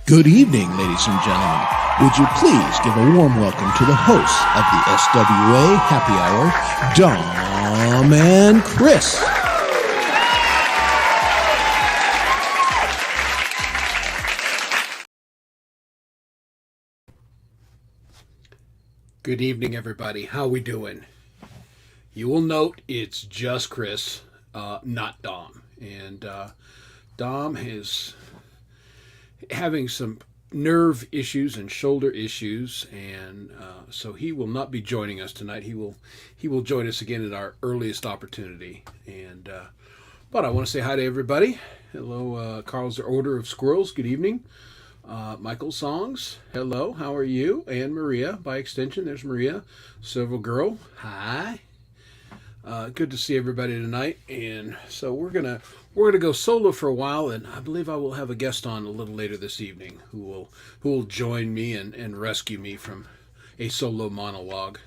Good evening, ladies and gentlemen. Would you please give a warm welcome to the hosts of the SWA Happy Hour, Dom and Chris. Good evening, everybody. How we doing? You will note it's just Chris, not Dom. And Dom is having some nerve issues and shoulder issues, and so he will not be joining us tonight. He will join us again at our earliest opportunity. And but I want to say hi to everybody. Hello, Carl's Order of Squirrels. Good evening. Michael Songs, hello, how are you? And Maria, by extension, there's Maria. Silver Girl, hi. Good to see everybody tonight. And so we're gonna go solo for a while, and I believe I will have a guest on a little later this evening who will join me and rescue me from a solo monologue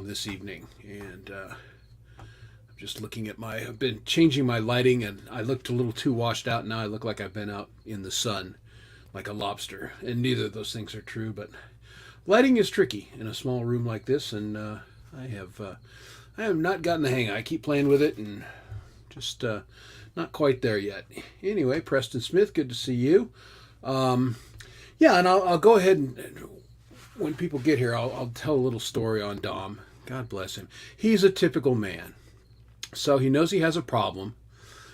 this evening. And I'm just looking at I've been changing my lighting, and I looked a little too washed out. Now I look like I've been out in the sun like a lobster, and neither of those things are true, but lighting is tricky in a small room like this, and I have not gotten the hang of it. I keep playing with it and just not quite there yet. Anyway, Preston Smith, good to see you. Yeah, and I'll go ahead and when people get here, I'll tell a little story on Dom. God bless him. He's a typical man. So he knows he has a problem.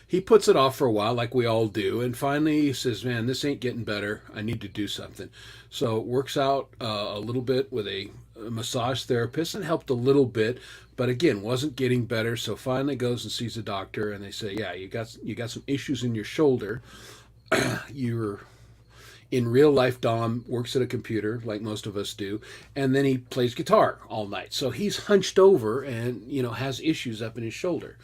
He puts it off for a while, like we all do, and finally he says, man, this ain't getting better. I need to do something. So works out a little bit with a massage therapist, and helped a little bit, but again, wasn't getting better. So finally goes and sees a doctor, and they say, yeah, you got some issues in your shoulder. You're in real life, Dom works at a computer like most of us do, and then he plays guitar all night. So he's hunched over and, has issues up in his shoulder.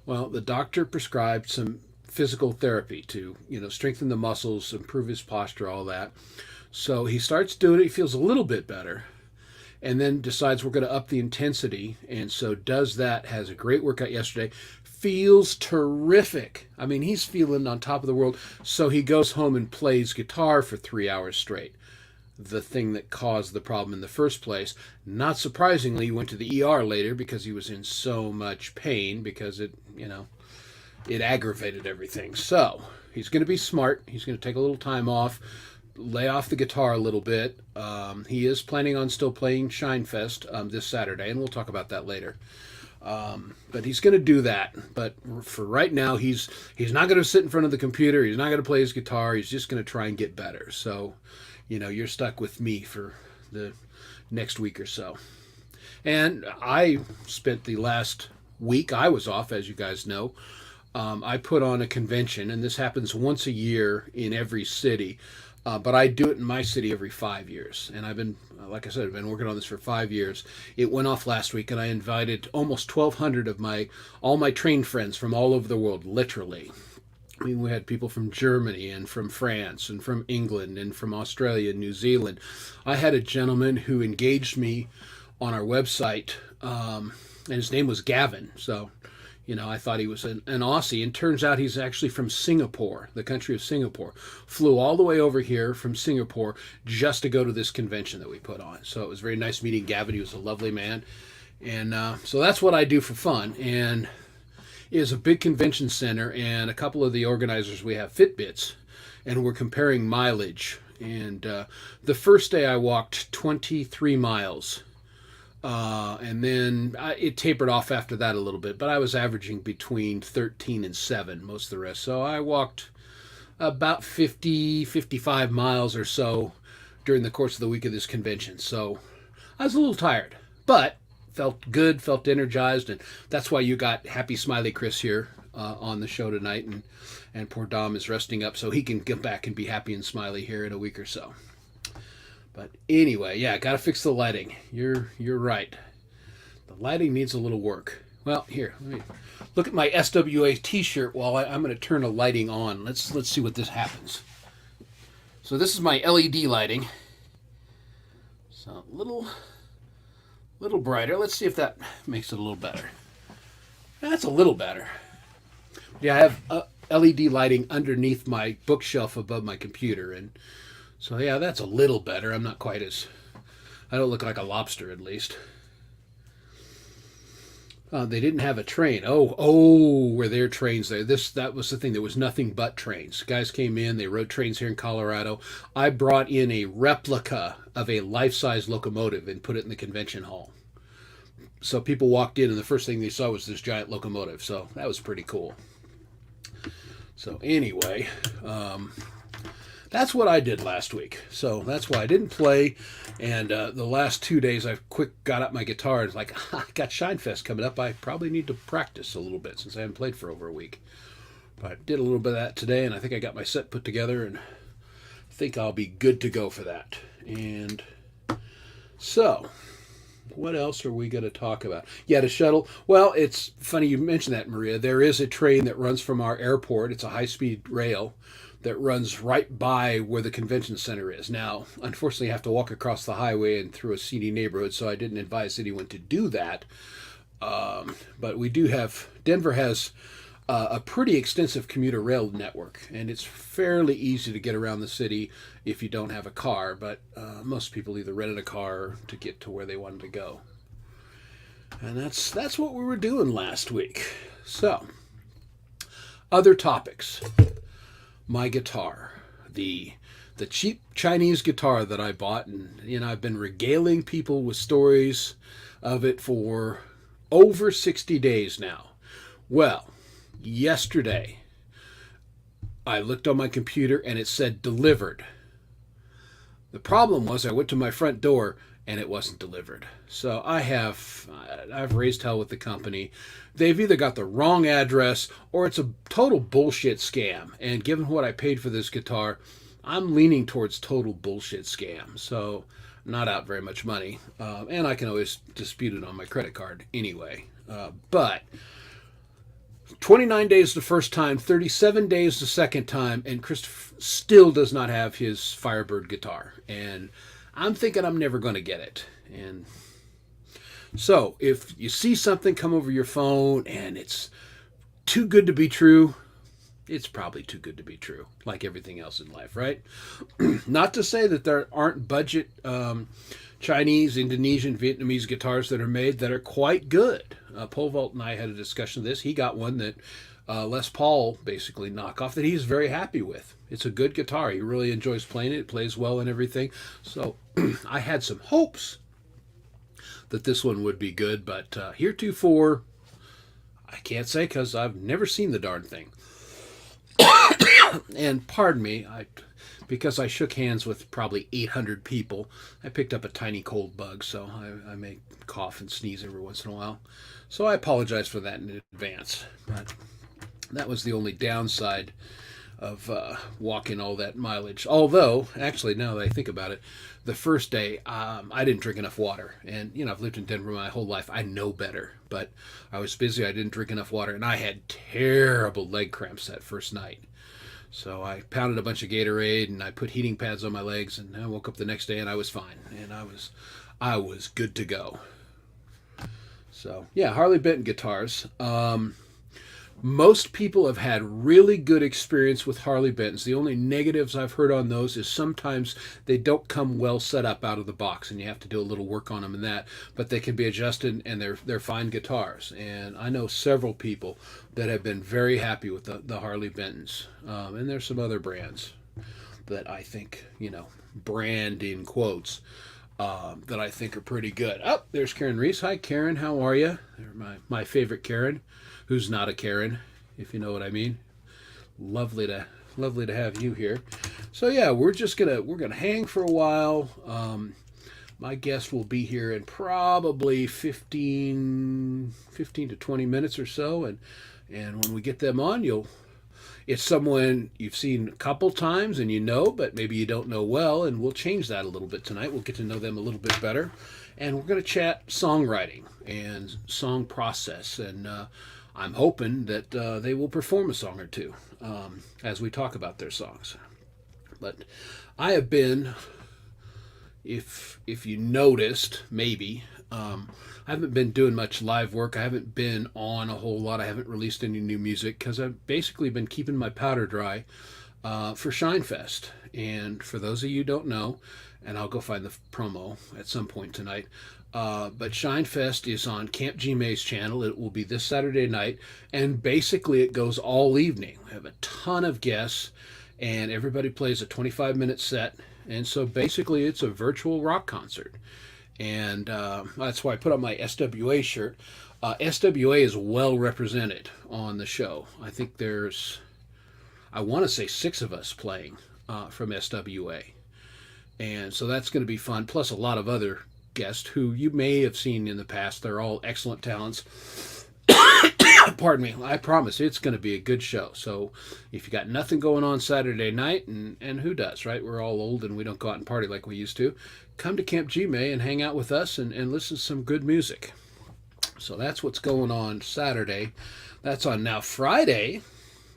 Well, the doctor prescribed some physical therapy to, strengthen the muscles, improve his posture, all that. So he starts doing it. He feels a little bit better, and then decides we're going to up the intensity. And so does that, has a great workout yesterday, feels terrific. I mean, he's feeling on top of the world. So he goes home and plays guitar for 3 hours straight. The thing that caused the problem in the first place. Not surprisingly, he went to the ER later because he was in so much pain because it aggravated everything. So he's going to be smart. He's going to take a little time off, lay off the guitar a little bit. He is planning on still playing Shinefest this Saturday, and we'll talk about that later. But he's going to do that. But for right now, he's not going to sit in front of the computer. He's not going to play his guitar. He's just going to try and get better. So you're stuck with me for the next week or so. And I spent the last week, I was off, as you guys know. I put on a convention, and this happens once a year in every city. But I do it in my city every 5 years. And I've been, like I said, I've been working on this for 5 years. It went off last week, and I invited almost 1,200 of all my trained friends from all over the world, literally. I mean, we had people from Germany and from France and from England and from Australia and New Zealand. I had a gentleman who engaged me on our website, and his name was Gavin. So, I thought he was an Aussie, and turns out he's actually from Singapore, the country of Singapore. Flew all the way over here from Singapore just to go to this convention that we put on. So it was very nice meeting Gavin. He was a lovely man. And so that's what I do for fun. And is a big convention center, and a couple of the organizers, we have Fitbits, and we're comparing mileage. And the first day I walked 23 miles, and then it tapered off after that a little bit, but I was averaging between 13 and 7 most of the rest. So I walked about 55 miles or so during the course of the week of this convention. So I was a little tired, but felt good, felt energized, and that's why you got Happy Smiley Chris here on the show tonight, and poor Dom is resting up so he can get back and be happy and smiley here in a week or so. But anyway, yeah, got to fix the lighting. You're right. The lighting needs a little work. Well, here, let me look at my SWA t-shirt while I'm going to turn the lighting on. Let's see what this happens. So this is my LED lighting. So a little brighter. Let's see if that makes it a little better. That's a little better. Yeah, I have LED lighting underneath my bookshelf above my computer, and So yeah, that's a little better. I'm not quite as, I don't look like a lobster at least. They didn't have a train. Were there trains there? That was the thing. There was nothing but trains. Guys came in. They rode trains here in Colorado. I brought in a replica of a life-size locomotive and put it in the convention hall. So people walked in, and the first thing they saw was this giant locomotive. So that was pretty cool. So anyway, that's what I did last week. So that's why I didn't play. And the last 2 days, I got up my guitar and was like, I got Shinefest coming up. I probably need to practice a little bit since I haven't played for over a week. But I did a little bit of that today, and I think I got my set put together, and I think I'll be good to go for that. And so, what else are we going to talk about? Yeah, the shuttle. Well, it's funny you mentioned that, Maria. There is a train that runs from our airport. It's a high-speed rail that runs right by where the convention center is. Now, unfortunately, I have to walk across the highway and through a seedy neighborhood, so I didn't advise anyone to do that. But we do have, Denver has a pretty extensive commuter rail network, and it's fairly easy to get around the city if you don't have a car, but most people either rented a car to get to where they wanted to go. And that's what we were doing last week. So, other topics. My guitar, the cheap Chinese guitar that I bought, and I've been regaling people with stories of it for over 60 days now. Well, yesterday I looked on my computer and it said delivered. The problem was I went to my front door and it wasn't delivered. So I've raised hell with the company. They've either got the wrong address or it's a total bullshit scam. And given what I paid for this guitar, I'm leaning towards total bullshit scam. So I'm not out very much money. And I can always dispute it on my credit card anyway. But 29 days the first time, 37 days the second time, and Christopher still does not have his Firebird guitar. And I'm thinking I'm never going to get it. And so if you see something come over your phone and it's too good to be true, it's probably too good to be true, like everything else in life, right? Not to say that there aren't budget Chinese, Indonesian, Vietnamese guitars that are made that are quite good. Pole Vault and I had a discussion of this. He got one that Les Paul basically knockoff that he's very happy with. It's a good guitar. He really enjoys playing it. It plays well and everything. So I had some hopes that this one would be good, but heretofore, I can't say because I've never seen the darn thing. And pardon me, because I shook hands with probably 800 people, I picked up a tiny cold bug, so I may cough and sneeze every once in a while. So I apologize for that in advance. But that was the only downside of walking all that mileage. Although, actually, now that I think about it, the first day I didn't drink enough water. And, I've lived in Denver my whole life. I know better. But I was busy. I didn't drink enough water. And I had terrible leg cramps that first night. So I pounded a bunch of Gatorade and I put heating pads on my legs. And I woke up the next day and I was fine. And I was good to go. So, yeah, Harley Benton guitars. Most people have had really good experience with Harley Bentons. The only negatives I've heard on those is sometimes they don't come well set up out of the box, and you have to do a little work on them in that. But they can be adjusted, and they're fine guitars. And I know several people that have been very happy with the Harley Bentons. And there's some other brands that I think, brand in quotes, that I think are pretty good. Oh, there's Karen Reese. Hi, Karen. How are you? They're my favorite Karen. Who's not a Karen, if you know what I mean. Lovely to have you here. So yeah, we're gonna hang for a while. My guest will be here in probably 15 to 20 minutes or so, and when we get them on, it's someone you've seen a couple times and but maybe you don't know well, and we'll change that a little bit tonight. We'll get to know them a little bit better, and we're gonna chat songwriting and song process, and I'm hoping that they will perform a song or two as we talk about their songs. But I have been, if you noticed, maybe, I haven't been doing much live work. I haven't been on a whole lot. I haven't released any new music because I've basically been keeping my powder dry. for Shinefest. And for those of you who don't know, and I'll go find the promo at some point tonight, but Shinefest is on Camp G May's channel. It will be this Saturday night, and basically it goes all evening. We have a ton of guests, and everybody plays a 25-minute set. And so basically it's a virtual rock concert. And that's why I put on my SWA shirt. SWA is well represented on the show. I think there's, I want to say 6 of us playing from SWA. And so that's going to be fun, plus a lot of other guests who you may have seen in the past. They're all excellent talents. Pardon me. I promise it's going to be a good show. So if you got nothing going on Saturday night, and who does, right? We're all old and we don't go out and party like we used to. Come to Camp G May and hang out with us and listen to some good music. So that's what's going on Saturday. That's on now Friday.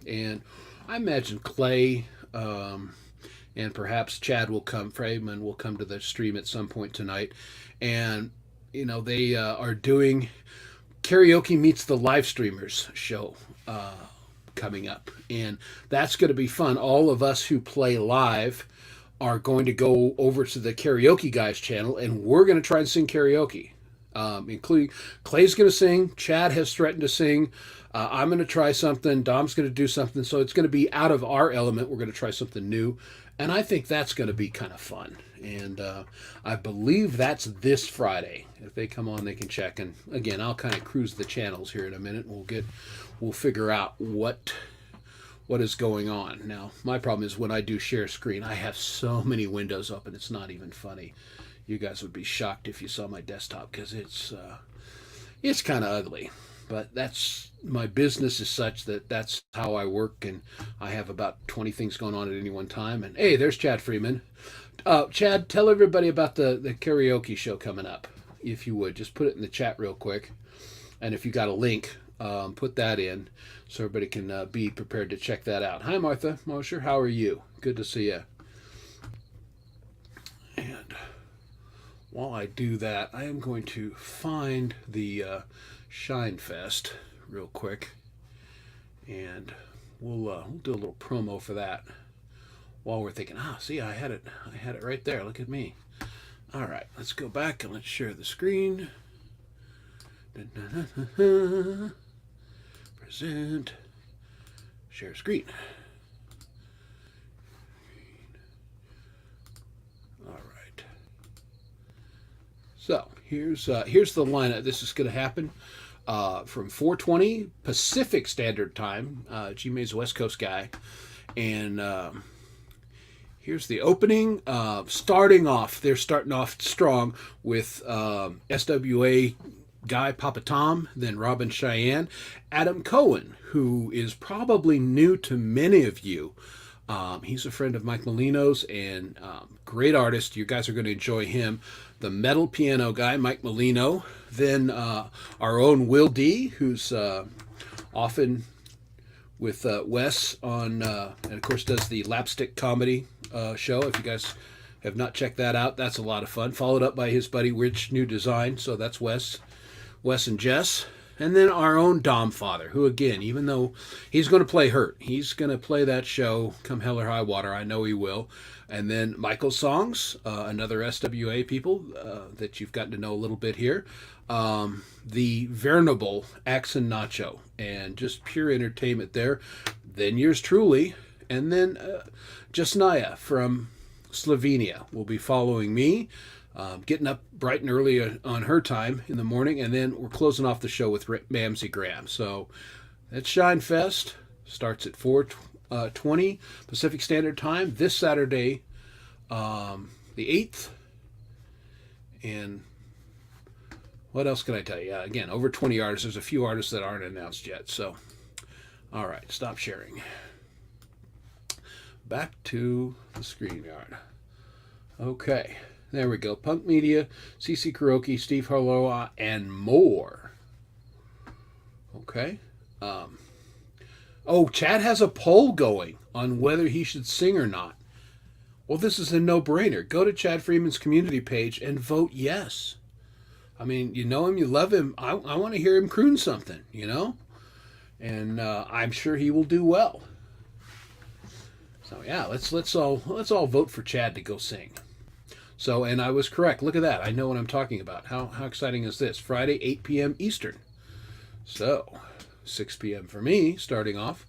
And I imagine Clay and perhaps Chad will come, Freeman will come to the stream at some point tonight. And, you know, they are doing Karaoke Meets the Live Streamers show coming up. And that's going to be fun. All of us who play live are going to go over to the Karaoke Guys channel, and we're going to try and sing karaoke. Including Clay's going to sing, Chad has threatened to sing, I'm going to try something, Dom's going to do something, so it's going to be out of our element. We're going to try something new, and I think that's going to be kind of fun. And I believe that's this Friday. If they come on, they can check. And again, I'll kind of cruise the channels here in a minute. We'll figure out what is going on. Now, my problem is when I do share screen, I have so many windows open, it's not even funny. You guys would be shocked if you saw my desktop because it's kind of ugly. But that's, my business is such that that's how I work, and I have about 20 things going on at any one time. And hey, there's Chad Freeman. Chad, tell everybody about the karaoke show coming up, if you would. Just put it in the chat real quick. And if you got a link, put that in so everybody can be prepared to check that out. Hi, Martha Mosher. How are you? Good to see you. And while I do that, I am going to find the Shinefest real quick, and we'll do a little promo for that while we're thinking, see, I had it right there. Look at me. All right, let's go back and let's share the screen. Present, share screen. All right. So here's the lineup. This is going to happen from 4:20 Pacific Standard Time. G-May's a West Coast guy, and here's the opening. They're starting off strong with SWA guy Papa Tom, then Robin Cheyenne, Adam Cohen, who is probably new to many of you. He's a friend of Mike Molino's and great artist. You guys are going to enjoy him. The metal piano guy, Mike Molino. Then our own Will D, who's often with Wes on, and of course does the Lapstick Comedy show. If you guys have not checked that out, that's a lot of fun. Followed up by his buddy Rich New Design, so that's Wes and Jess. And then our own Dom Father, who again, even though he's going to play Hurt, he's going to play that show come hell or high water. I know he will. And then Michael Songs, another SWA people that you've gotten to know a little bit here. The venerable Axon Nacho, and just pure entertainment there. Then yours truly. And then Jasnaya from Slovenia will be following me. Getting up bright and early on her time in the morning, and then we're closing off the show with Mamsie Graham. So that's Shinefest. Starts at 4:20 Pacific Standard Time this Saturday, the 8th. And what else can I tell you? Again, over 20 artists. There's a few artists that aren't announced yet. So, all right, stop sharing. Back to the StreamYard. Okay. There we go. Punk Media, CC Kuroki, Steve Harloa, and more. Okay. Chad has a poll going on whether he should sing or not. Well, this is a no-brainer. Go to Chad Freeman's community page and vote yes. I mean, you know him, you love him. I want to hear him croon something, you know? And I'm sure he will do well. So yeah, let's all vote for Chad to go sing. So, and I was correct. Look at that. I know what I'm talking about. How exciting is this? Friday, 8 p.m. Eastern. So, 6 p.m. for me, starting off.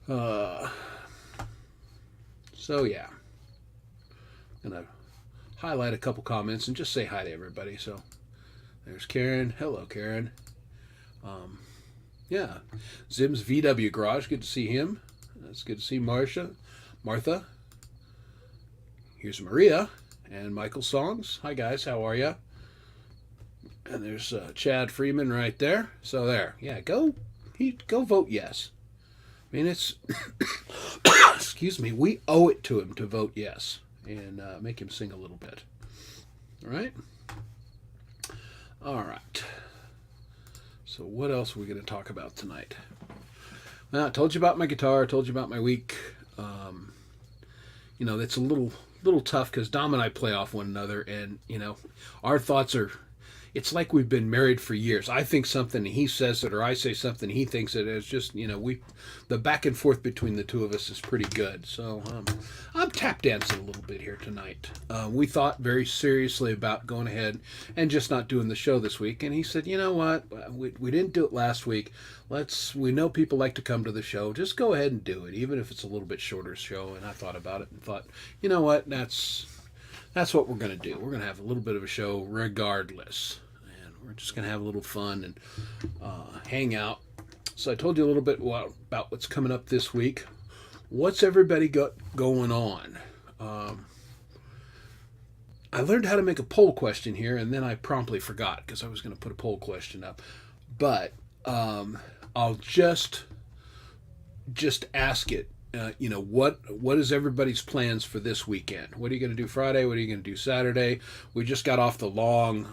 So yeah, I'm gonna highlight a couple comments and just say hi to everybody. So, there's Karen. Hello, Karen. Yeah, Zim's VW Garage. Good to see him. It's good to see Martha. Here's Maria and Michael Songs. Hi guys, how are ya? And there's Chad Freeman right there. So there, yeah, go vote yes. I mean, it's excuse me, we owe it to him to vote yes and make him sing a little bit. All right. All right. So what else are we going to talk about tonight? Well, I told you about my guitar. I told you about my week. It's a little tough because Dom and I play off one another, and our thoughts are. It's like we've been married for years. I think something, he says it, or I say something, he thinks it. It's just the back and forth between the two of us is pretty good. So I'm tap dancing a little bit here tonight. We thought very seriously about going ahead and just not doing the show this week, and he said, you know what, we didn't do it last week. We know people like to come to the show. Just go ahead and do it, even if it's a little bit shorter show. And I thought about it and thought, you know what, that's what we're going to do. We're going to have a little bit of a show regardless. We're just going to have a little fun and hang out. So I told you a little bit about what's coming up this week. What's everybody got going on? I learned how to make a poll question here, and then I promptly forgot because I was going to put a poll question up. But I'll just ask it. What is everybody's plans for this weekend? What are you going to do Friday? What are you going to do Saturday? We just got off the long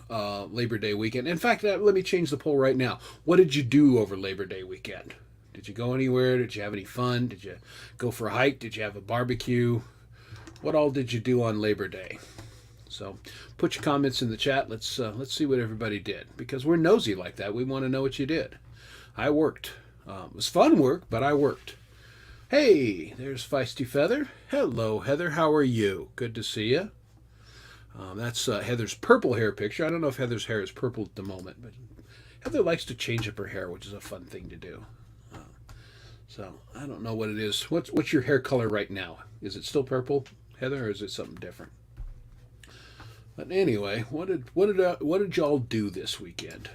Labor Day weekend. In fact, let me change the poll right now. What did you do over Labor Day weekend? Did you go anywhere? Did you have any fun? Did you go for a hike? Did you have a barbecue? What all did you do on Labor Day? So put your comments in the chat. Let's see what everybody did, because we're nosy like that. We want to know what you did. I worked. It was fun work, but I worked. Hey, there's Feisty Feather. Hello, Heather. How are you? Good to see you. That's Heather's purple hair picture. I don't know if Heather's hair is purple at the moment, but Heather likes to change up her hair, which is a fun thing to do. So I don't know what it is. What's your hair color right now? Is it still purple, Heather, or is it something different? But anyway, what did y'all do this weekend?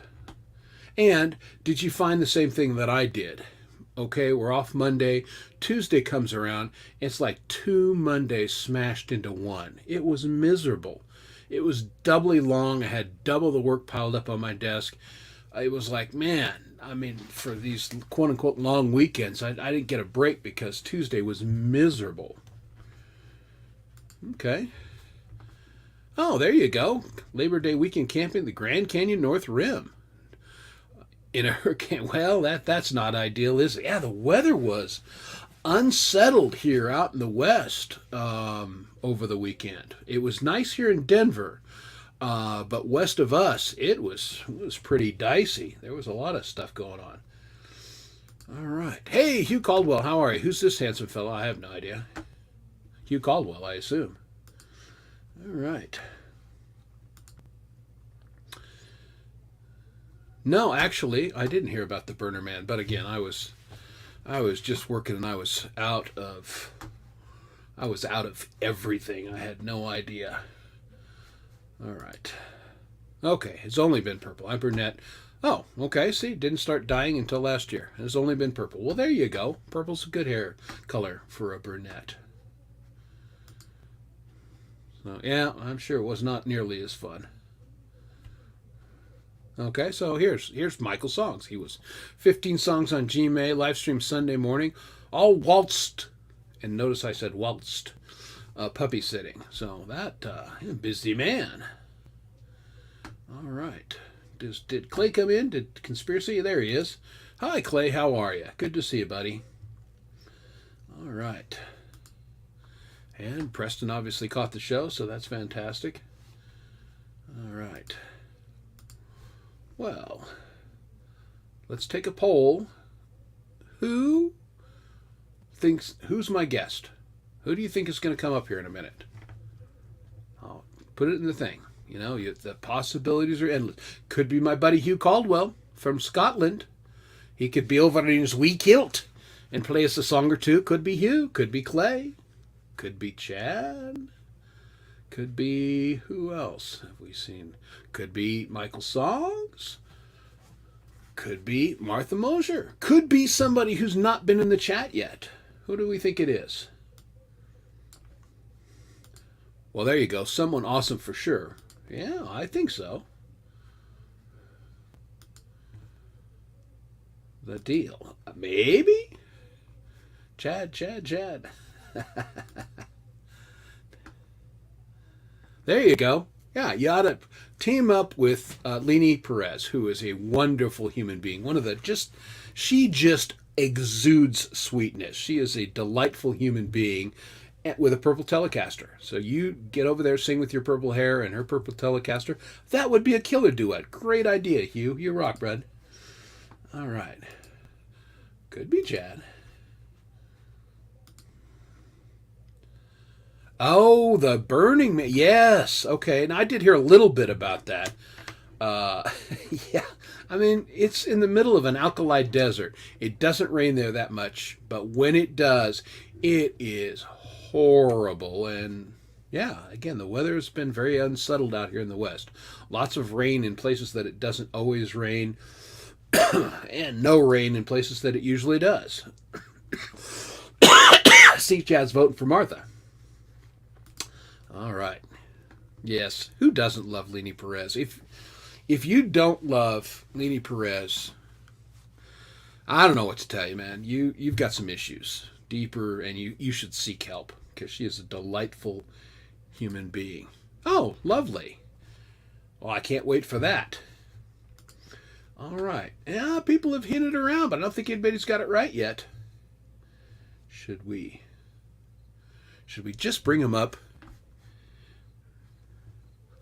And did you find the same thing that I did? Okay, we're off Monday. Tuesday comes around. It's like 2 Mondays smashed into one. It was miserable. It was doubly long. I had double the work piled up on my desk. It was like, man, I mean, for these quote-unquote long weekends, I didn't get a break because Tuesday was miserable. Okay. Oh, there you go. Labor Day weekend camping, the Grand Canyon North Rim. In a hurricane. Well, that's not ideal, is it? Yeah, the weather was unsettled here out in the west over the weekend. It was nice here in Denver, but west of us, it was pretty dicey. There was a lot of stuff going on. All right. Hey, Hugh Caldwell, how are you? Who's this handsome fellow? I have no idea. Hugh Caldwell, I assume. All right. No, actually, I didn't hear about the Burner Man. But again, I was just working, and I was out of everything. I had no idea. All right. Okay, it's only been purple. I'm brunette. Oh, okay. See, didn't start dying until last year. It's only been purple. Well, there you go. Purple's a good hair color for a brunette. So yeah, I'm sure it was not nearly as fun. Okay, so here's Michael Songs. He was 15 songs on GMA, live stream Sunday morning, all waltzed. And notice I said waltzed, puppy sitting. So that, busy man. All right. Did Clay come in? Did Conspiracy? There he is. Hi, Clay. How are you? Good to see you, buddy. All right. And Preston obviously caught the show, so that's fantastic. All right. Well, let's take a poll. Who thinks, who's my guest? Who do you think is going to come up here in a minute? I'll put it in the thing. You know, the possibilities are endless. Could be my buddy Hugh Caldwell from Scotland. He could be over in his wee kilt and play us a song or two. Could be Hugh. Could be Clay. Could be Chad. Could be, who else have we seen? Could be Michael Songs. Could be Martha Mosier. Could be somebody who's not been in the chat yet. Who do we think it is? Well, there you go. Someone awesome for sure. Yeah, I think so. The deal. Maybe? Chad. There you go. Yeah, you ought to team up with Leni Perez, who is a wonderful human being. She just exudes sweetness. She is a delightful human being with a purple Telecaster. So you get over there, sing with your purple hair and her purple Telecaster. That would be a killer duet. Great idea, Hugh. You rock, bud. All right. Could be Chad. Oh, the Burning Man. Yes. Okay. Now, I did hear a little bit about that. Yeah. I mean, it's in the middle of an alkali desert. It doesn't rain there that much, but when it does, it is horrible. And yeah, again, the weather has been very unsettled out here in the West. Lots of rain in places that it doesn't always rain, and no rain in places that it usually does. See, Chad's voting for Martha. All right. Yes. Who doesn't love Leni Perez? If you don't love Leni Perez, I don't know what to tell you, man. You've got some issues deeper, and you should seek help because she is a delightful human being. Oh, lovely. Well, I can't wait for that. All right. Yeah, people have hinted around, but I don't think anybody's got it right yet. Should we just bring them up?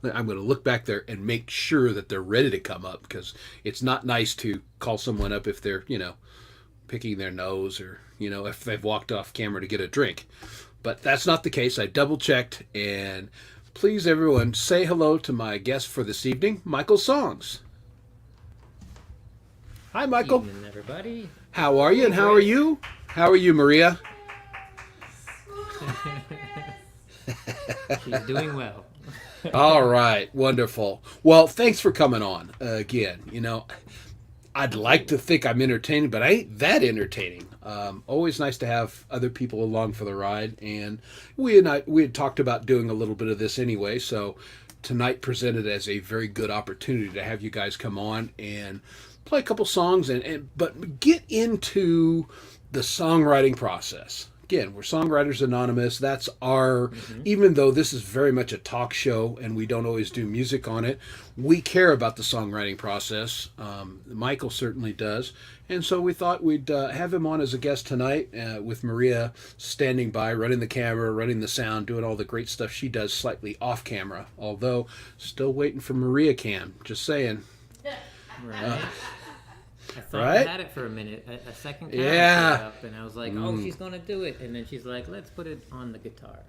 I'm going to look back there and make sure that they're ready to come up because it's not nice to call someone up if they're, picking their nose or, if they've walked off camera to get a drink. But that's not the case. I double checked. And please, everyone, say hello to my guest for this evening, Michael Songs. Hi, Michael. Evening, everybody. How are you and how are you? How are you, Maria? She's doing well. All right, wonderful. Well, thanks for coming on again. I'd like to think I'm entertaining, but I ain't that entertaining. Always nice to have other people along for the ride, and we had talked about doing a little bit of this anyway. So tonight presented as a very good opportunity to have you guys come on and play a couple songs, but get into the songwriting process. Again, we're Songwriters Anonymous. That's our, even though this is very much a talk show and we don't always do music on it, we care about the songwriting process. Michael certainly does. And so we thought we'd have him on as a guest tonight with Maria standing by, running the camera, running the sound, doing all the great stuff she does slightly off camera. Although, still waiting for Maria Cam. Just saying. Right. I thought Right? I had it for a minute. A second camera Yeah. showed up, and I was like, oh, she's going to do it. And then she's like, let's put it on the guitar.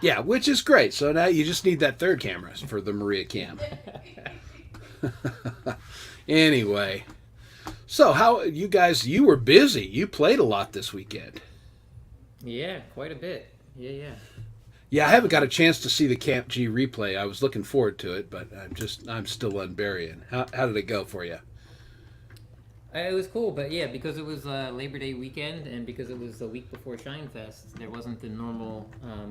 Yeah, which is great. So now you just need that third camera for the Maria Cam. Anyway, so how you guys? You were busy. You played a lot this weekend. Yeah, quite a bit. Yeah. Yeah, I haven't got a chance to see the Camp G replay. I was looking forward to it, but I'm still unburying. How did it go for you? It was cool, but yeah, because it was Labor Day weekend and because it was the week before Shine Fest, there wasn't the normal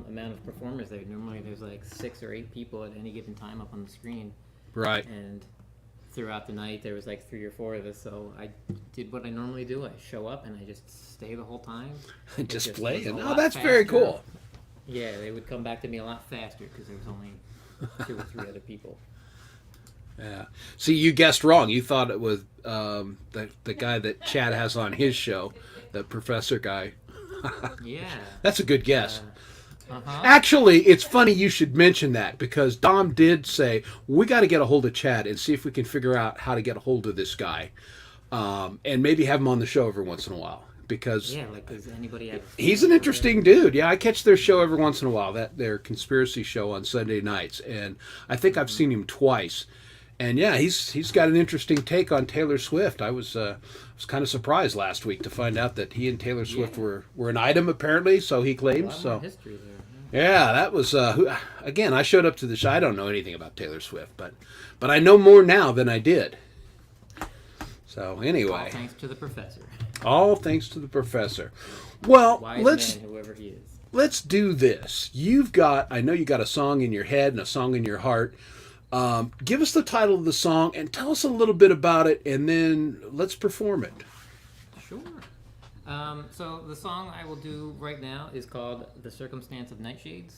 amount of performers there. Normally there's like 6 or 8 people at any given time up on the screen. Right. And throughout the night there was like 3 or 4 of us, so I did what I normally do. I show up and I just stay the whole time. Just play. was a Oh, lot that's very faster. cool. Yeah, they would come back to me a lot faster because there was only 2 or 3 other people. Yeah. See, you guessed wrong. You thought it was the guy that Chad has on his show, the professor guy. Yeah. That's a good guess. Uh-huh. Actually, it's funny you should mention that because Dom did say, we got to get a hold of Chad and see if we can figure out how to get a hold of this guy and maybe have him on the show every once in a while. because Yeah, like does anybody ever? he's an interesting dude. Yeah, I catch their show every once in a while, that their conspiracy show on Sunday nights, and I think I've seen him twice. And yeah, he's got an interesting take on Taylor Swift. I was kind of surprised last week to find out that he and Taylor Swift were an item apparently. So he A claims. lot So more history there. yeah, that was again. I showed up to the show. I don't know anything about Taylor Swift, but I know more now than I did. So All anyway, thanks to the professor. all thanks to the professor. Well, Wise man, whoever he is. let's do this. I know you got a song in your head and a song in your heart. Give us the title of the song and tell us a little bit about it, and then let's perform it. Sure. So the song I will do right now is called "The Circumstance of Nightshades."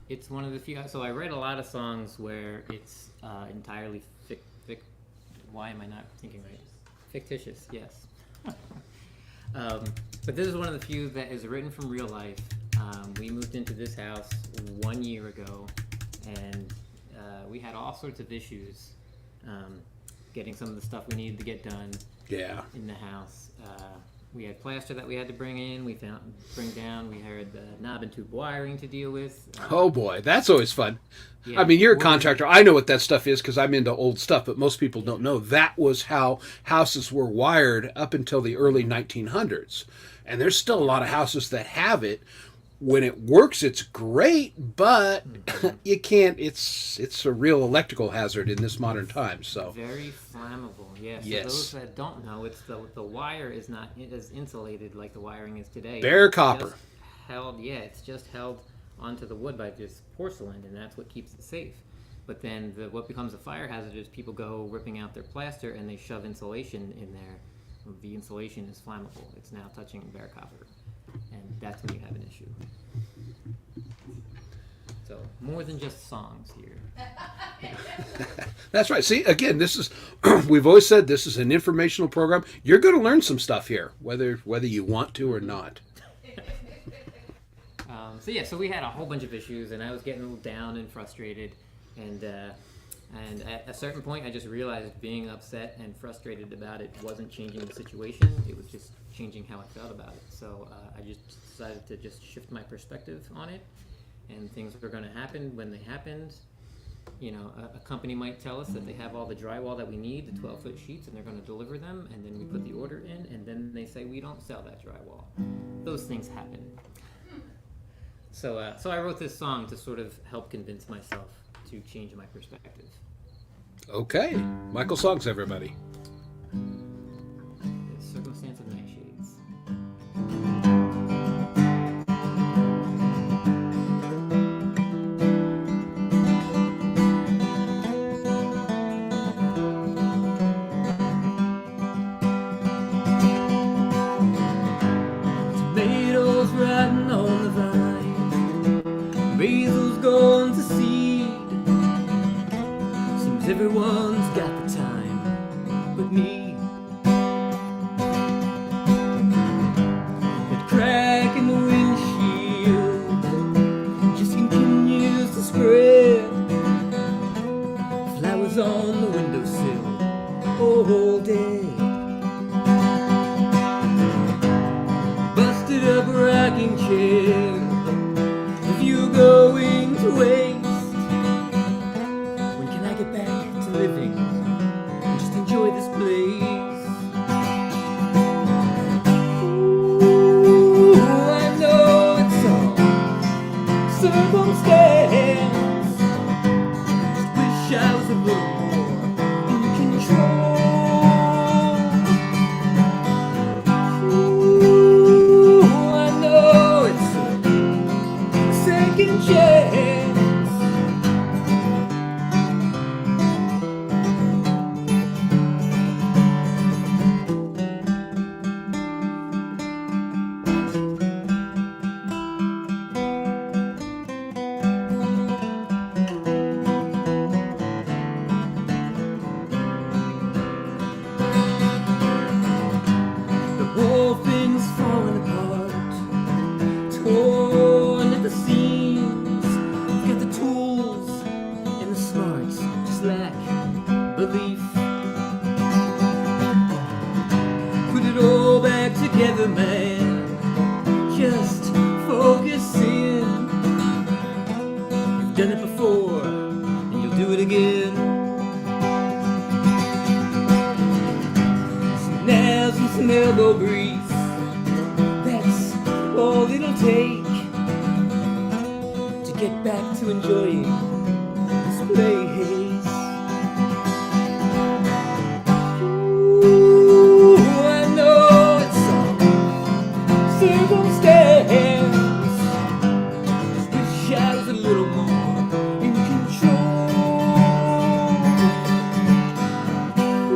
It's one of the few. So I write a lot of songs where it's entirely why am I not thinking right? Fictitious, yes. But this is one of the few that is written from real life. We moved into this house 1 year ago, and we had all sorts of issues getting some of the stuff we needed to get done in the house. We had plaster that we had to bring in. Bring down. We had knob and tube wiring to deal with. Oh boy, that's always fun. Yeah, I mean, you're a contractor. I know what that stuff is because I'm into old stuff, but most people don't know that was how houses were wired up until the early 1900s. And there's still a lot of houses that have it. When it works, it's great, but you can't. It's a real electrical hazard in this modern time. So very flammable. Yeah. So yes. those that don't know, it's the wire is not as insulated like the wiring is today. Bare It's copper. just held. Yeah, it's just held onto the wood by just porcelain, and that's what keeps it safe. But then what becomes a fire hazard is people go ripping out their plaster and they shove insulation in there. The insulation is flammable. It's now touching bare copper, and that's when you have an issue. So more than just songs here. that's right. See, again, this is we've always said this is an informational program. You're going to learn some stuff here, whether you want to or not. So we had a whole bunch of issues, and I was getting a little down and frustrated, and at a certain point, I just realized being upset and frustrated about it wasn't changing the situation. It was just changing how I felt about it. So I just decided to just shift my perspective on it, and things were going to happen when they happened. You know, a company might tell us that they have all the drywall that we need, the 12-foot sheets, and they're going to deliver them, and then we put the order in, and then they say we don't sell that drywall. Those things happen. So I wrote this song to sort of help convince myself to change my perspective. Okay. Michael Songs, everybody. The Circumstance of Nightshades. Tomatoes riding on the vine, basil's gone to seed. Seems everyone's got the time but me. That crack in the windshield just continues to spread. Flowers on the windowsill, all dead. Busted up rocking chair, if you're going to waste, when can I get back to living and just enjoy this place? Ooh, I know it's all circumstance. Just wish I was a little more in control. Ooh, I know it's weatherman, just focus in. You've done it before, and you'll do it again. Some nails and some elbow grease, that's all it'll take to get back to enjoying this place. Ooh, I know it's some circumstance. Just wish I was a little more in control.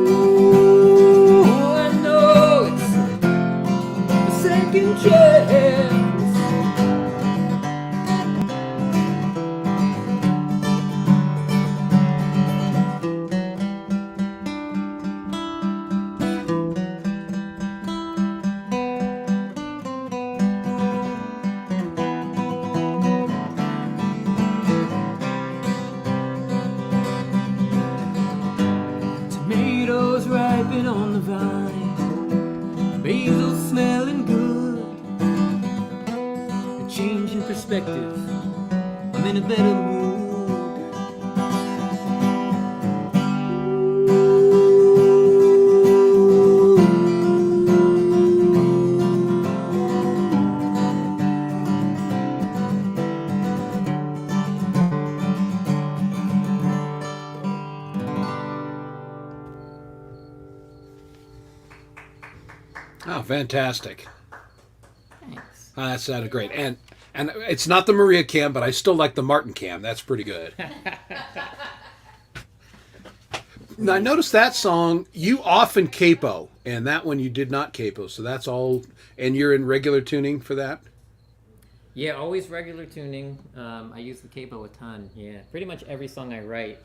Ooh, I know it's a second chance. Tomatoes ripen on the vine, basil smelling good. A change in perspective, I'm in a better mood. Oh, fantastic. Thanks. That sounded great. And it's not the Maria cam, but I still like the Martin cam. That's pretty good. Now, I noticed that song, you often capo, and that one you did not capo. So that's all, and you're in regular tuning for that? Yeah, always regular tuning. I use the capo a ton. Yeah, pretty much every song I write,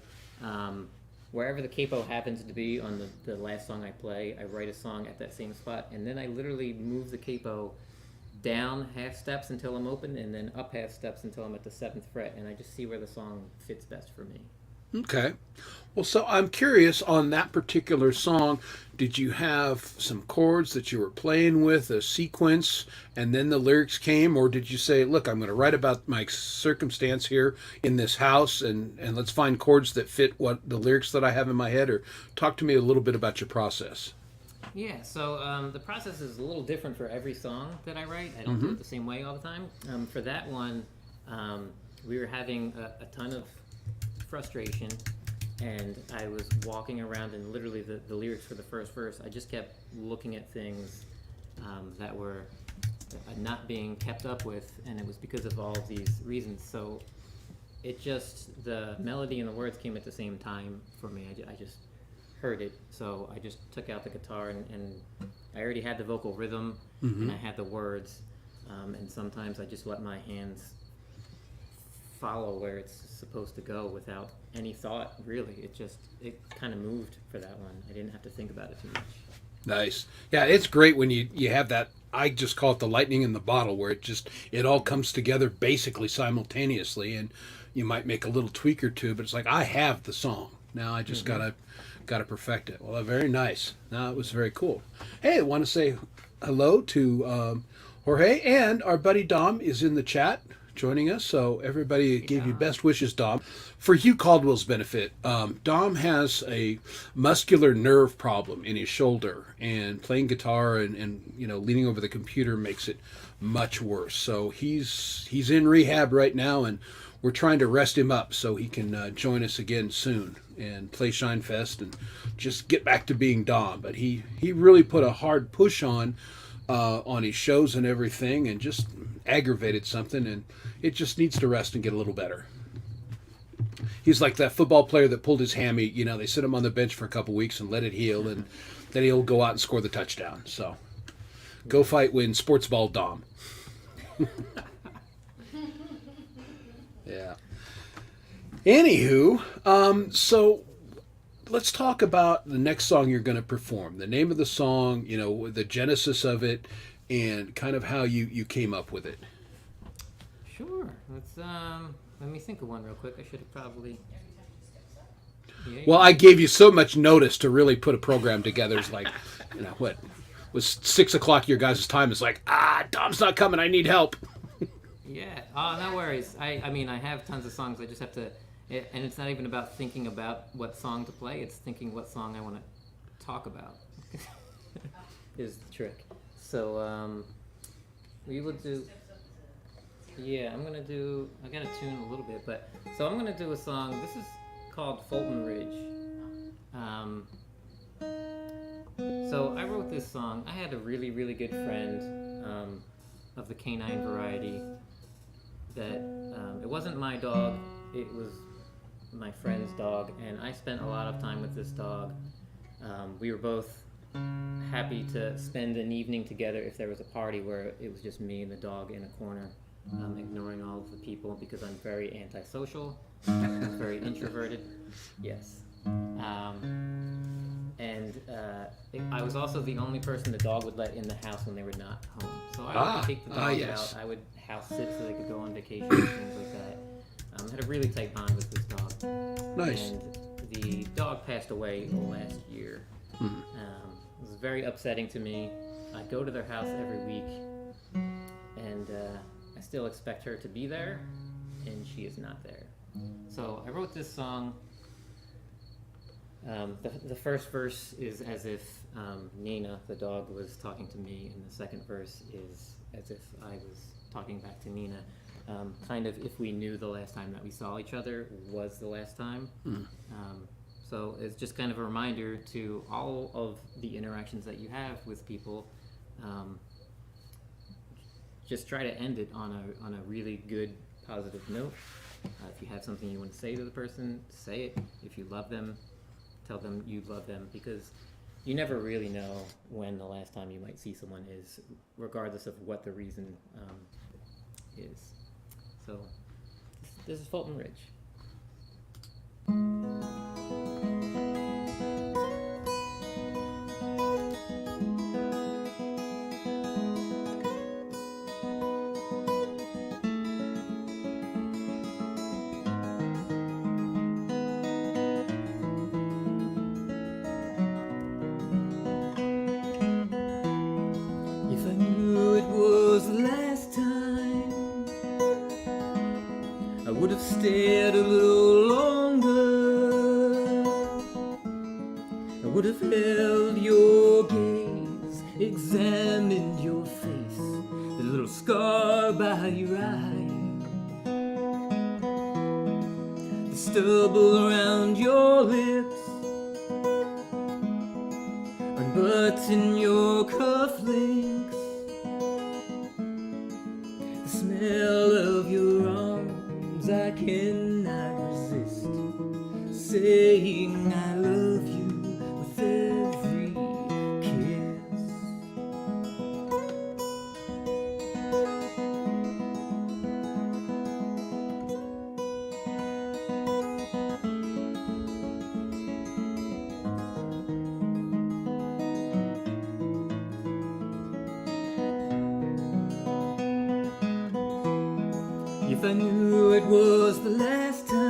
wherever the capo happens to be on the last song I play, I write a song at that same spot, and then I literally move the capo down half steps until I'm open, and then up half steps until I'm at the 7th fret, and I just see where the song fits best for me. Okay. Well, so I'm curious, on that particular song, did you have some chords that you were playing with, a sequence, and then the lyrics came, or did you say, look, I'm going to write about my circumstance here in this house, and let's find chords that fit what the lyrics that I have in my head? Or talk to me a little bit about your process. Yeah, so the process is a little different for every song that I write. I don't do it the same way all the time. For that one, we were having a ton of frustration, and I was walking around, and literally the lyrics for the first verse, I just kept looking at things that were not being kept up with, and it was because of all of these reasons. So it just, the melody and the words came at the same time for me. I just heard it, so I just took out the guitar, and I already had the vocal rhythm, and I had the words, and sometimes I just let my hands follow where it's supposed to go without any thought, really. It kind of moved for that one. I didn't have to think about it too much. Nice. Yeah, it's great when you have that, I just call it the lightning in the bottle, where it all comes together basically simultaneously, and you might make a little tweak or two, but it's like, I have the song. Now I just gotta perfect it. Well, very nice. No, it was very cool. Hey, I want to say hello to Jorge, and our buddy Dom is in the chat joining us. So everybody gave you best wishes, Dom. For Hugh Caldwell's benefit, Dom has a muscular nerve problem in his shoulder, and playing guitar and leaning over the computer makes it much worse. So he's in rehab right now, and we're trying to rest him up so he can join us again soon and play Shine Fest and just get back to being Dom. But he really put a hard push on his shows and everything, and just aggravated something, and it just needs to rest and get a little better. He's like that football player that pulled his hammy. They sit him on the bench for a couple weeks and let it heal, and then he'll go out and score the touchdown. So go fight, win, sports ball Dom. Yeah. Anywho, so let's talk about the next song you're going to perform. The name of the song, the genesis of it, and kind of how you came up with it. Sure. Let me think of one real quick. I should have probably. Yeah. Well, I gave you so much notice to really put a program together. It's like, what was 6 o'clock your guys' time. It's like, Dom's not coming. I need help. Yeah. Oh, no worries. I mean, I have tons of songs. I just have to, and it's not even about thinking about what song to play. It's thinking what song I want to talk about. Is the trick. So we will do. Yeah, I gotta tune a little bit, but so I'm gonna do a song. This is called Fulton Ridge. So I wrote this song. I had a really, really good friend of the canine variety that it wasn't my dog, it was my friend's dog, and I spent a lot of time with this dog. We were both happy to spend an evening together if there was a party where it was just me and the dog in a corner, ignoring all of the people because I'm very antisocial, I'm very introverted. Yes. I was also the only person the dog would let in the house when they were not home. So I would take the dog out, I would house sit so they could go on vacation and things like that. I had a really tight bond with this dog. Nice. And the dog passed away last year. Mm-hmm. It was very upsetting to me. I go to their house every week, and I still expect her to be there, and she is not there. So I wrote this song. The first verse is as if Nina, the dog, was talking to me, and the second verse is as if I was talking back to Nina. Kind of if we knew the last time that we saw each other was the last time. Mm. So it's just kind of a reminder to all of the interactions that you have with people. Just try to end it on a really good, positive note. If you have something you want to say to the person, say it. If you love them, tell them you love them, because you never really know when the last time you might see someone is, regardless of what the reason is. So this is Fulton Ridge. If I knew it was the last time, I would have stayed a little longer. I would have held your gaze, examined your face, the little scar by your eye, the stubble around your lips, unbutton your cufflinks, the smell of your arms I cannot resist, saying I love you with every kiss. If I knew it was the last time,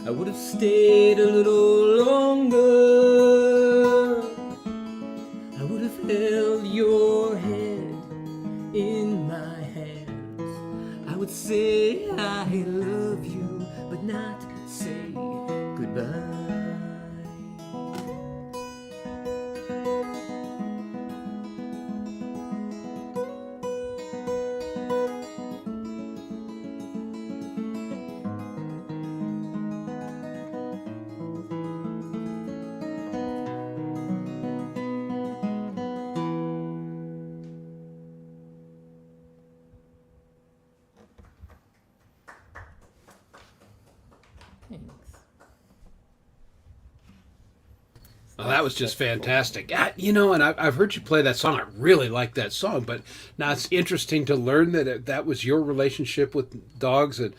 I would have stayed a little longer. I would have held your head in my hands. I would say I love you, but not say goodbye. Thanks. Well, that was just fantastic. You know, and I've heard you play that song. I really like that song. But now it's interesting to learn that that was your relationship with dogs. And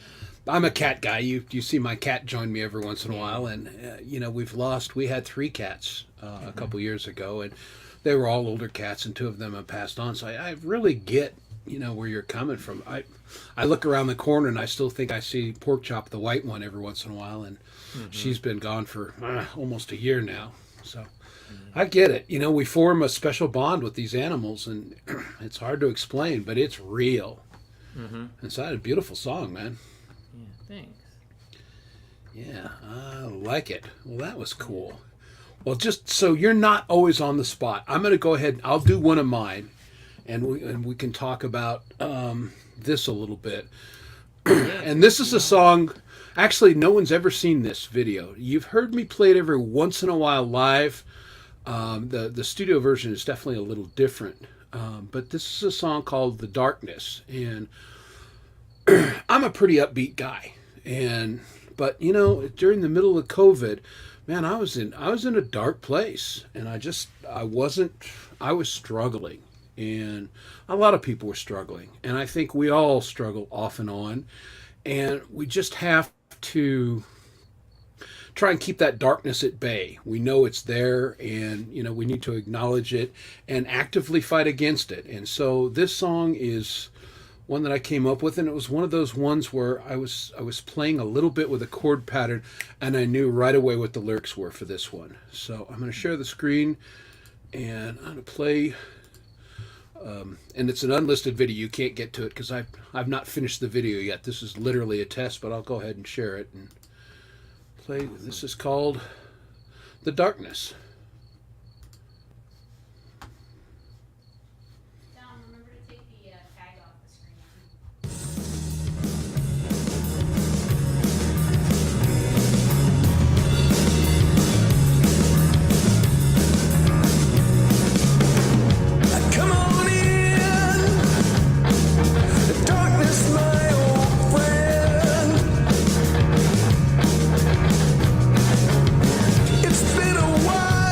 I'm a cat guy. You see my cat join me every once in a while. And, you know, we had 3 cats a couple years ago. And they were all older cats, and 2 of them have passed on. So I really get, you know, where you're coming from. I look around the corner, and I still think I see Pork Chop, the white one, every once in a while. And she's been gone for almost a year now. So I get it. You know, we form a special bond with these animals, and it's hard to explain, but it's real. Mm-hmm. It's a beautiful song, man. Yeah, thanks. Yeah, I like it. Well, that was cool. Well, just so you're not always on the spot, I'm going to go ahead and I'll do one of mine, and we can talk about this a little bit. And this is a song. Actually, no one's ever seen this video. You've heard me play it every once in a while live. The studio version is definitely a little different. But this is a song called "The Darkness," and I'm a pretty upbeat guy. But you know, during the middle of COVID, man, I was in a dark place, and I was struggling, and a lot of people were struggling, and I think we all struggle off and on, and we just have to try and keep that darkness at bay. We know it's there, and you know we need to acknowledge it and actively fight against it. And so this song is one that I came up with, and it was one of those ones where I was playing a little bit with a chord pattern, and I knew right away what the lyrics were for this one. So I'm going to share the screen, and I'm going to play. And it's an unlisted video. You can't get to it because I've not finished the video yet. This is literally a test, but I'll go ahead and share it and play. This is called "The Darkness." Dom, remember to take the tag off the screen. Come on in, the darkness, my old friend. It's been a while.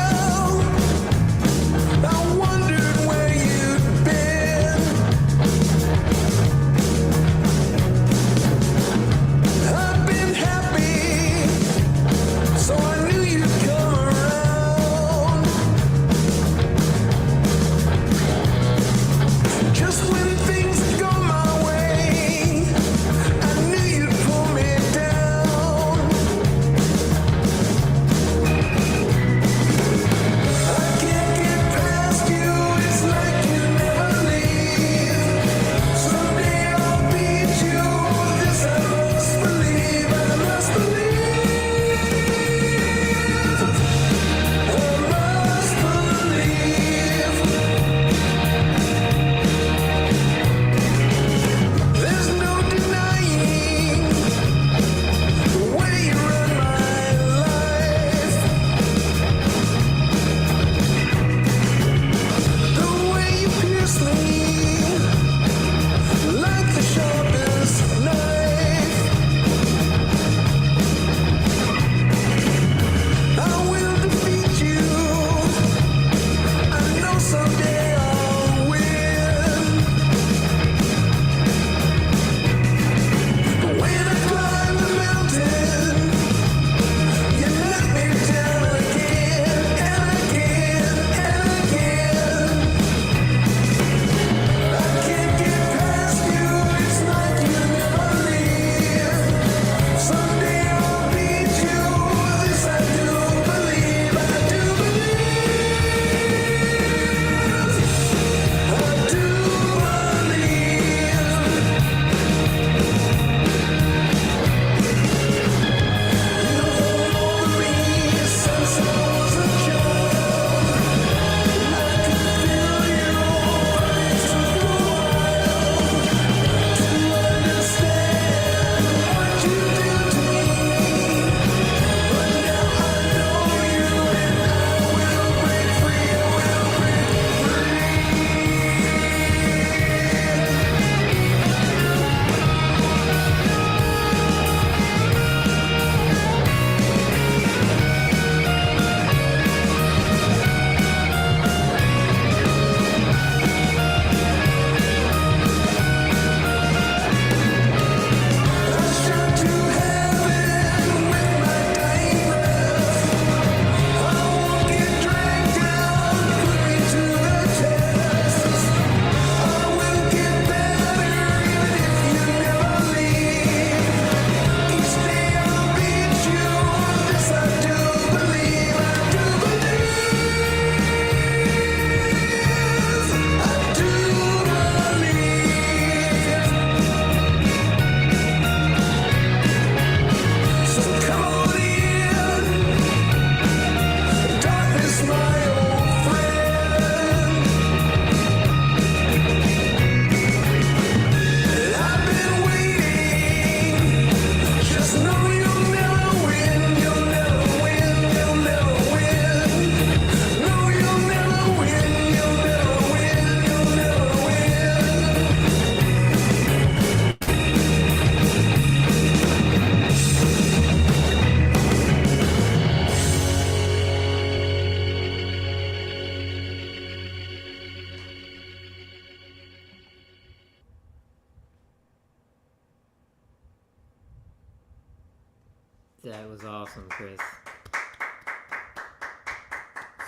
That was awesome, Chris.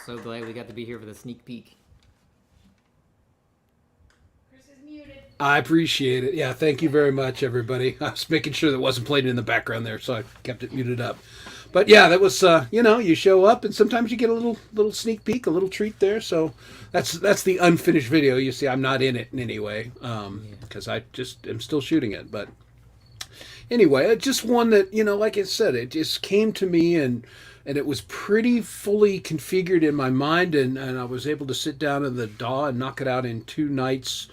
So glad we got to be here for the sneak peek. Chris is muted. I appreciate it. Yeah, thank you very much, everybody. I was making sure that wasn't playing in the background there, so I kept it muted up. But yeah, that was you show up and sometimes you get a little sneak peek, a little treat there. So that's the unfinished video. You see, I'm not in it in any way because I just am still shooting it. But anyway, it's just one that like I said, it just came to me and it was pretty fully configured in my mind, and I was able to sit down in the DAW and knock it out in 2 nights.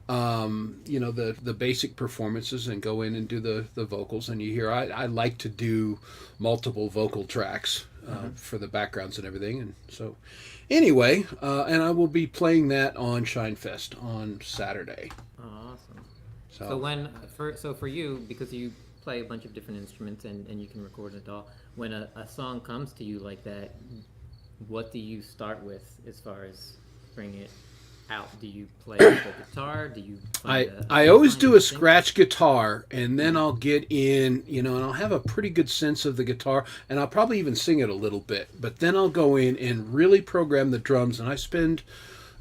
The basic performances and go in and do the vocals. And you hear I like to do multiple vocal tracks for the backgrounds and everything. And so anyway, and I will be playing that on Shinefest on Saturday. Awesome. So, So for you, because you play a bunch of different instruments and you can record in a DAW, when a song comes to you like that, what do you start with as far as bringing it out? Do you play the guitar? Do you I always do a scratch guitar, and then I'll get in, and I'll have a pretty good sense of the guitar, and I'll probably even sing it a little bit. But then I'll go in and really program the drums, and I spend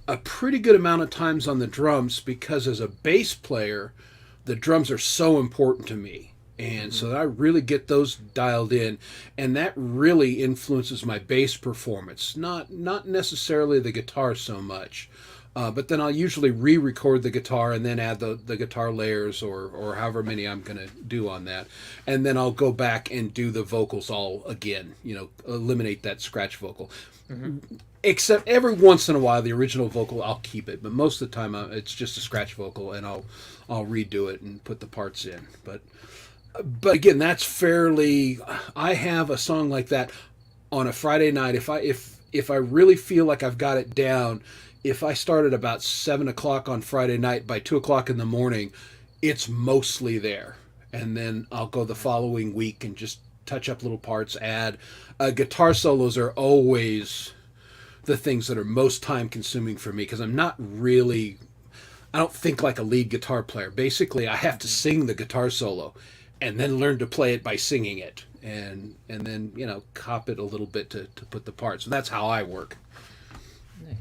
a pretty good amount of times on the drums because as a bass player, the drums are so important to me. And so I really get those dialed in, and that really influences my bass performance. Not necessarily the guitar so much. But then I'll usually re-record the guitar and then add the guitar layers or however many I'm going to do on that. And then I'll go back and do the vocals all again, eliminate that scratch vocal. Except every once in a while, the original vocal, I'll keep it. But most of the time, it's just a scratch vocal, and I'll redo it and put the parts in. But again, that's fairly... I have a song like that on a Friday night. If I really feel like I've got it down... If I start at about 7 o'clock on Friday night, by 2 o'clock in the morning, it's mostly there. And then I'll go the following week and just touch up little parts, add. Guitar solos are always the things that are most time consuming for me because I don't think like a lead guitar player. Basically, I have to sing the guitar solo and then learn to play it by singing it. And then, cop it a little bit to put the parts. So that's how I work. Nice.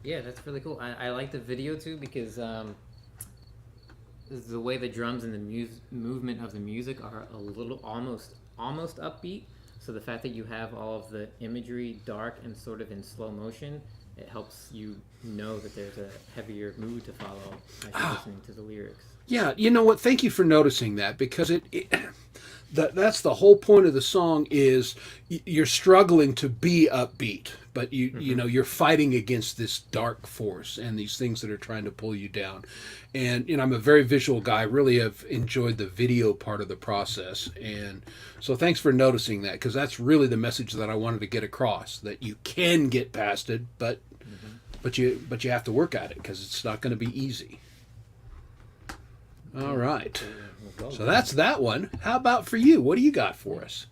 Yeah, that's really cool. I like the video too because the way the drums and the movement of the music are a little almost upbeat. So the fact that you have all of the imagery dark and sort of in slow motion, it helps you know that there's a heavier mood to follow as you're listening to the lyrics. Yeah, you know what? Thank you for noticing that because that's the whole point of the song is you're struggling to be upbeat, but you're fighting against this dark force and these things that are trying to pull you down. And I'm a very visual guy. I really have enjoyed the video part of the process, and so thanks for noticing that because that's really the message that I wanted to get across, that you can get past it, but you have to work at it because it's not going to be easy. All right. So that's that one. How about for you? What do you got for us?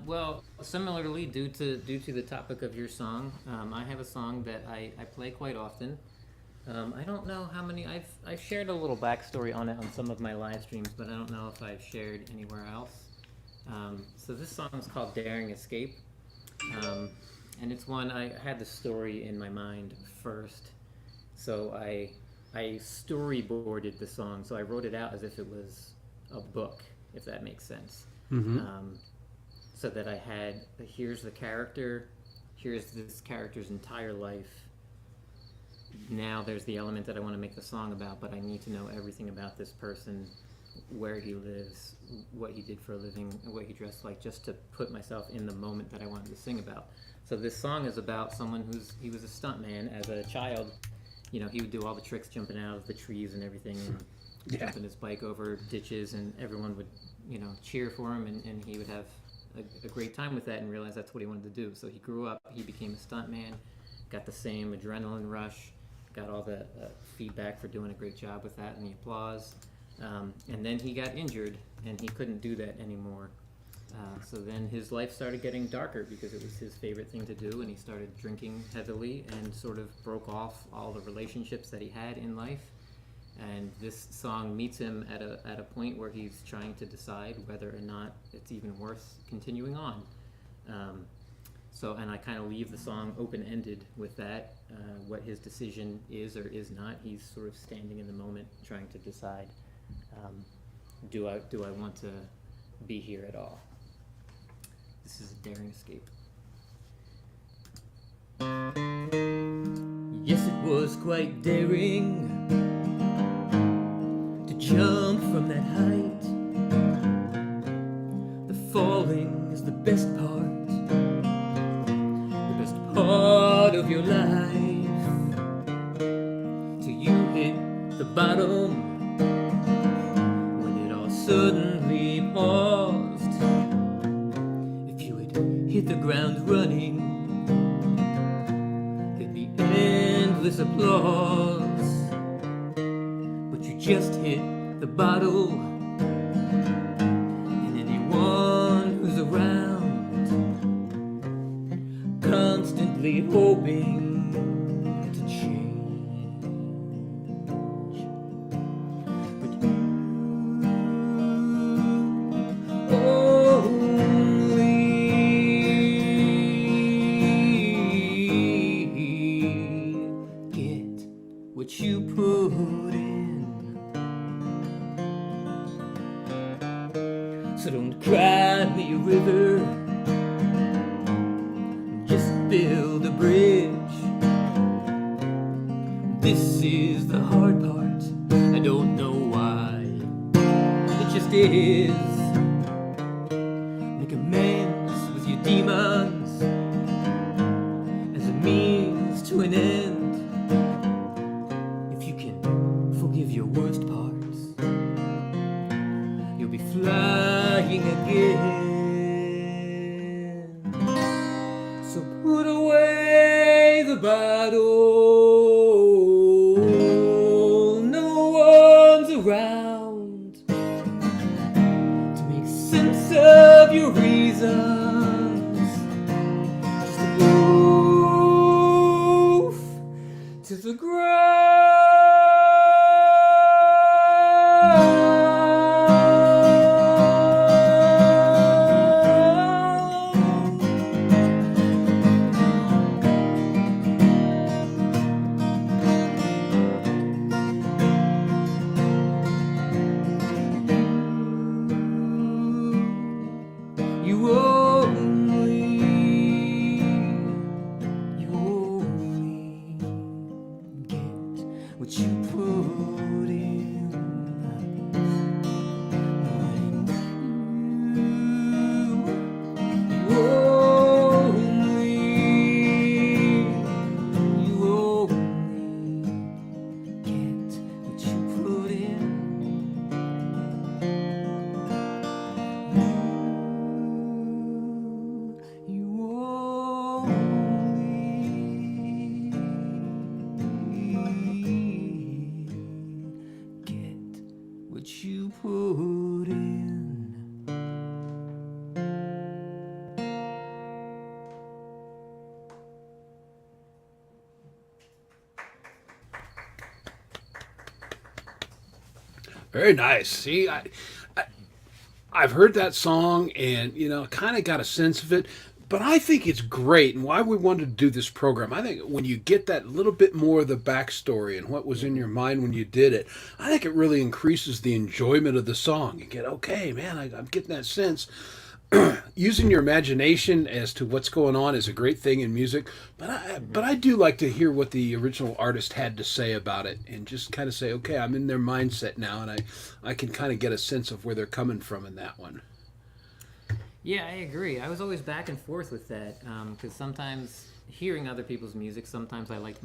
Well, similarly, due to the topic of your song, I have a song that I play quite often. I don't know how many I've shared a little backstory on it on some of my live streams, but I don't know if I've shared anywhere else. So this song is called "Daring Escape," and it's one I had the story in my mind first. So I storyboarded the song, so I wrote it out as if it was a book, if that makes sense. So that I had, here's the character, here's this character's entire life. Now there's the element that I want to make the song about, but I need to know everything about this person, where he lives, what he did for a living, what he dressed like, just to put myself in the moment that I wanted to sing about. So this song is about someone he was a stuntman as a child. He would do all the tricks jumping out of the trees and everything and jumping his bike over ditches, and everyone would, cheer for him, and he would have a great time with that and realize that's what he wanted to do. So he grew up, he became a stuntman, got the same adrenaline rush, got all the feedback for doing a great job with that and the applause. And then he got injured and he couldn't do that anymore. So then his life started getting darker because it was his favorite thing to do, and he started drinking heavily and sort of broke off all the relationships that he had in life. and this song meets him at a point where he's trying to decide whether or not it's even worth continuing on. And I kind of leave the song open-ended with that, what his decision is or is not. He's sort of standing in the moment, trying to decide, do I want to be here at all? This is a daring escape. Yes, it was quite daring to jump from that height. The falling is the best part of your life. Till you hit the bottom, when it all suddenly paused. If you had hit the ground running, there'd be endless applause. But you just hit the bottle, and anyone who's around constantly hoping to change. But you only get what you put in. So don't cry me a river, just build a bridge. This is the hard part, I don't know why, it just is. Make amends with your demons as a means to an end. If you can forgive your worst parts, you'll be flying again. So put away the bottle, no one's around to make sense of your reasons. Just move to the ground. You only get what you put in. You only get what you put in. You only get what you put in. Very nice. See, I've heard that song and, kind of got a sense of it, but I think it's great. And why we wanted to do this program, I think when you get that little bit more of the backstory and what was in your mind when you did it, I think it really increases the enjoyment of the song. You get, okay, man, I'm getting that sense. Using your imagination as to what's going on is a great thing in music, but I do like to hear what the original artist had to say about it and just kind of say, okay, I'm in their mindset now, and I can kind of get a sense of where they're coming from in that one. Yeah, I agree. I was always back and forth with that because sometimes hearing other people's music, sometimes I like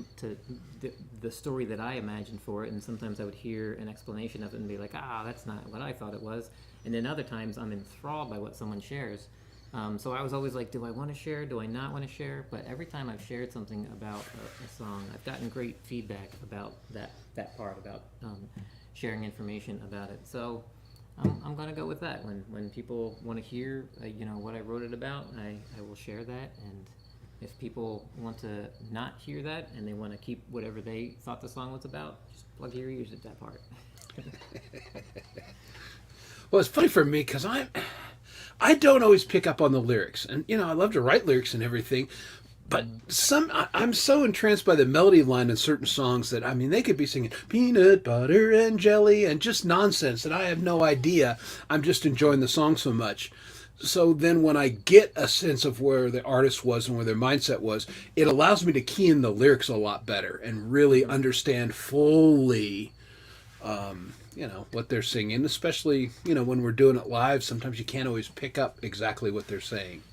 the story that I imagined for it, and sometimes I would hear an explanation of it and be like, that's not what I thought it was. And then other times I'm enthralled by what someone shares. So I was always like, do I want to share? Do I not want to share? But every time I've shared something about a song, I've gotten great feedback about that part, about sharing information about it. So I'm going to go with that. When people want to hear, what I wrote it about, I will share that. And If people want to not hear that and they want to keep whatever they thought the song was about, just plug your ears at that part. Well, it's funny for me because I don't always pick up on the lyrics, and I love to write lyrics and everything, but I'm so entranced by the melody line in certain songs that they could be singing peanut butter and jelly and just nonsense that I have no idea. I'm just enjoying the song so much. So then when I get a sense of where the artist was and where their mindset was, it allows me to key in the lyrics a lot better and really understand fully what they're singing, especially, when we're doing it live. Sometimes you can't always pick up exactly what they're saying.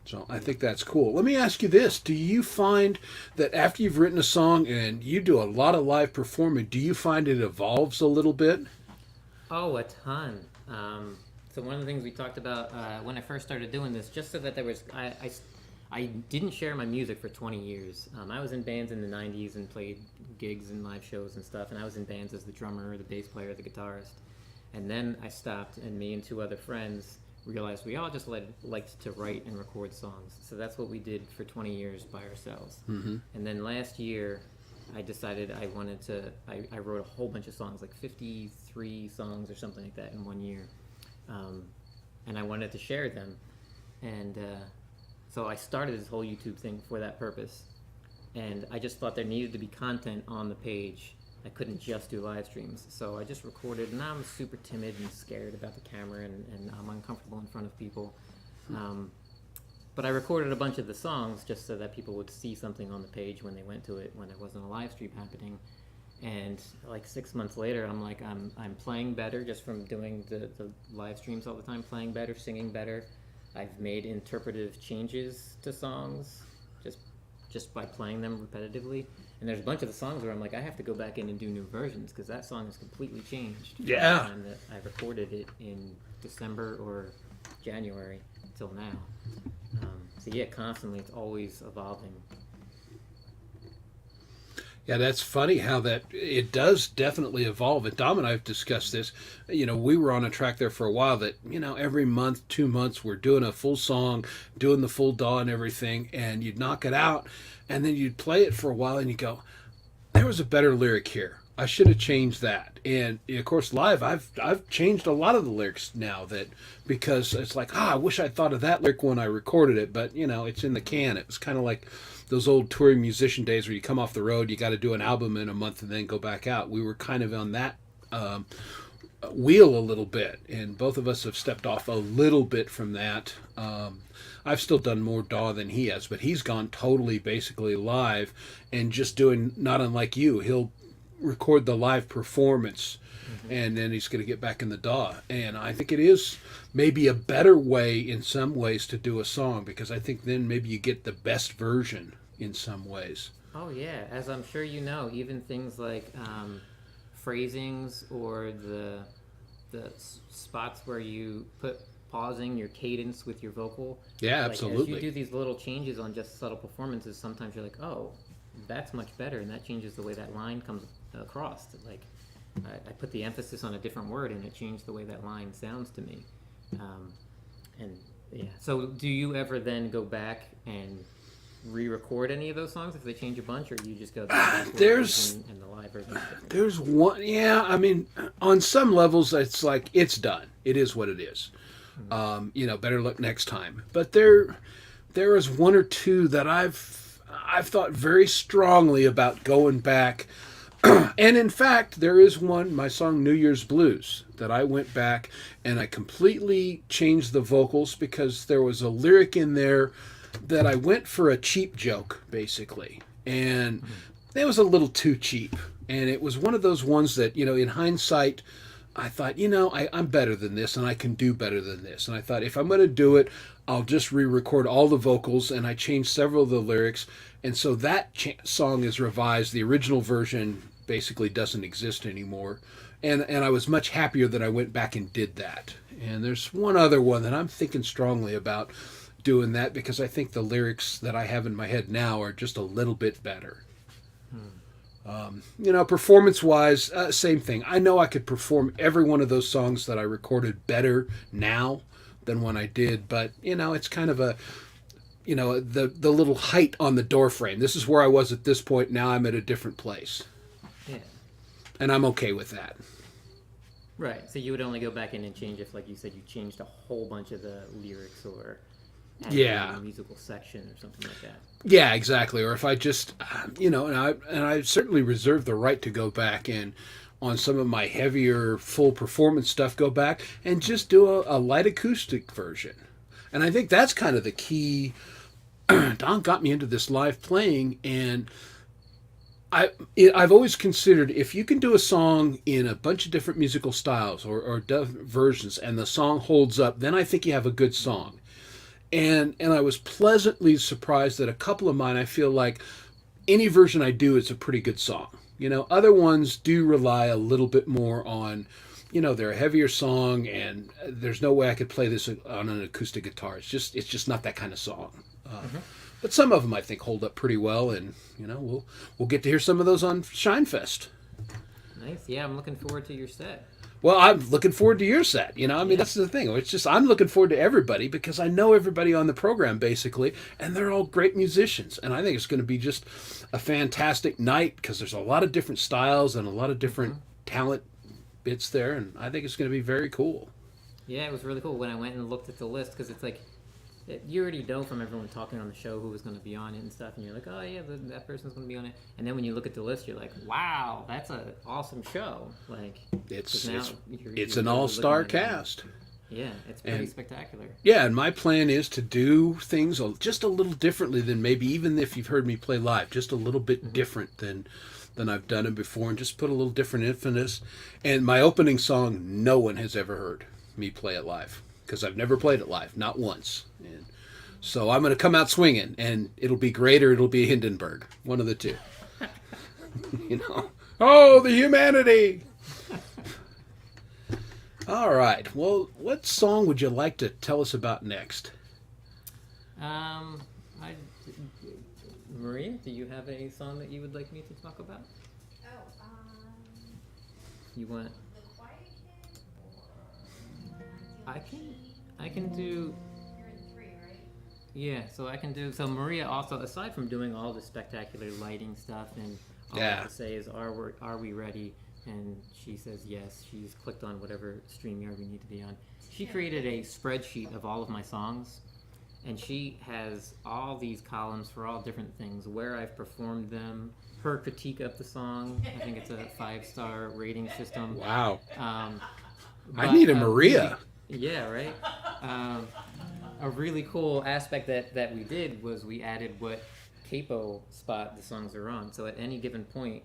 So I think that's cool. Let me ask you this. Do you find that after you've written a song and you do a lot of live performing, do you find it evolves a little bit? Oh, a ton. So one of the things we talked about when I first started doing this, just so that there was, I didn't share my music for 20 years. I was in bands in the 90s and played gigs and live shows and stuff, and I was in bands as the drummer, the bass player, the guitarist. And then I stopped, and me and two other friends realized we all just liked to write and record songs. So that's what we did for 20 years by ourselves. Mm-hmm. And then last year, I decided I wanted to, I wrote a whole bunch of songs, like 53 songs or something like that in 1 year. And I wanted to share them. And so I started this whole YouTube thing for that purpose. And I just thought there needed to be content on the page. I couldn't just do live streams. So I just recorded, and I'm super timid and scared about the camera, and I'm uncomfortable in front of people. But I recorded a bunch of the songs just so that people would see something on the page when they went to it, when there wasn't a live stream happening. And like 6 months later, I'm playing better just from doing the live streams all the time, playing better, singing better. I've made interpretive changes to songs just by playing them repetitively. And there's a bunch of the songs where I'm like, I have to go back in and do new versions because that song is completely changed from the time that I recorded it in December or January till now. So yeah, constantly, it's always evolving. Yeah, that's funny how that it does definitely evolve. And Dom and I have discussed this. We were on a track there for a while that, every month, 2 months, we're doing a full song, doing the full DAW and everything, and you'd knock it out, and then you'd play it for a while, and you go, there was a better lyric here. I should have changed that. And of course, live, I've changed a lot of the lyrics now because it's like, I wish I'd thought of that lyric when I recorded it, but it's in the can. It was kind of like those old touring musician days where you come off the road, you got to do an album in a month and then go back out. We were kind of on that wheel a little bit, and both of us have stepped off a little bit from that. I've still done more DAW than he has, but he's gone totally basically live and just doing, not unlike you, he'll record the live performance, and then he's going to get back in the DAW. And I think it is maybe a better way in some ways to do a song, because I think then maybe you get the best version in some ways. Oh yeah, as I'm sure you know, even things like phrasings or the spots where you put pausing your cadence with your vocal. Yeah, like, absolutely. As you do these little changes on just subtle performances, sometimes you're like, oh, that's much better, and that changes the way that line comes across. Like, I put the emphasis on a different word, and it changed the way that line sounds to me. And yeah, so do you ever then go back and re-record any of those songs if they change a bunch, or you just go there's and the live version? There's one, yeah. I mean, on some levels, it's like it's done. It is what it is. Better luck next time. But there is one or two that I've thought very strongly about going back. And in fact, there is one, my song New Year's Blues, that I went back and I completely changed the vocals because there was a lyric in there that I went for a cheap joke, basically. And it was a little too cheap. And it was one of those ones that, in hindsight, I thought, I'm better than this and I can do better than this. And I thought, if I'm going to do it, I'll just re-record all the vocals. And I changed several of the lyrics. And so that song is revised. The original version basically doesn't exist anymore. And I was much happier that I went back and did that. And there's one other one that I'm thinking strongly about doing that, because I think the lyrics that I have in my head now are just a little bit better. Performance-wise, same thing. I know I could perform every one of those songs that I recorded better now than when I did, but, it's kind of the little height on the door frame. This is where I was at this point. Now I'm at a different place, Yeah. and I'm okay with that. Right. So you would only go back in and change if, like you said, you changed a whole bunch of the lyrics or added Yeah. a musical section or something like that. Yeah, exactly. Or if I just, and I certainly reserve the right to go back and on some of my heavier full performance stuff, go back and just do a light acoustic version. And I think that's kind of the key. Don got me into this live playing, and I've always considered if you can do a song in a bunch of different musical styles or different versions, and the song holds up, then I think you have a good song. And I was pleasantly surprised that a couple of mine, I feel like any version I do is a pretty good song. Other ones do rely a little bit more on, they're a heavier song, and there's no way I could play this on an acoustic guitar. It's just not that kind of song. But some of them I think hold up pretty well, and we'll get to hear some of those on Shinefest. Nice. Yeah, I'm looking forward to your set. Well, I'm looking forward to your set. That's the thing. It's just I'm looking forward to everybody because I know everybody on the program basically, and they're all great musicians. And I think it's going to be just a fantastic night because there's a lot of different styles and a lot of different talent bits there, and I think it's going to be very cool. Yeah, it was really cool when I went and looked at the list because it's like you already know from everyone talking on the show who was going to be on it and stuff, and you're like, oh yeah, that person's going to be on it. And then when you look at the list, you're like, wow, that's an awesome show. Like It's you're an really all-star looking at it. cast. Yeah, it's pretty spectacular. Yeah, and my plan is to do things just a little differently than maybe even if you've heard me play live, just a little bit different than I've done it before, and just put a little different emphasis. And my opening song, no one has ever heard me play it live because I've never played it live, not once. And so I'm going to come out swinging, and it'll be great or it'll be Hindenburg, one of the two. Oh, the humanity! All right. Well, what song would you like to tell us about next? Maria, do you have a song that you would like me to talk about? Oh, You want? the Quiet Kid or I can do. you're in 3, right? Yeah, so I can do. So Maria also, aside from doing all the spectacular lighting stuff, and all I Yeah. have to say is, are we ready? And she says yes. She's clicked on whatever StreamYard we need to be on. She created a spreadsheet of all of my songs, and she has all these columns for all different things, where I've performed them, her critique of the song. I think it's a 5-star rating system. Wow. I I need a Maria. Yeah, right. A really cool aspect that we did was we added what capo spot the songs are on. So at any given point,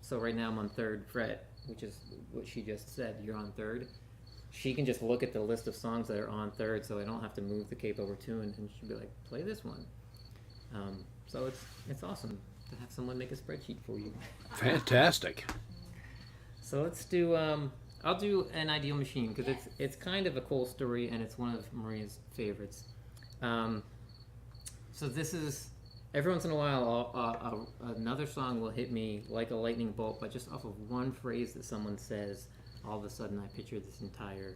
so right now I'm on 3rd fret, which is what she just said. You're on 3rd. She can just look at the list of songs that are on 3rd, so I don't have to move the capo or tune, and she'll be like, "Play this one." So it's awesome to have someone make a spreadsheet for you. Fantastic. So let's do. I'll do An Ideal Machine because it's kind of a cool story and it's one of Maria's favorites. So this is every once in a while another song will hit me like a lightning bolt, but just off of one phrase that someone says, all of a sudden I picture this entire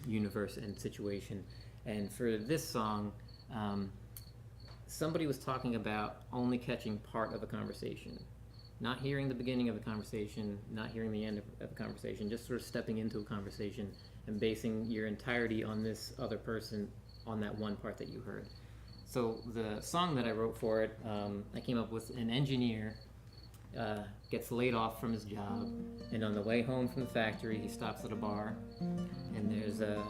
universe and situation. And for this song, somebody was talking about only catching part of a conversation. Not hearing the beginning of a conversation, not hearing the end of a conversation, just sort of stepping into a conversation and basing your entirety on this other person on that one part that you heard. So the song that I wrote for it, I came up with an engineer gets laid off from his job, and on the way home from the factory, he stops at a bar, and there's a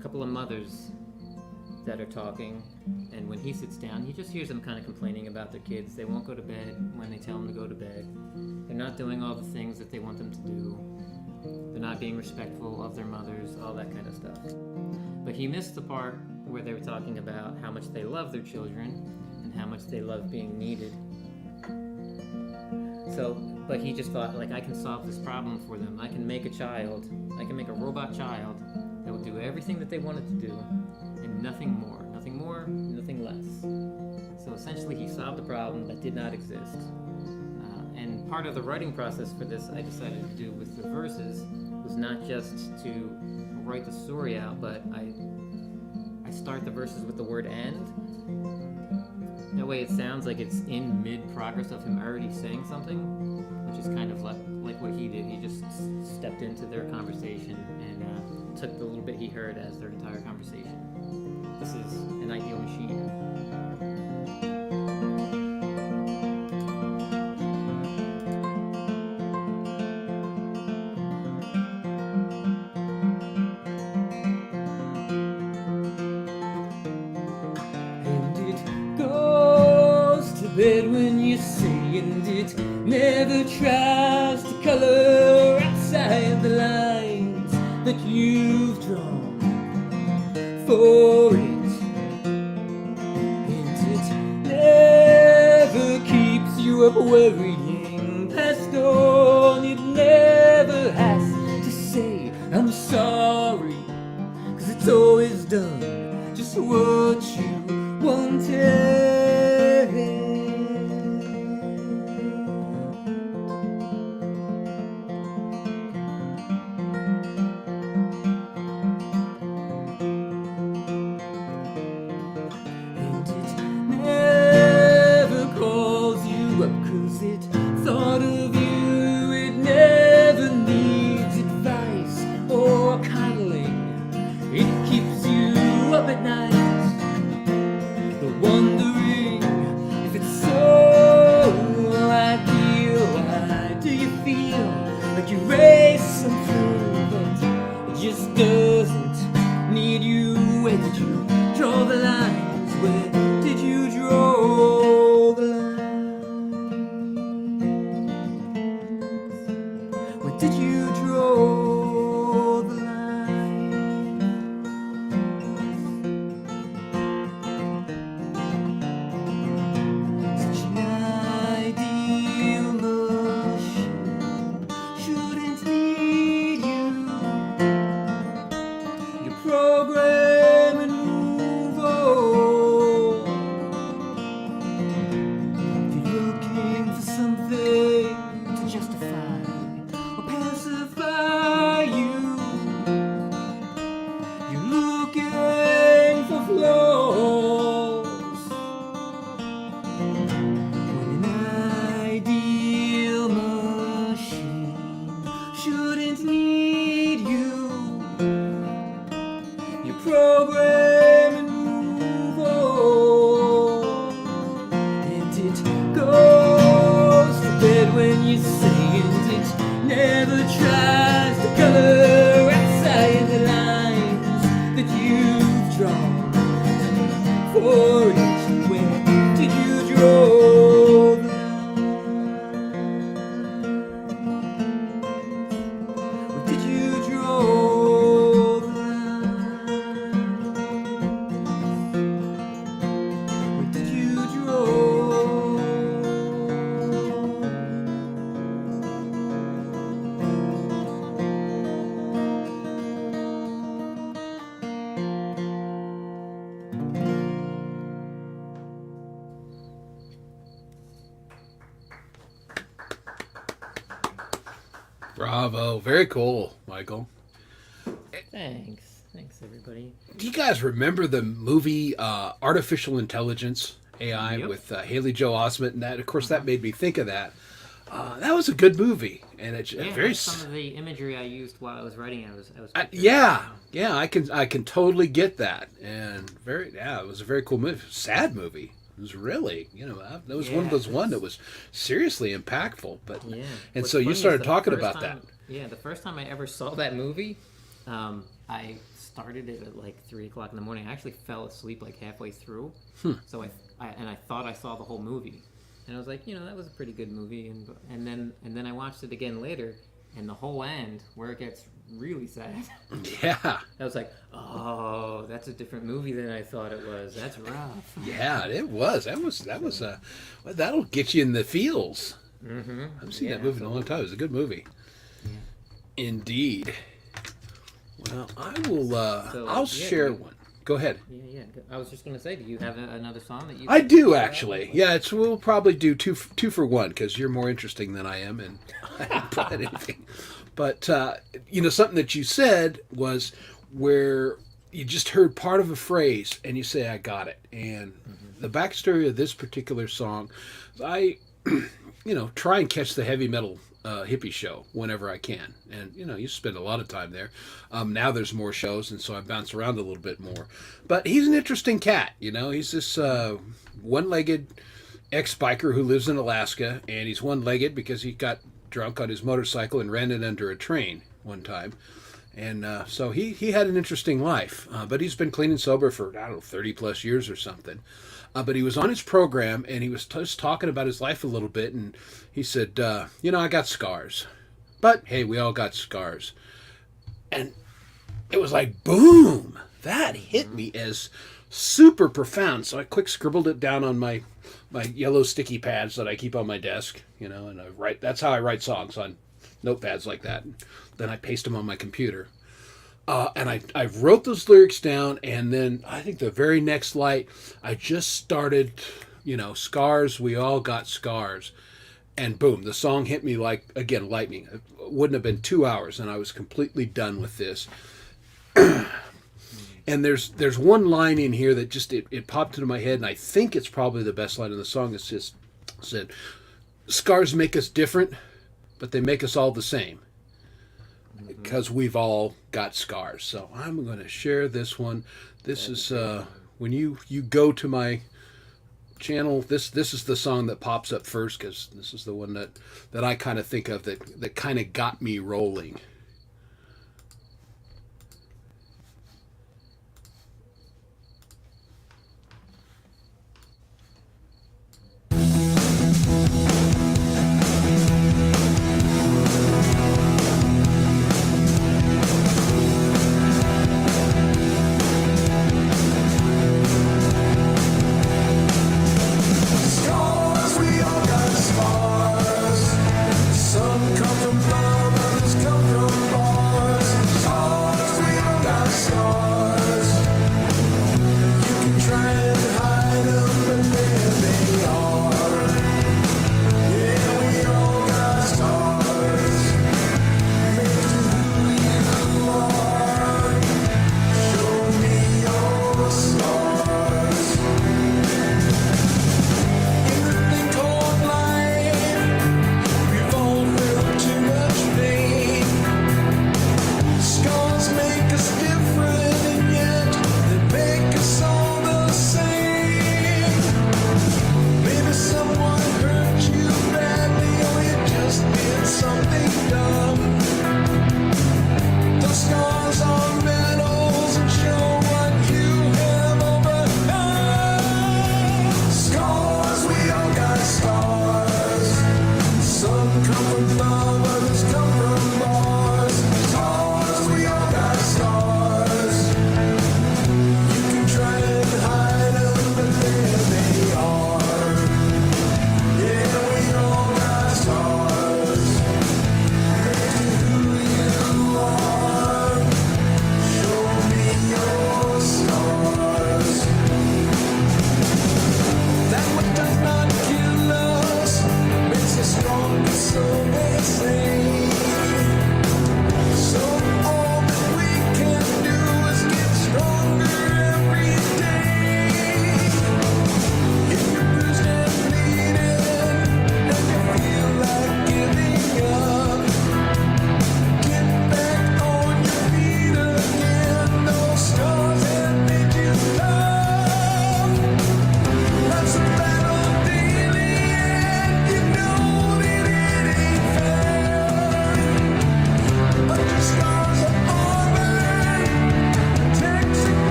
couple of mothers that are talking, and when he sits down, he just hears them kind of complaining about their kids. They won't go to bed when they tell them to go to bed. They're not doing all the things that they want them to do. They're not being respectful of their mothers, all that kind of stuff. But he missed the part where they were talking about how much they love their children and how much they love being needed. But he just thought, like, I can solve this problem for them. I can make a child, I can make a robot child that will do everything that they want it to do, and nothing more, nothing less. So essentially he solved a problem that did not exist. And part of the writing process for this I decided to do with the verses was not just to write the story out, but I start the verses with the word "and." That way, it sounds like it's in mid-progress of him already saying something, which is kind of like what he did. He just stepped into their conversation and took the little bit he heard as their entire conversation. This is an ideal machine. Bed when you say, and it never tries to color outside the lines that you've drawn for it. And it never keeps you up worrying past dawn. It never has to say, I'm sorry, 'cause it's always done just what you wanted. Bravo. Very cool, Michael. Thanks everybody. Do you guys remember the movie Artificial Intelligence, AI, Yep. with Haley Joel Osment? And that, of course, that made me think of that. That was a good movie, and it's very. That's some of the imagery I used while I was writing it. I was yeah, I can totally get that, and it was a very cool movie. Sad movie. It was really, that was one of those that was seriously impactful. But yeah, and what's so you funny started is the talking first about time- that. Yeah, the first time I ever saw that movie, I started it at like 3:00 in the morning. I actually fell asleep like halfway through, so I thought I saw the whole movie, and I was like, that was a pretty good movie, and then I watched it again later, and the whole end where it gets really sad. Yeah. I was like, oh, that's a different movie than I thought it was. That's rough. Yeah, it was. That was that'll get you in the feels. Mm-hmm. I've seen that movie in a long time. It was a good movie. Yeah. Indeed. Well, I will. I'll share one. Go ahead. Yeah. I was just gonna say, do you have another song that you? I do actually. Yeah, we'll probably do two for one because you're more interesting than I am, and I haven't brought anything. But something that you said was where you just heard part of a phrase and you say, I got it. And the backstory of this particular song, I, try and catch the heavy metal hippie show whenever I can. And, you spend a lot of time there. Now there's more shows, and so I bounce around a little bit more. But he's an interesting cat, He's this one-legged ex-biker who lives in Alaska, and he's one-legged because he got drunk on his motorcycle and ran it under a train one time. And so he had an interesting life, but he's been clean and sober for, 30 plus years or something. But he was on his program, and he was just talking about his life a little bit, and he said, I got scars. But, hey, we all got scars. And it was like, boom! That hit me as super profound. So I quick scribbled it down on my yellow sticky pads that I keep on my desk, and I write. That's how I write songs, on notepads like that. Then I paste them on my computer. And I wrote those lyrics down, and then I think the very next light, I just started, scars, we all got scars. And boom, the song hit me like, again, lightning. It wouldn't have been 2 hours, and I was completely done with this. And there's one line in here that just, it popped into my head, and I think it's probably the best line in the song. It's just said, scars make us different, but they make us all the same. Because we've all got scars. So I'm going to share this one. This is when you go to my channel, this is the song that pops up first, because this is the one that I kind of think of that kind of got me rolling. Scars, we all got scars. Some come from love, others come from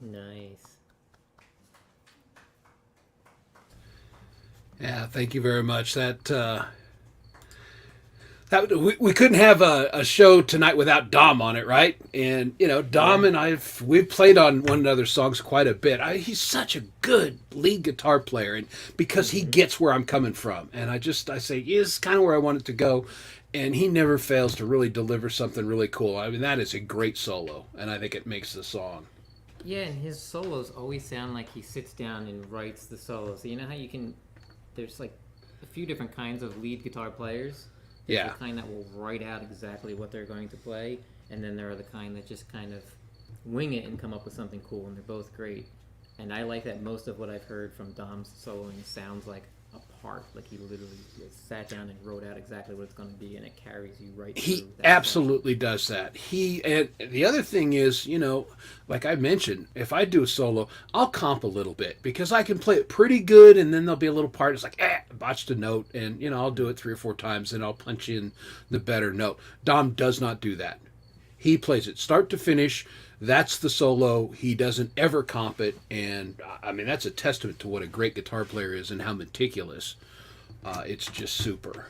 Nice. Yeah, thank you very much. We couldn't have a show tonight without Dom on it, right? And Dom and we've played on one another's songs quite a bit. He's such a good lead guitar player, and because he gets where I'm coming from, and I say, yeah, this is kind of where I want it to go, and he never fails to really deliver something really cool. I mean, that is a great solo, and I think it makes the song. Yeah, and his solos always sound like he sits down and writes the solos. So you know how there's like a few different kinds of lead guitar players. There's the kind that will write out exactly what they're going to play, and then there are the kind that just kind of wing it and come up with something cool, and they're both great. And I like that most of what I've heard from Dom's soloing sounds like a part, like he literally sat down and wrote out exactly what it's going to be, and it carries you right through. He absolutely does that. And the other thing is, like I mentioned, if I do a solo, I'll comp a little bit because I can play it pretty good, and then there'll be a little part it's like, botched a note, and I'll do it 3 or 4 times, and I'll punch in the better note. Dom does not do that. He plays it start to finish. That's the solo. He doesn't ever comp it, and I mean that's a testament to what a great guitar player is and how meticulous. It's just super.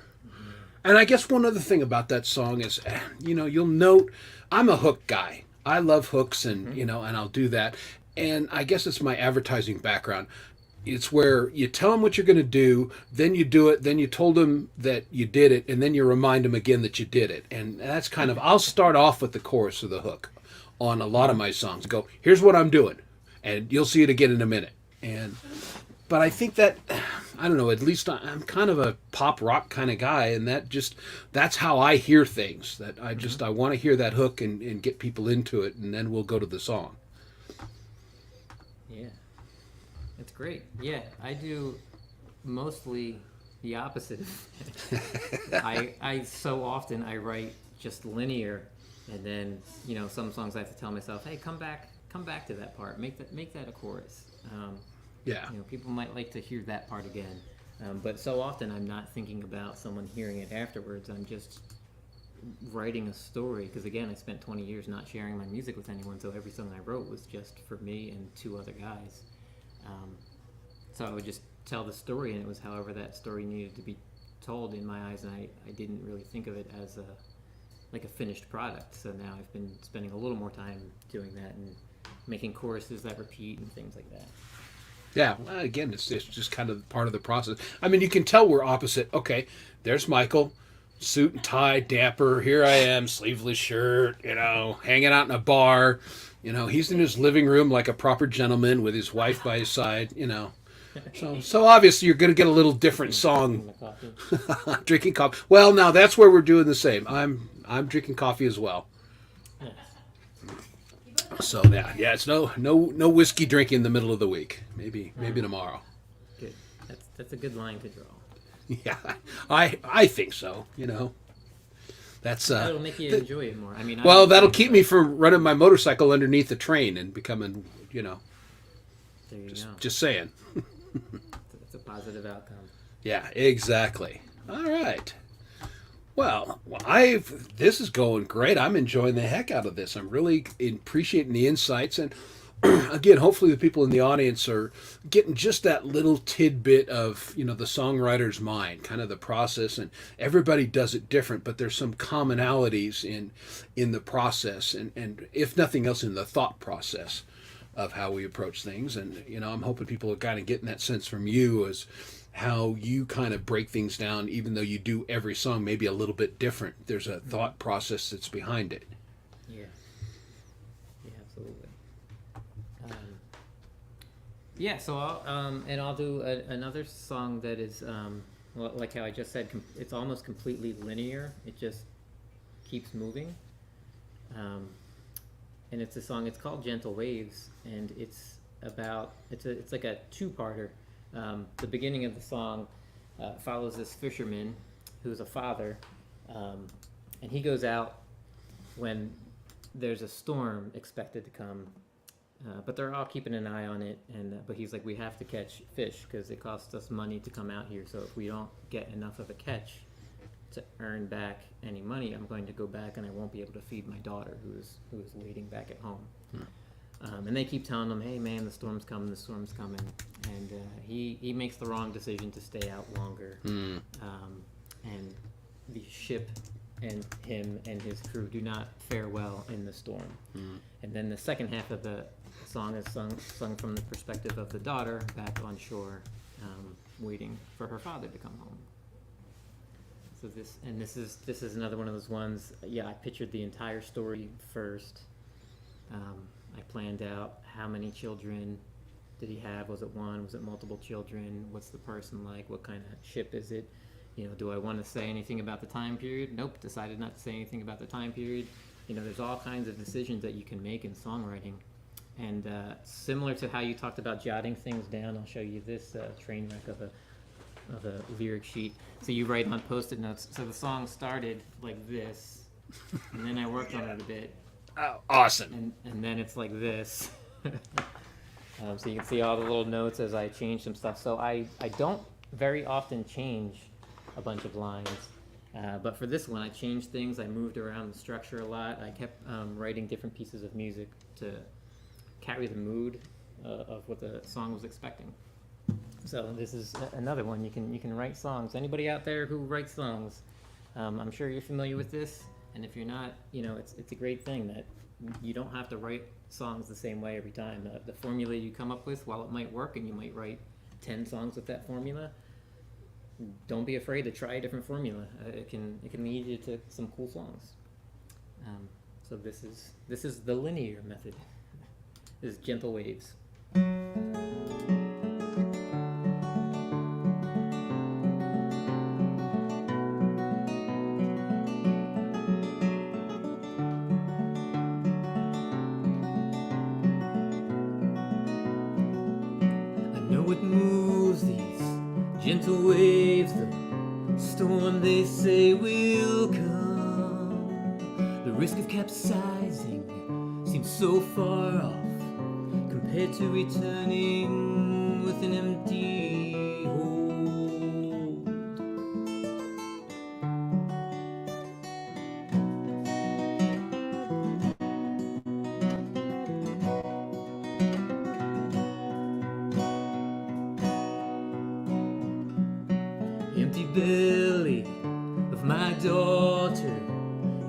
And I guess one other thing about that song is, you'll note I'm a hook guy. I love hooks, and and I'll do that. And I guess it's my advertising background. It's where you tell them what you're going to do, then you do it, then you told them that you did it, and then you remind them again that you did it. And that's kind of, I'll start off with the chorus of the hook on a lot of my songs. Go, here's what I'm doing, and you'll see it again in a minute. But I think that, I don't know, at least I'm kind of a pop rock kind of guy, and that's how I hear things. That I want to hear that hook and get people into it, and then we'll go to the song. Yeah. It's great. Yeah, I do mostly the opposite. I so often I write just linear, and then some songs I have to tell myself, hey, come back to that part, make that a chorus. People might like to hear that part again, but so often I'm not thinking about someone hearing it afterwards. I'm just writing a story because again, I spent 20 years not sharing my music with anyone, so every song I wrote was just for me and 2 other guys. So I would just tell the story, and it was however that story needed to be told in my eyes, and I didn't really think of it as a finished product. So now I've been spending a little more time doing that and making choruses that repeat and things like that. Yeah, well, again, it's just kind of part of the process. I mean, you can tell we're opposite. Okay, there's Michael, suit and tie, dapper. Here I am, sleeveless shirt, hanging out in a bar. He's in his living room like a proper gentleman with his wife by his side, So obviously you're going to get a little different song. Drinking coffee. Well, now that's where we're doing the same. I'm drinking coffee as well. So yeah, it's no whiskey drinking in the middle of the week. Maybe tomorrow. Good. That's a good line to draw. Yeah, I think so. That's it'll make you enjoy it more. I mean, that'll keep me from running my motorcycle underneath the train and becoming, There you go. Just saying. It's a positive outcome. Yeah, exactly. All right. Well, this is going great. I'm enjoying the heck out of this. I'm really appreciating the insights, and again, hopefully the people in the audience are getting just that little tidbit of, the songwriter's mind, kind of the process, and everybody does it different, but there's some commonalities in the process, and if nothing else, in the thought process of how we approach things. And, I'm hoping people are kind of getting that sense from you as how you kind of break things down, even though you do every song maybe a little bit different. There's a thought process that's behind it. Yeah. Yeah, absolutely. So I'll do another song that is, like how I just said, it's almost completely linear. It just keeps moving. And it's a song, it's called Gentle Waves, and it's like a 2-parter. The beginning of the song follows this fisherman who's a father, and he goes out when there's a storm expected to come, but they're all keeping an eye on it, but he's like, we have to catch fish because it costs us money to come out here, so if we don't get enough of a catch to earn back any money, I'm going to go back and I won't be able to feed my daughter who is waiting back at home. And they keep telling him, hey man, the storm's coming, and he makes the wrong decision to stay out longer. And the ship and him and his crew do not fare well in the storm. And then the second half of the song is sung from the perspective of the daughter back on shore, waiting for her father to come home. So this is another one of those ones. Yeah, I pictured the entire story first. I planned out how many children did he have? Was it one? Was it multiple children? What's the person like? What kind of ship is it? You know, do I want to say anything about the time period? Nope, decided not to say anything about the time period. You know, there's all kinds of decisions that you can make in songwriting. And similar to how you talked about jotting things down, I'll show you this train wreck of a lyric sheet. So you write on Post-it notes. So the song started like this, and then I worked on it a bit. Oh, awesome. And then it's like this. So you can see all the little notes as I change some stuff. So I don't very often change a bunch of lines. But for this one, I changed things. I moved around the structure a lot. I kept writing different pieces of music to carry the mood of what the song was expecting. So this is another one. You can write songs. Anybody out there who writes songs, I'm sure you're familiar with this. And if you're not, you know, it's a great thing that you don't have to write songs the same way every time. The formula you come up with, while it might work and you might write 10 songs with that formula, don't be afraid to try a different formula. It can lead you to some cool songs. So this is the linear method. This is Gentle Waves. What moves these gentle waves, the storm they say will come. The risk of capsizing seems so far off compared to returning with an empty hold. Empty belly of my daughter,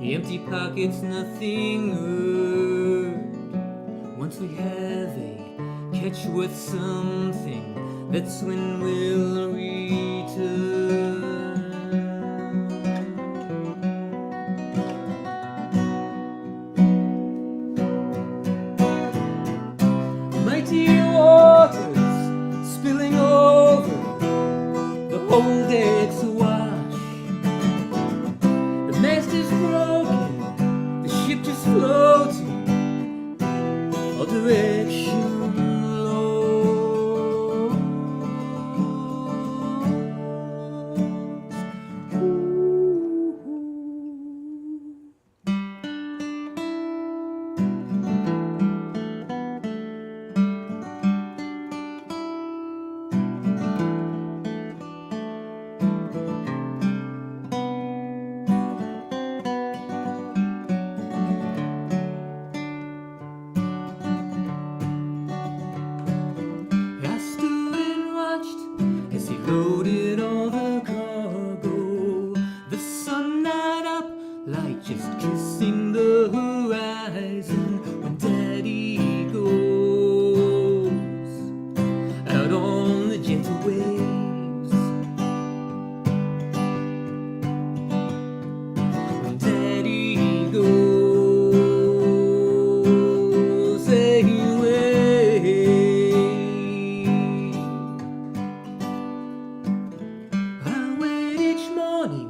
empty pockets, nothing earned. Once we have a catch with something, that's when we'll return. Mighty waters spilling over, the whole deck's awash. The mast is broken, the ship just floating, all direction lost. I stood and watched as he loaded all the cargo. The sun light up like just kissing the horizon when Daddy goes out on the gentle waves. When Daddy goes away, I wait each morning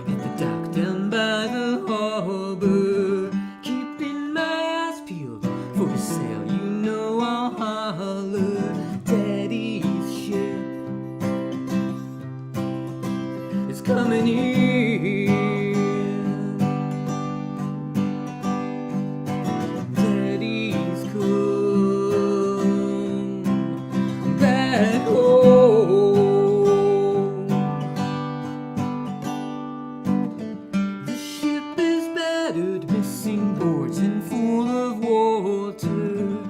at the dock down by the harbor, keeping my eyes peeled for a sail. You know I'll holler. Daddy's ship is coming in. Daddy's come back home. The ship is battered, missing boards and full of water.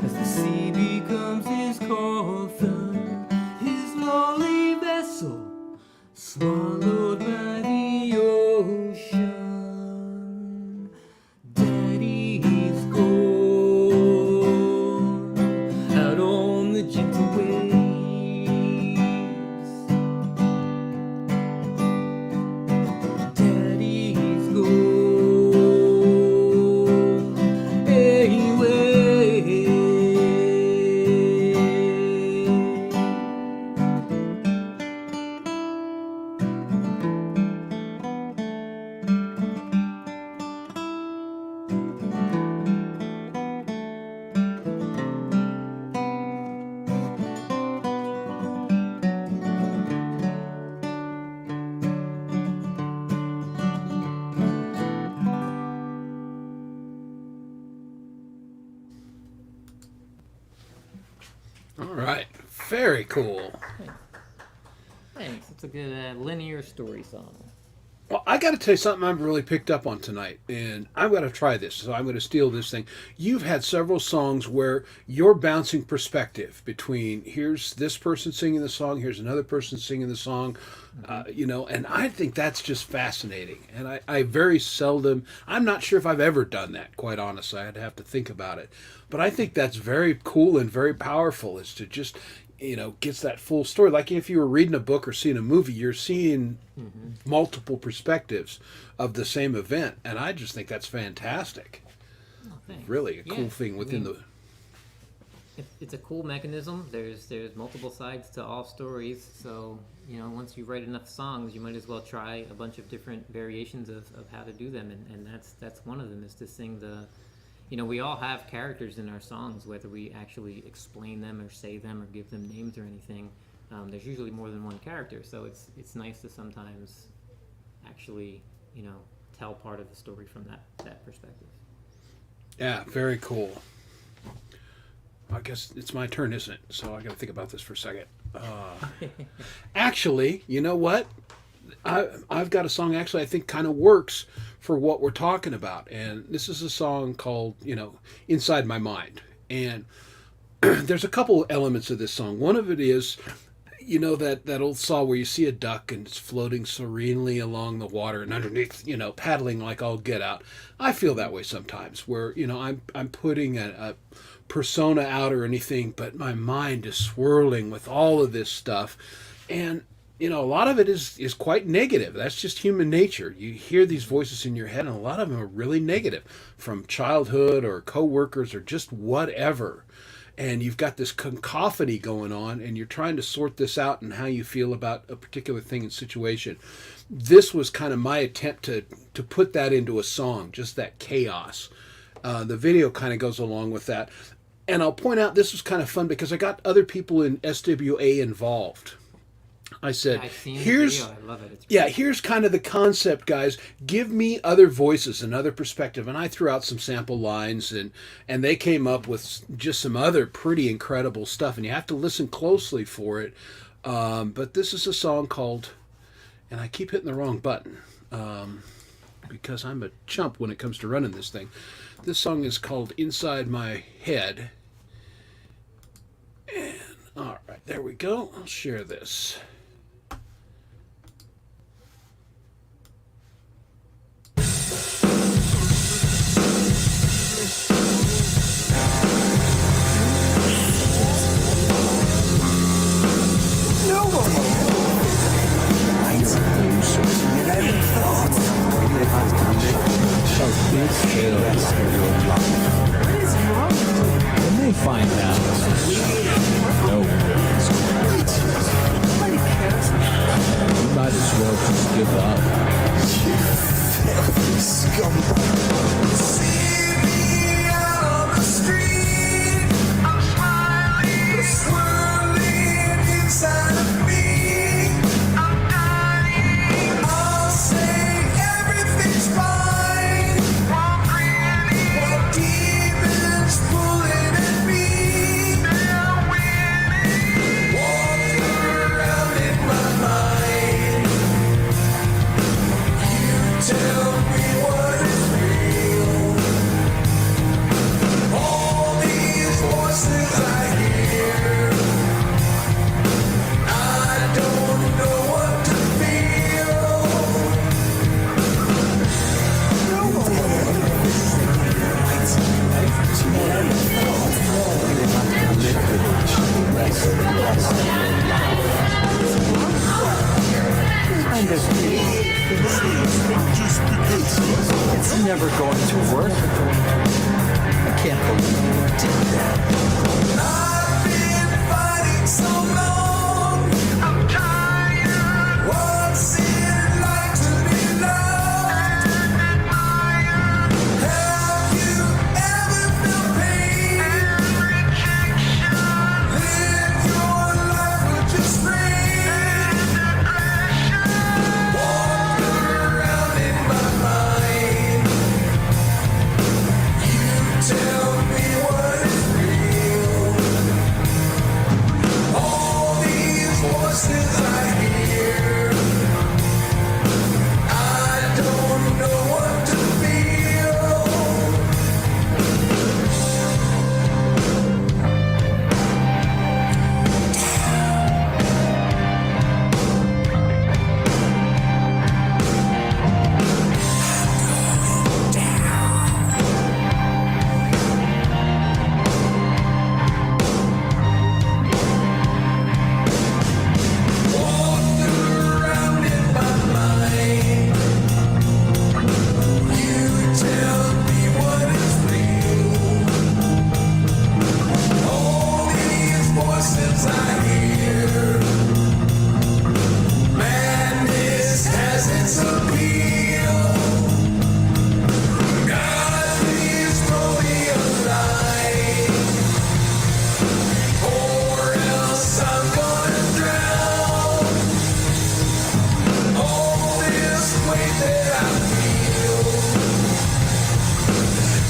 as the sea becomes his coffin, his lowly vessel swallowed by the ocean. Daddy's gone out on the gentle waves. Daddy's gone away. All right. Very cool. Thanks. It's a good linear story song. Well, I got to tell you something I've really picked up on tonight, and I'm going to try this, so I'm going to steal this thing. You've had several songs where you're bouncing perspective between here's this person singing the song, here's another person singing the song, and I think that's just fascinating. And I very seldom, I'm not sure if I've ever done that, quite honestly. I'd have to think about it. But I think that's very cool and very powerful, is to just, gets that full story. Like if you were reading a book or seeing a movie, you're seeing multiple perspectives of the same event. And I just think that's fantastic. Oh, thanks. Really a cool thing within It's a cool mechanism. There's multiple sides to all stories. So, once you write enough songs, you might as well try a bunch of different variations of how to do them. And that's one of them, is to sing the... we all have characters in our songs, whether we actually explain them or say them or give them names or anything. There's usually more than one character, so it's nice to sometimes actually, tell part of the story from that perspective. Yeah, very cool. I guess it's my turn, isn't it? So I got to think about this for a second. Actually, you know what? I've got a song actually I think kind of works for what we're talking about. And this is a song called, Inside My Mind. And there's a couple elements of this song. One of it is, that old saw where you see a duck and it's floating serenely along the water and underneath, paddling like all get out. I feel that way sometimes where, I'm putting a persona out or anything, but my mind is swirling with all of this stuff. And a lot of it is quite negative. That's just human nature. You hear these voices in your head, and a lot of them are really negative, from childhood or coworkers or just whatever. And you've got this cacophony going on, and you're trying to sort this out and how you feel about a particular thing and situation. This was kind of my attempt to put that into a song, just that chaos. The video kind of goes along with that. And I'll point out this was kind of fun because I got other people in SWA involved. I said, here's, I love it. It's great. Here's kind of the concept, guys. Give me other voices, another perspective. And I threw out some sample lines, and they came up with just some other pretty incredible stuff. And you have to listen closely for it. But this is a song called, and I keep hitting the wrong button because I'm a chump when it comes to running this thing. This song is called Inside My Head. And all right, there we go. I'll share this. When they find out, no one's you might as well just give up. never going to work. I can't believe you did that. I've been fighting so long. I'm tired. What's it like to be loved? Have you ever felt pain? Live your life with just pain. Walk around in my mind. You tell me what is real. All these voices I hear, I don't know what to feel. Walk around in my mind. You tell me what is real. All these voices I hear, madness has its appeal. God, please throw me a light, or else I'm gonna drown. All this weight that I feel,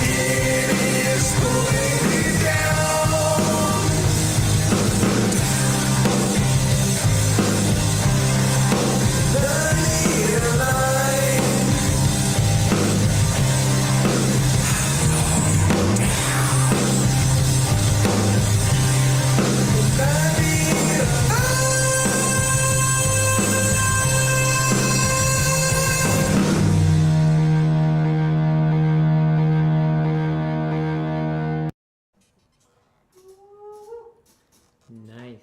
it is pulling me down. I need a light. I need a Nice.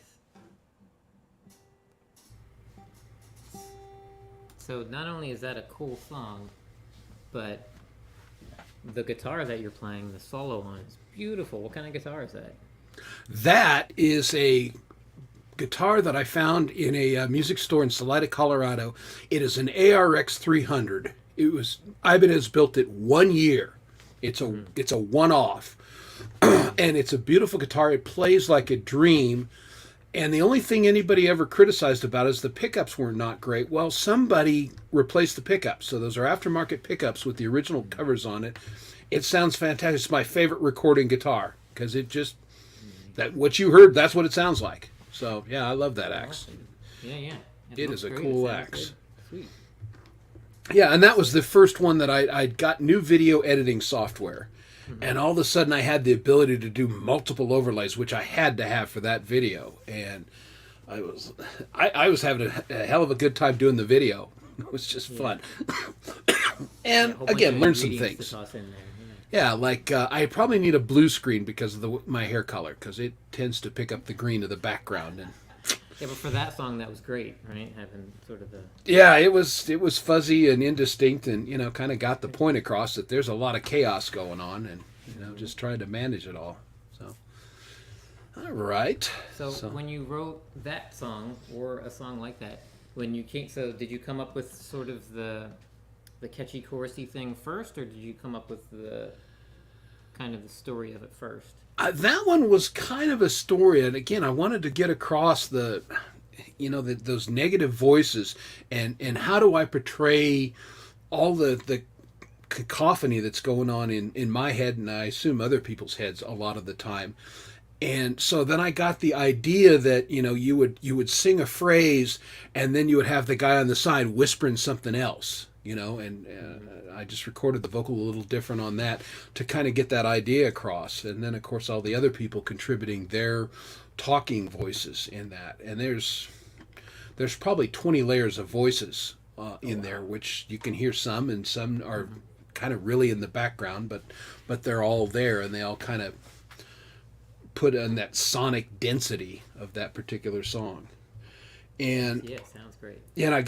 So not only is that a cool song, but the guitar that you're playing, the solo on, is beautiful. What kind of guitar is that? That is a guitar that I found in a music store in Salida, Colorado. It is an ARX 300. It was Ibanez built it 1 year. It's a one-off, and it's a beautiful guitar. It plays like a dream. And the only thing anybody ever criticized about it is the pickups were not great. Well, somebody replaced the pickups, so those are aftermarket pickups with the original covers on it. It sounds fantastic. It's my favorite recording guitar because it just that what you heard. That's what it sounds like. So yeah, I love that axe. Yeah. It looks is a great. cool It sounds axe. good. Sweet. Yeah, and that was the first one that I got new video editing software. And all of a sudden I had the ability to do multiple overlays, which I had to have for that video. And I was having a hell of a good time doing the video. It was just fun. And A whole bunch again, of learn some ingredients things. to toss in there. Yeah, like I probably need a blue screen because of my hair color, because it tends to pick up the green of the background. And Yeah, but for that song, that was great, right? Having sort of the yeah, it was fuzzy and indistinct, and kind of got the point across that there's a lot of chaos going on, and just trying to manage it all. So, all right. So when you wrote that song or a song like that, when you came, so did you come up with sort of the catchy chorusy thing first, or did you come up with the kind of the story of it first? That one was kind of a story, and again, I wanted to get across those negative voices, and how do I portray all the cacophony that's going on in my head, and I assume other people's heads a lot of the time. And so then I got the idea that you would sing a phrase, and then you would have the guy on the side whispering something else, and I just recorded the vocal a little different on that to kind of get that idea across. And then of course all the other people contributing their talking voices in that, and there's probably 20 layers of voices in there, which you can hear some, and some are kind of really in the background, but they're all there, and they all kind of put on that sonic density of that particular song. And Yeah, sounds great. and I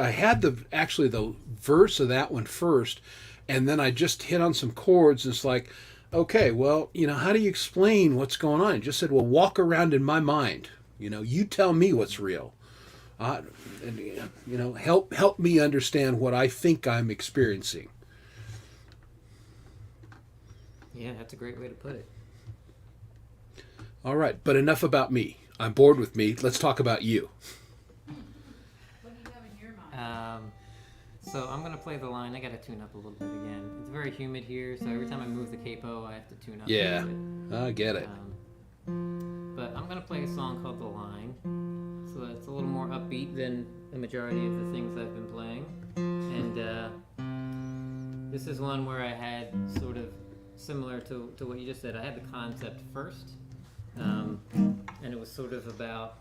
had the verse of that one first, And then I just hit on some chords. It's like, okay, well, how do you explain what's going on? I just said, well, walk around in my mind. You tell me what's real. And, help me understand what I think I'm experiencing. Yeah, that's a great way to put it. All right, but enough about me. I'm bored with me. Let's talk about you. What do you have in your mind? So I'm gonna play the line. I gotta tune up a little bit again. It's very humid here, so every time I move the capo, I have to tune up. Yeah, a little bit. I get it. But I'm gonna play a song called "The Line," so it's a little more upbeat than the majority of the things I've been playing. And this is one where I had sort of similar to what you just said. I had the concept first, and it was sort of about.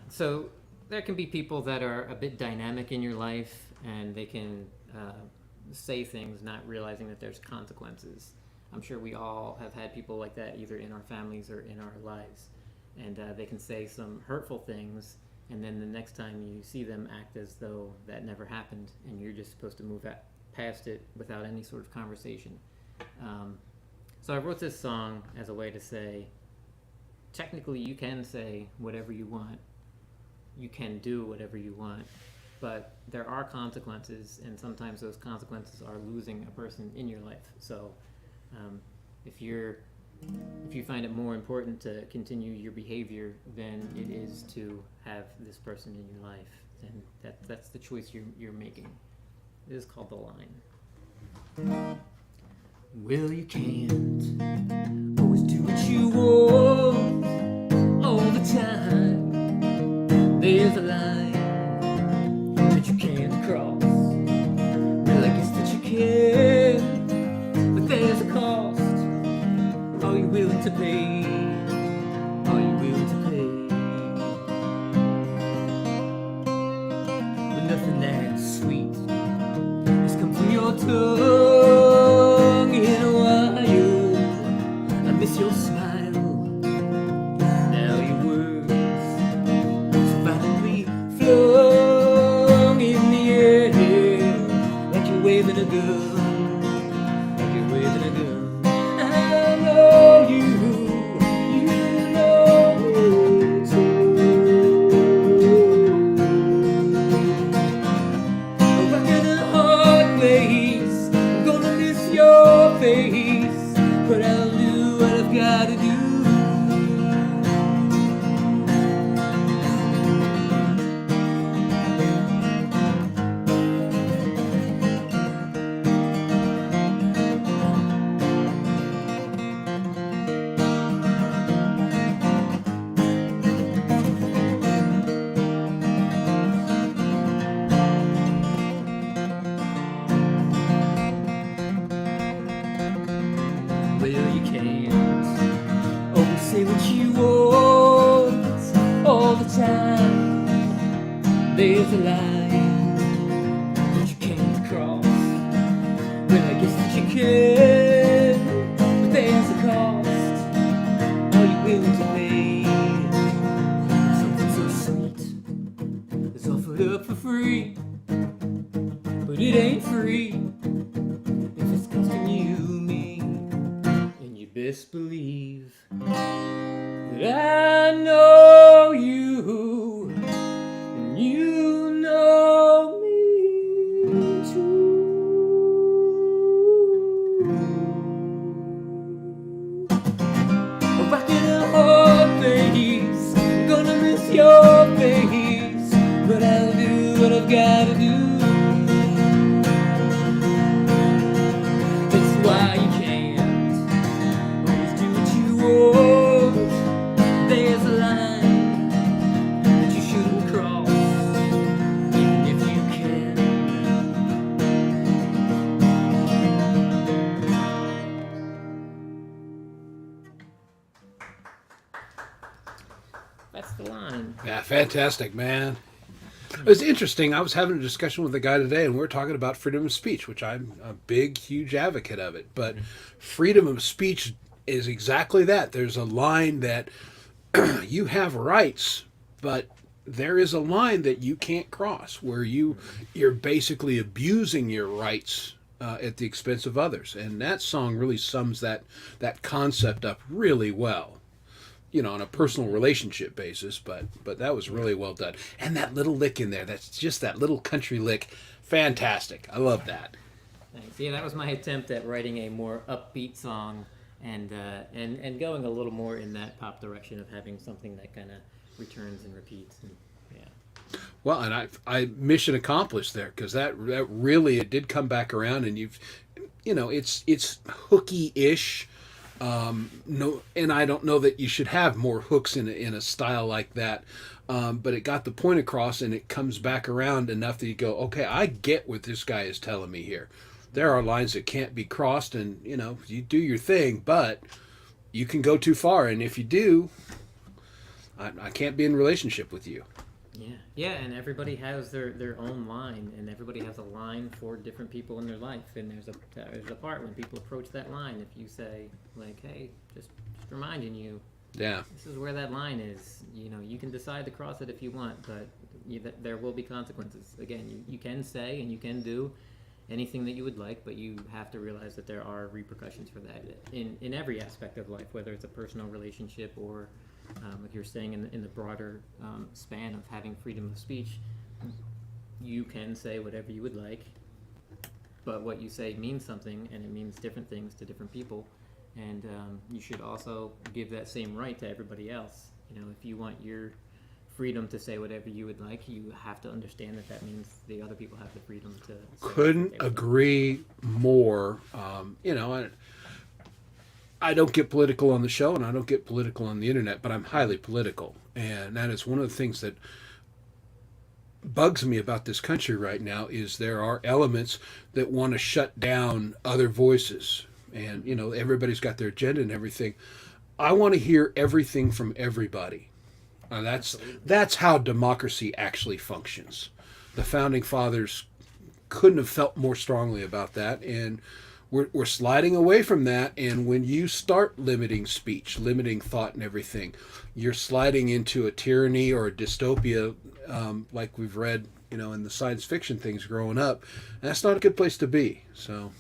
So there can be people that are a bit dynamic in your life, and they can say things not realizing that there's consequences. I'm sure we all have had people like that either in our families or in our lives. And they can say some hurtful things, and then the next time you see them act as though that never happened, and you're just supposed to move past it without any sort of conversation. So I wrote this song as a way to say, technically you can say whatever you want, you can do whatever you want, but there are consequences, and sometimes those consequences are losing a person in your life. So if you find it more important to continue your behavior than it is to have this person in your life, then that's the choice you're making. It is called The Line. Well, you can't always do what you want all the time. There's a line that you can't cross. Well, I guess that you can, but there's a cost. Are you willing to pay? Are you willing to pay? But nothing that sweet has come from your tongue in a while. I miss your smile. Now your words so violently flung in the air, like you're waving a gun, like you're waving a gun. I know you know me too. Back in a hard place, I'm gonna miss your face, but I'll do what I've gotta do. Well, you can't always say what you want all the time. There's a line that you can't cross. Well, I guess that you can, but there's a cost. Are you willing to pay? Something so sweet is offered up for free, but it ain't free if it's costing you me. And you best believe that I know you, and you know me too. Back in a hard place, I'm gonna miss your face, but I'll do what I've gotta do. That's why you can't always do what you want. There's a line that you shouldn't cross, even if you can. That's The Line. Yeah, fantastic, man. It was interesting. I was having a discussion with a guy today, and we were talking about freedom of speech, which I'm a big, huge advocate of it. But freedom of speech is exactly that. There's a line that you have rights, but there is a line that you can't cross where you're basically abusing your rights at the expense of others, and that song really sums that concept up really well. On a personal relationship basis, but that was really well done. And that little lick in there, that's just that little country lick, fantastic. I love that. Thanks. Yeah, that was my attempt at writing a more upbeat song, and going a little more in that pop direction of having something that kind of returns and repeats. And, yeah. Well, and I mission accomplished there, because that really, it did come back around, and it's hooky-ish. No, and I don't know that you should have more hooks in a style like that. But it got the point across, and it comes back around enough that you go, okay, I get what this guy is telling me here. There are lines that can't be crossed, and you do your thing, but you can go too far, and if you do, I can't be in a relationship with you. Yeah, and everybody has their own line, and everybody has a line for different people in their life. And there's a part when people approach that line, if you say like, "Hey, just reminding you, Yeah. this is where that line is." You can decide to cross it if you want, but there will be consequences. Again, you can say and you can do anything that you would like, but you have to realize that there are repercussions for that in every aspect of life, whether it's a personal relationship or like you're saying in the broader span of having freedom of speech. You can say whatever you would like, but what you say means something, and it means different things to different people, and you should also give that same right to everybody else. If you want your freedom to say whatever you would like, you have to understand that means the other people have the freedom to say Couldn't agree more. I don't get political on the show, and I don't get political on the internet, but I'm highly political. And that is one of the things that bugs me about this country right now, is there are elements that want to shut down other voices. And, everybody's got their agenda and everything. I want to hear everything from everybody. That's how democracy actually functions. The Founding Fathers couldn't have felt more strongly about that, and we're sliding away from that. And when you start limiting speech, limiting thought and everything, you're sliding into a tyranny or a dystopia, like we've read, in the science fiction things growing up. And that's not a good place to be. So,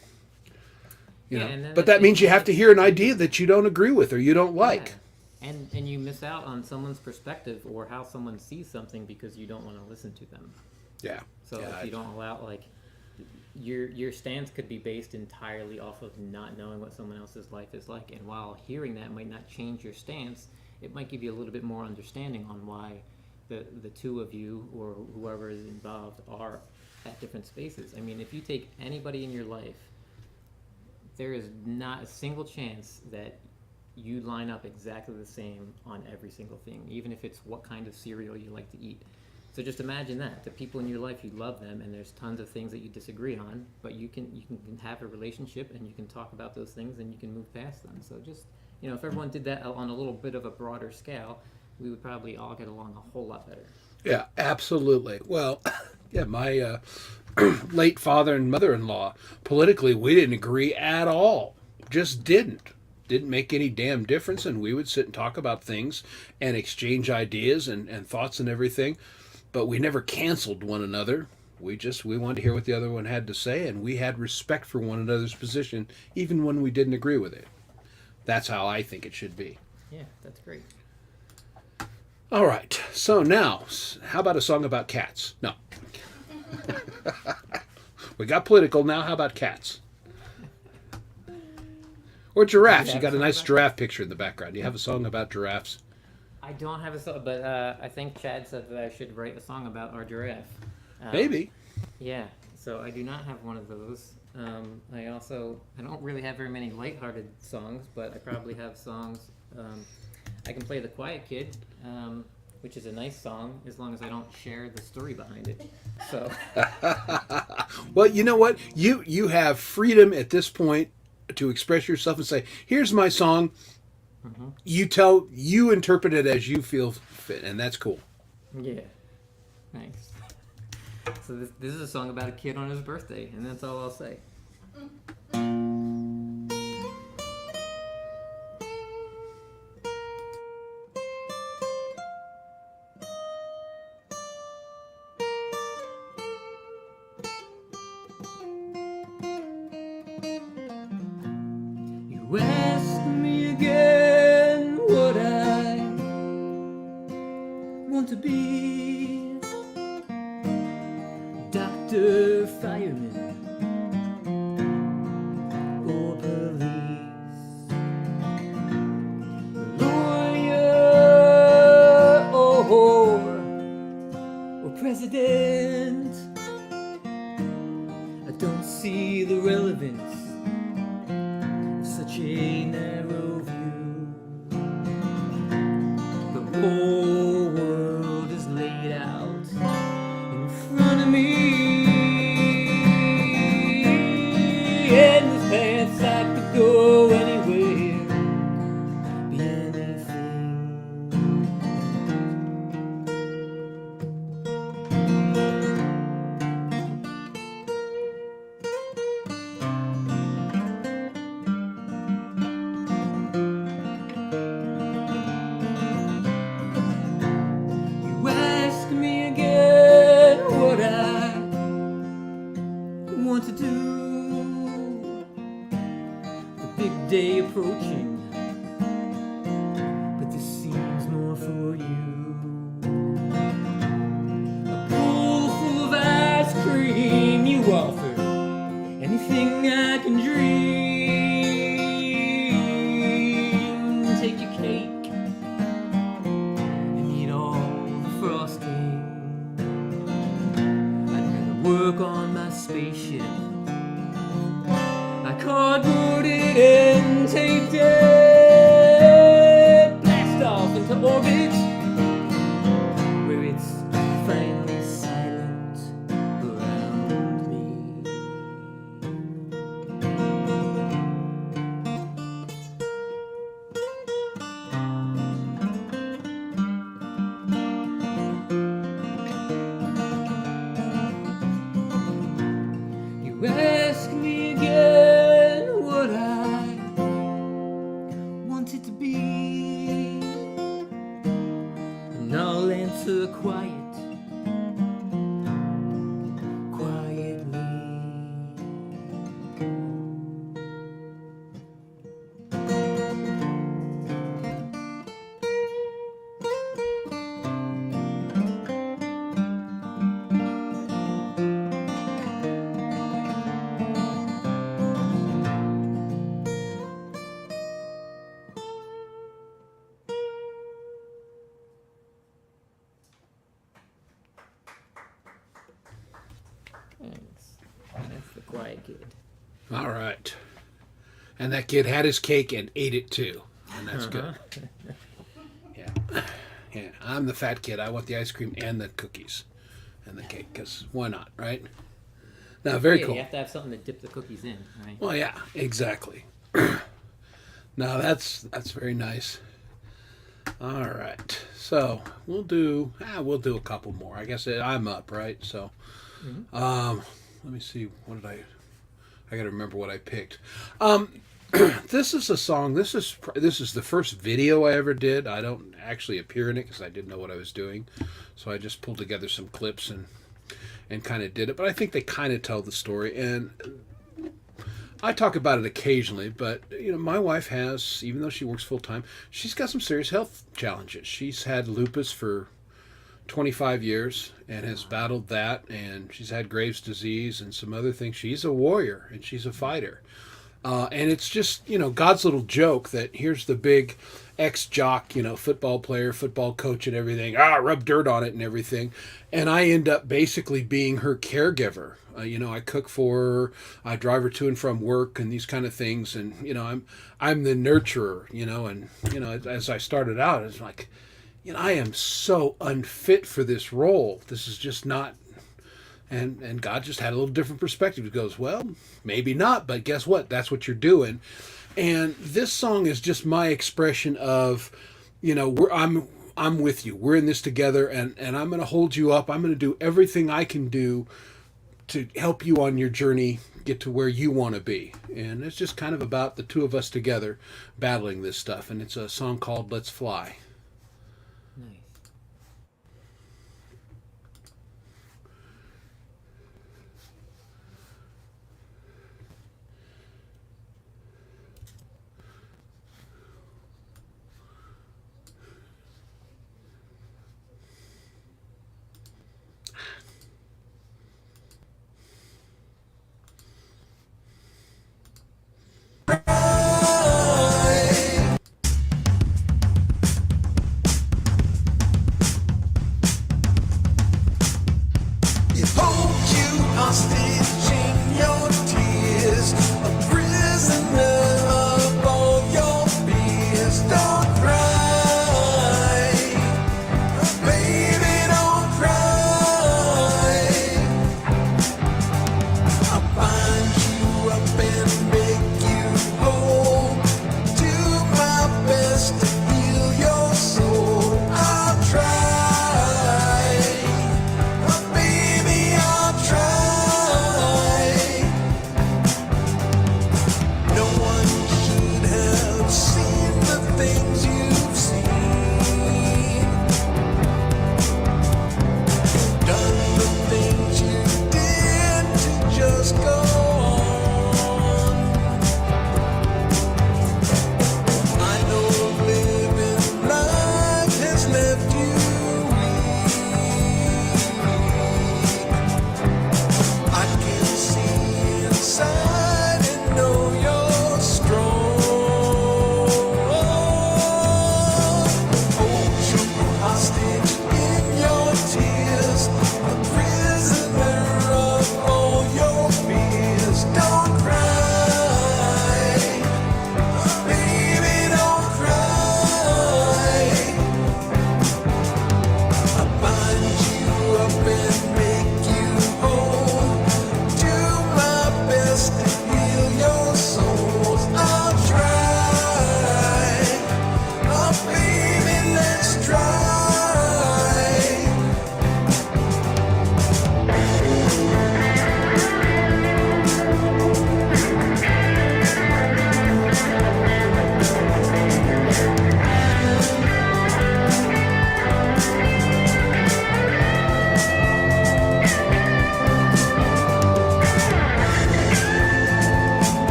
but that means you have to hear an idea that you don't agree with or you don't like. Yeah. And you miss out on someone's perspective or how someone sees something because you don't want to listen to them. Yeah. So if you don't allow, your stance could be based entirely off of not knowing what someone else's life is like, and while hearing that might not change your stance, it might give you a little bit more understanding on why the two of you or whoever is involved are at different spaces. I mean, if you take anybody in your life, there is not a single chance that you line up exactly the same on every single thing, even if it's what kind of cereal you like to eat. So just imagine that. The people in your life, you love them, and there's tons of things that you disagree on, but you can have a relationship, and you can talk about those things, and you can move past them. So just, if everyone did that on a little bit of a broader scale, we would probably all get along a whole lot better. Yeah, absolutely. Well, yeah, my late father and mother-in-law, politically, we didn't agree at all. Just didn't make any damn difference, and we would sit and talk about things and exchange ideas and thoughts and everything. But we never canceled one another. We wanted to hear what the other one had to say, and we had respect for one another's position, even when we didn't agree with it. That's how I think it should be. Yeah, that's great. All right. So now, how about a song about cats? No. We got political. Now, how about cats? Or giraffes. You got a nice giraffe picture in the background. You have a song about giraffes? I don't have a song, but I think Chad said that I should write a song about our giraffe. Maybe. Yeah, so I do not have one of those. I don't really have very many lighthearted songs, but I probably have songs. I can play The Quiet Kid, which is a nice song, as long as I don't share the story behind it. So. Well, you know what? You have freedom at this point to express yourself and say, here's my song. Mm-hmm. You interpret it as you feel fit, and that's cool. Yeah. Thanks. So this is a song about a kid on his birthday, and that's all I'll say. ask me again what I want to be, doctor, fireman, or police, lawyer, or president. I don't see the relevance of such a narrow view. The whole world is laid out in front of me, and this path I could go anywhere, be anything. You ask me again what I want to do. The big day approaching, but this seems more for you. A pool full of ice cream you offer, anything I can dream. Take your cake and eat all the frosting. I'd rather work on my spaceship. I cardboard it and taped it, blast off into orbit, where it's finally silent around me. You ask me again what I wanted to be, and I'll answer quiet, quietly. Thanks. That's the quiet kid. All right. And that kid had his cake and ate it too. And that's good. Yeah. Yeah. I'm the fat kid. I want the ice cream and the cookies and the cake because why not, right? Now, very Yeah, cool. you have to have something to dip the cookies in, right? Well, yeah, exactly. Now, that's very nice. All right. So we'll do a couple more. I guess I'm up, right? So let me see. What did I got to remember what I picked. This is a song. This is the first video I ever did. I don't actually appear in it because I didn't know what I was doing, so I just pulled together some clips and kind of did it. But I think they kind of tell the story, and I talk about it occasionally. But my wife has, even though she works full time, she's got some serious health challenges. She's had lupus for 25 years and has battled that, and she's had Graves' disease and some other things. She's a warrior and she's a fighter. And it's just, God's little joke that here's the big ex-jock, football player, football coach and everything. Rub dirt on it and everything. And I end up basically being her caregiver. I cook for her, I drive her to and from work and these kind of things. And, I'm the nurturer, and, as I started out, it's like, I am so unfit for this role. This is just not. And God just had a little different perspective. He goes, well, maybe not, but guess what? That's what you're doing. And this song is just my expression of, I'm with you. We're in this together, and I'm going to hold you up. I'm going to do everything I can do to help you on your journey, get to where you want to be. And it's just kind of about the two of us together battling this stuff. And it's a song called Let's Fly. Nice.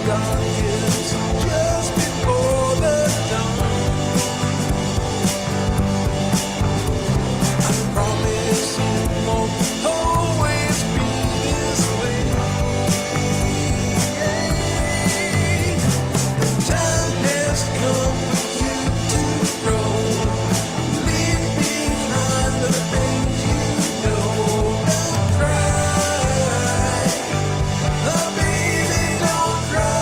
dark is just before the dawn. I promise it won't always be this way. The time has come for you to grow. Leave behind the things you know. Don't cry, oh baby, don't cry.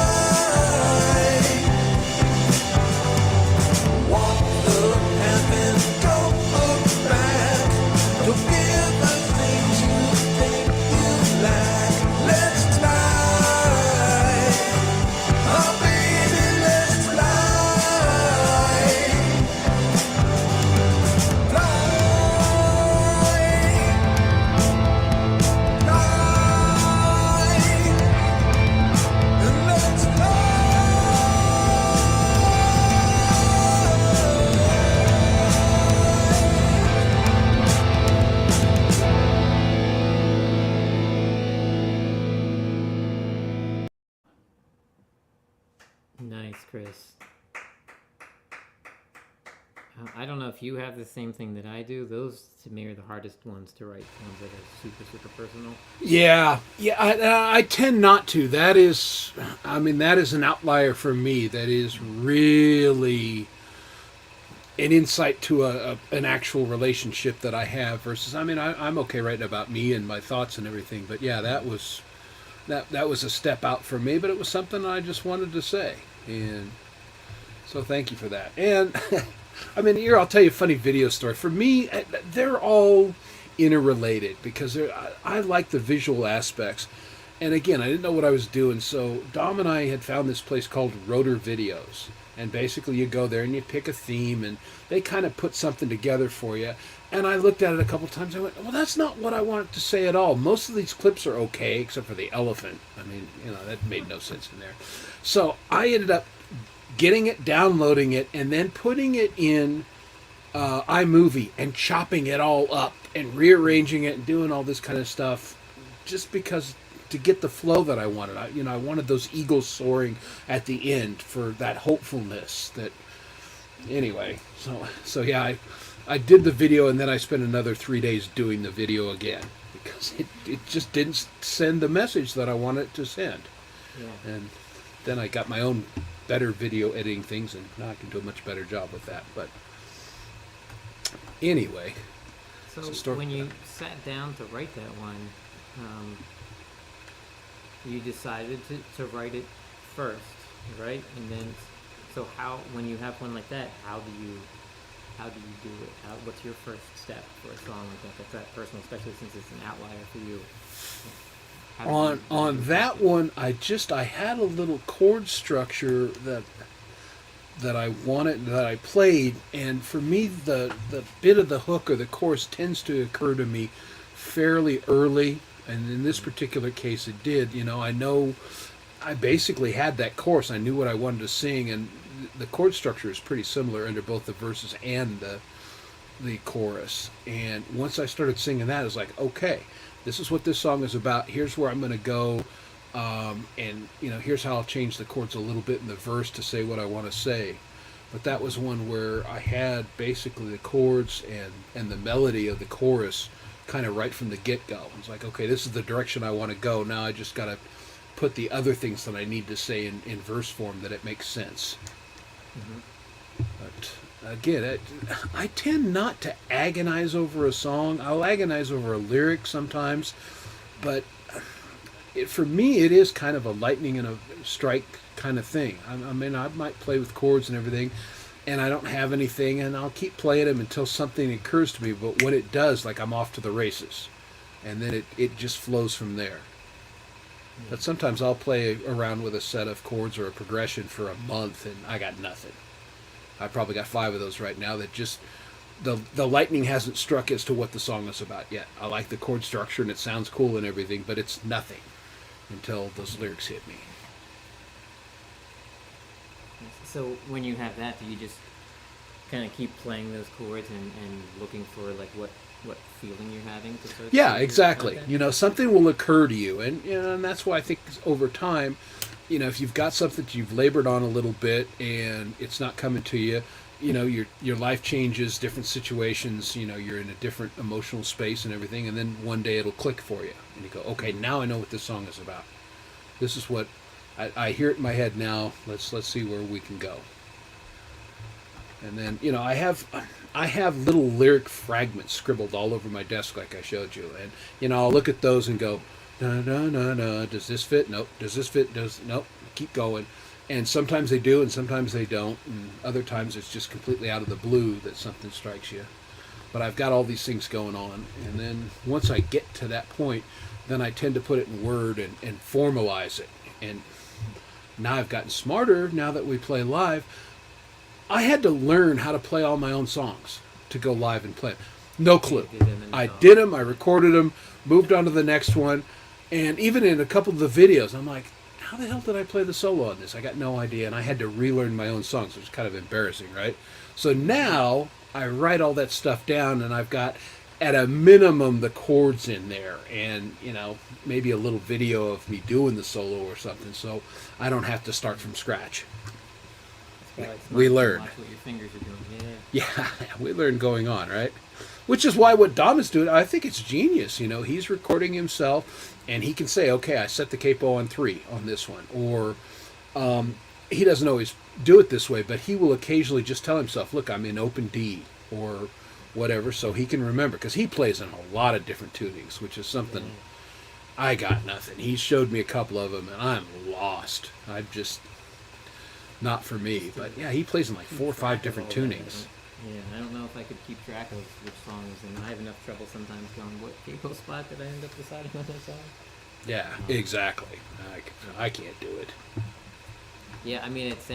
Walk the path and don't look back. Don't fear the things you think you lack. Let's fly, oh baby, let's fly. Fly, fly, and let's fly. Nice, Chris. I don't know if you have the same thing that I do. Those, to me, are the hardest ones to write, ones that are super, super personal. Yeah, I tend not to. That is, I mean, that is an outlier for me. That is really an insight to an actual relationship that I have versus, I mean, I'm okay writing about me and my thoughts and everything, but yeah, that was a step out for me, but it was something I just wanted to say, and so thank you for that. And I mean, here I'll tell you a funny video story. For me, they're all interrelated because I like the visual aspects. And again, I didn't know what I was doing, so Dom and I had found this place called Rotor Videos. And basically you go there and you pick a theme and they kind of put something together for you. And I looked at it a couple times. I went, well, that's not what I wanted to say at all. Most of these clips are okay, except for the elephant. I mean, you know, that made no sense in there. So I ended up getting it, downloading it, and then putting it in iMovie and chopping it all up and rearranging it and doing all this kind of stuff just because to get the flow that I wanted. I wanted those eagles soaring at the end for that hopefulness. That anyway. So yeah, I did the video and then I spent another 3 days doing the video again because it just didn't send the message that I wanted it to send. Yeah. And then I got my own better video editing things, and now I can do a much better job with that. But anyway, So when you sat down to write that one, you decided to write it first, right? And then, so how, when you have one like that, how do you do it? What's your first step for a song like that? That's that personal, especially since it's an outlier for you. How do you on that one, I had a little chord structure that I wanted, that I played, and for me the bit of the hook or the chorus tends to occur to me fairly early, and in this particular case it did. I know I basically had that chorus. I knew what I wanted to sing, and the chord structure is pretty similar under both the verses and the chorus. And once I started singing that, I was like, okay, this is what this song is about. Here's where I'm going to go. And here's how I'll change the chords a little bit in the verse to say what I want to say. But that was one where I had basically the chords and the melody of the chorus kind of right from the get-go. I was like, okay, this is the direction I want to go. Now I just got to put the other things that I need to say in verse form that it makes sense. Mm-hmm. But again, I tend not to agonize over a song. I'll agonize over a lyric sometimes, but for me, it is kind of a lightning and a strike kind of thing. I mean, I might play with chords and everything, and I don't have anything, and I'll keep playing them until something occurs to me. But when it does, like, I'm off to the races, and then it just flows from there. But sometimes I'll play around with a set of chords or a progression for a month, and I got nothing. I probably got 5 of those right now that just the lightning hasn't struck as to what the song is about yet. I like the chord structure and it sounds cool and everything, but it's nothing until those lyrics hit me. So when you have that, do you just kind of keep playing those chords and looking for like what feeling you're having to start Yeah, singing exactly. like You know, something will occur to you, and and that's why I think over time, you know, if you've got something that you've labored on a little bit and it's not coming to you, you know, your life changes, different situations. You know, you're in a different emotional space and everything, and then one day it'll click for you, and you go, okay, now I know what this song is about. This is what I hear it in my head now. Let's see where we can go. And then, you know, I have little lyric fragments scribbled all over my desk like I showed you. And, you know, I'll look at those and go, no, no, no, no, does this fit? Nope. Does this fit? Nope. Keep going. And sometimes they do and sometimes they don't. And other times it's just completely out of the blue that something strikes you. But I've got all these things going on. And then once I get to that point, then I tend to put it in Word and formalize it. And now I've gotten smarter now that we play live. I had to learn how to play all my own songs to go live and play them. No clue. I did them, I recorded them, moved on to the next one, and even in a couple of the videos, I'm like, how the hell did I play the solo on this? I got no idea, and I had to relearn my own songs, which is kind of embarrassing, right? So now I write all that stuff down, and I've got, at a minimum, the chords in there, and, you know, maybe a little video of me doing the solo or something, so I don't have to start from scratch. We learn. Watch what your fingers are doing. Yeah. Yeah, we learn going on, right? Which is why what Dom is doing, I think it's genius. You know, he's recording himself, and he can say, okay, I set the capo on 3 on this one. Or he doesn't always do it this way, but he will occasionally just tell himself, look, I'm in open D or whatever, so he can remember. Because he plays in a lot of different tunings, which is something I got nothing. He showed me a couple of them, and I'm lost. I'm just... not for me, but yeah, he plays in like 4 or 5 different tunings. Yeah, I don't know if I could keep track of which songs, and I have enough trouble sometimes going, what capo spot did I end up deciding on this song? Yeah, exactly. I can't do it. Yeah, I mean, it's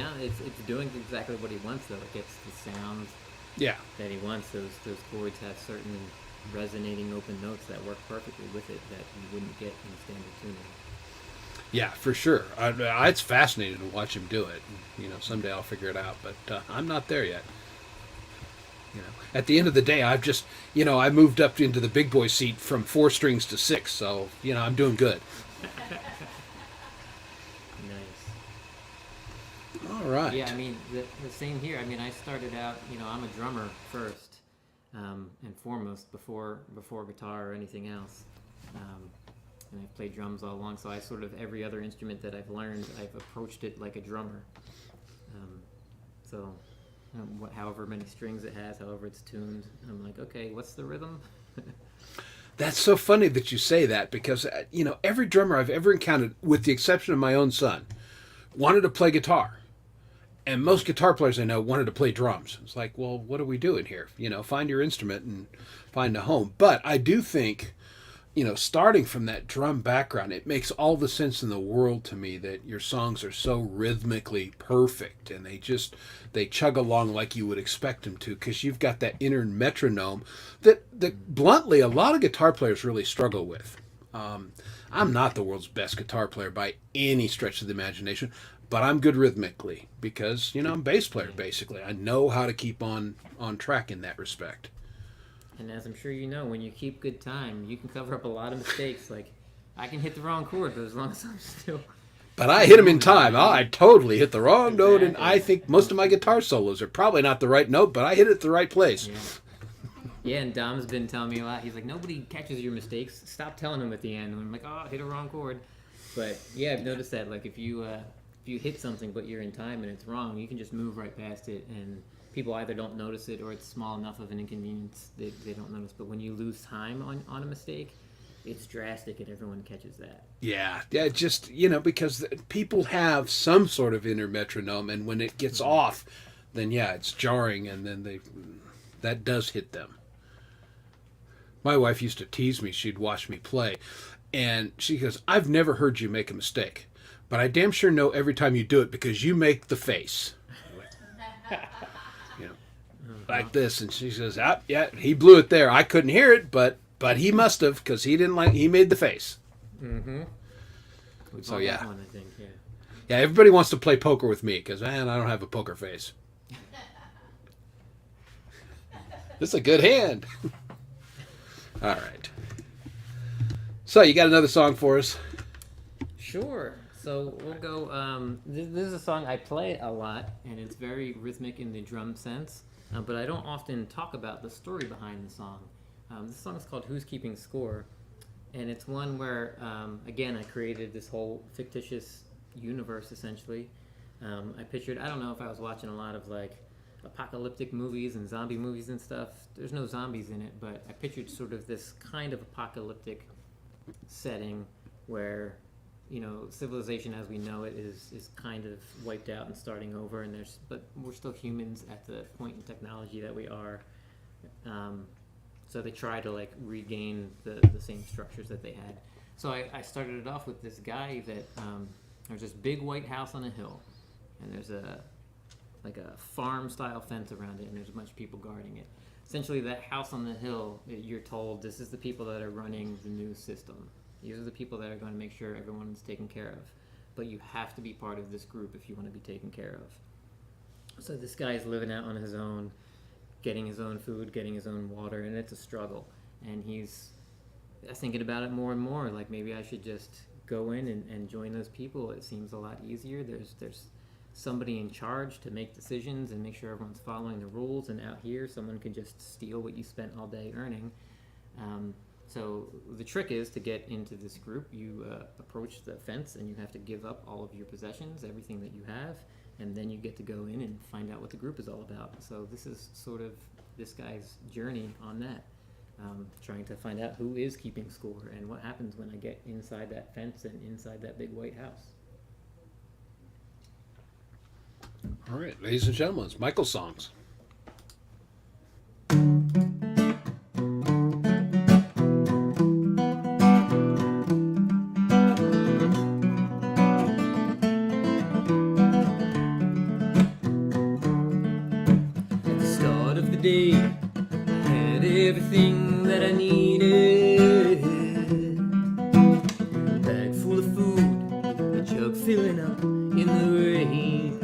doing exactly what he wants, though. It gets the sounds Yeah, that he wants. Those chords have certain resonating open notes that work perfectly with it that you wouldn't get in standard tuning. yeah, for sure. It's fascinating to watch him do it. You know, someday I'll figure it out, but I'm not there yet. You know, at the end of the day, I've just, you know, I moved up into the big boy seat from 4 strings to 6, so you know, I'm doing good. Nice. All right. Yeah, I mean, the same here. I mean, I started out, you know, I'm a drummer first and foremost before guitar or anything else. And I've played drums all along, so I sort of, every other instrument that I've learned, I've approached it like a drummer. However many strings it has, however it's tuned, I'm like, okay, what's the rhythm? That's so funny that you say that because, you know, every drummer I've ever encountered, with the exception of my own son, wanted to play guitar. And most guitar players I know wanted to play drums. It's like, well, what are we doing here? You know, find your instrument and find a home. But I do think, you know, starting from that drum background, it makes all the sense in the world to me that your songs are so rhythmically perfect and they chug along like you would expect them to, because you've got that inner metronome that bluntly a lot of guitar players really struggle with. I'm not the world's best guitar player by any stretch of the imagination, but I'm good rhythmically because, you know, I'm a bass player basically. I know how to keep on track in that respect. And as I'm sure you know, when you keep good time, you can cover up a lot of mistakes. Like, I can hit the wrong chord, but as long as I'm still... But I hit them in time. I totally hit the wrong note, and I think most of my guitar solos are probably not the right note, but I hit it at the right place. Yeah. Yeah, and Dom's been telling me a lot. He's like, nobody catches your mistakes. Stop telling them at the end. And I'm like, oh, I hit a wrong chord. But yeah, I've noticed that. Like, if you hit something but you're in time and it's wrong, you can just move right past it, and people either don't notice it or it's small enough of an inconvenience they don't notice. But when you lose time on a mistake, it's drastic and everyone catches that. Yeah, just, you know, because people have some sort of inner metronome, and when it gets off, then yeah, it's jarring, and then that does hit them. My wife used to tease me. She'd watch me play, and she goes, I've never heard you make a mistake, but I damn sure know every time you do it because you make the face. You know, like this. And she says, yeah, he blew it there. I couldn't hear it, but he must have, because he made the face. Mm-hmm. So yeah. One, I think, yeah. Yeah, everybody wants to play poker with me because, man, I don't have a poker face. This is a good hand. All right. So you got another song for us? Sure. So we'll go. This is a song I play a lot, and it's very rhythmic in the drum sense. But I don't often talk about the story behind the song. This song is called "Who's Keeping Score," and it's one where, again, I created this whole fictitious universe essentially. I pictured. I don't know if I was watching a lot of like apocalyptic movies and zombie movies and stuff. There's no zombies in it, but I pictured sort of this kind of apocalyptic setting where, you know, civilization as we know it is kind of wiped out and starting over, and but we're still humans at the point in technology that we are. So they try to like regain the same structures that they had. So I started it off with this guy that there's this big white house on a hill, and there's a farm style fence around it, and there's a bunch of people guarding it. Essentially, that house on the hill, you're told this is the people that are running the new system. These are the people that are going to make sure everyone's taken care of. But you have to be part of this group if you want to be taken care of. So this guy is living out on his own, getting his own food, getting his own water, and it's a struggle. And he's thinking about it more and more, like maybe I should just go in and join those people. It seems a lot easier. There's somebody in charge to make decisions and make sure everyone's following the rules, and out here someone can just steal what you spent all day earning. So the trick is to get into this group. You approach the fence and you have to give up all of your possessions, everything that you have, and then you get to go in and find out what the group is all about. So this is sort of this guy's journey on that, trying to find out who is keeping score and what happens when I get inside that fence and inside that big white house. All right, ladies and gentlemen, it's Michael's songs. At the start of the day, I had everything that I needed. A bag full of food, a jug filling up in the rain.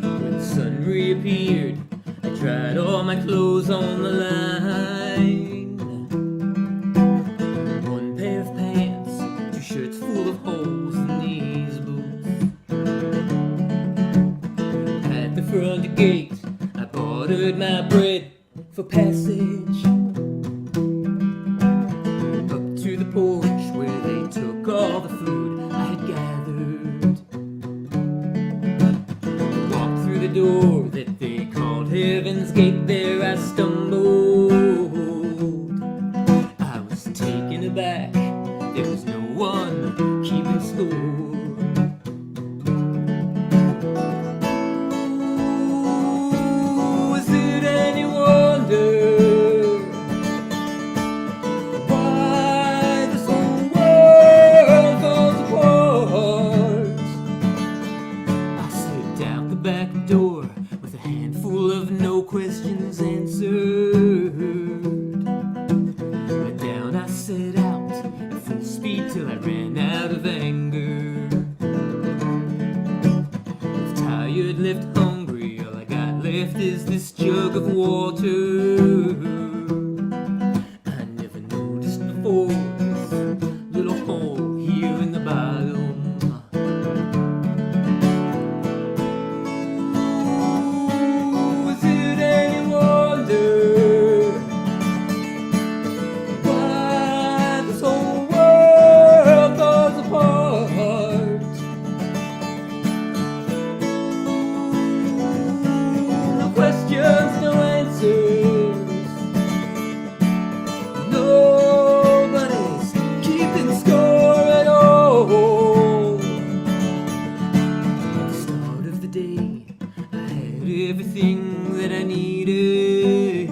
When the sun reappeared, I tried all my clothes on the line. One pair of pants, 2 shirts full of holes in these boots. At the front gate, I bartered my bread for passage. Up to the porch where they took all the food I had gathered. Walked through the door that they called Heaven's Gate. There I stumbled. I was taken aback. There was no one keeping score. Was it any wonder why this whole world falls apart? I slipped out the back door with a handful of no questions answered. But down I set out at full speed till I ran out of anger. Left tired, left hungry, all I got left is this jug of water. I never noticed before this little hole here in the bottom. Was it any wonder why this whole world falls apart? No questions, no answers. Nobody's keeping score at all. At the start of the day, I had everything that I needed.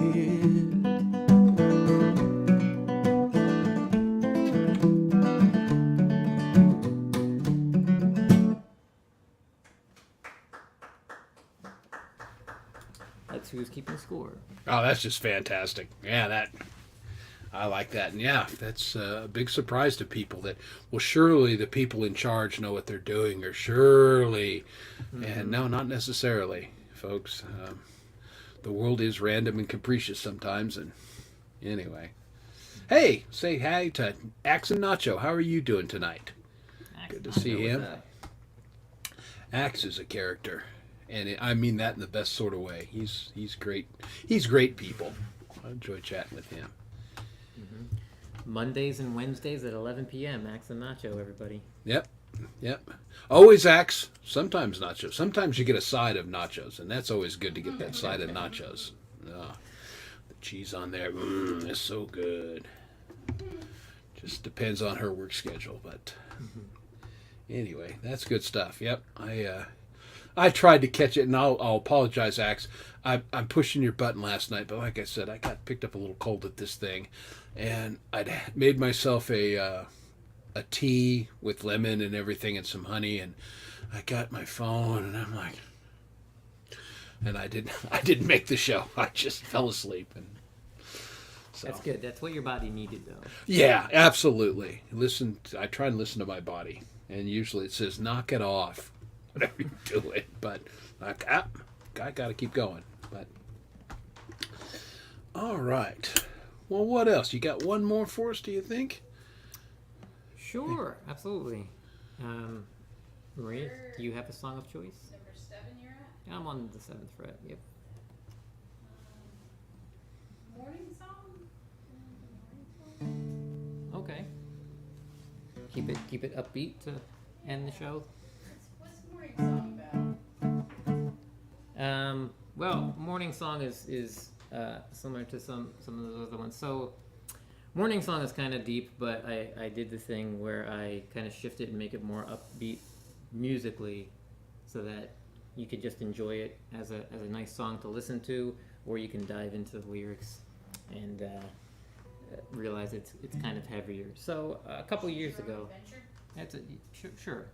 That's who's keeping score. Oh, that's just fantastic. Yeah, I like that. And yeah, that's a big surprise to people that, well, surely the people in charge know what they're doing, or surely. And no, not necessarily, folks. The world is random and capricious sometimes, and Anyway. Hey, say hi to Axe and Nacho. How are you doing tonight? Good to see him. Axe is a character, and I mean that in the best sort of way. He's great. He's great people. I enjoy chatting with him. Mondays and Wednesdays at 11 p.m. Max and Nacho, everybody. Yep. Always Axe. Sometimes Nacho. Sometimes you get a side of nachos, and that's always good to get that side of nachos. The cheese on there, it's so good. Just depends on her work schedule, but anyway, that's good stuff. Yep, I tried to catch it, and I'll apologize, Axe. I'm pushing your button last night, but like I said, I got picked up a little cold at this thing, and I'd made myself a tea with lemon and everything and some honey, and I got my phone, and I'm like, and I didn't make the show. I just fell asleep, and so. That's good. That's what your body needed, though. Yeah, absolutely. I try and listen to my body, and usually it says, knock it off, whatever you're doing. But I got to keep going. But all right. Well, what else? You got one more for us, do you think? Sure, absolutely. Maria, do you have a song of choice? Number 7 you're at? I'm on the 7th fret, yep. Morning song? Okay. Keep it upbeat to end the show. What's the morning song about? Well, morning song is similar to some of those other ones. So, morning song is kind of deep, but I did the thing where I kind of shift it and make it more upbeat musically, so that you could just enjoy it as a nice song to listen to, or you can dive into the lyrics and realize it's kind of heavier. So a couple years ago, sure.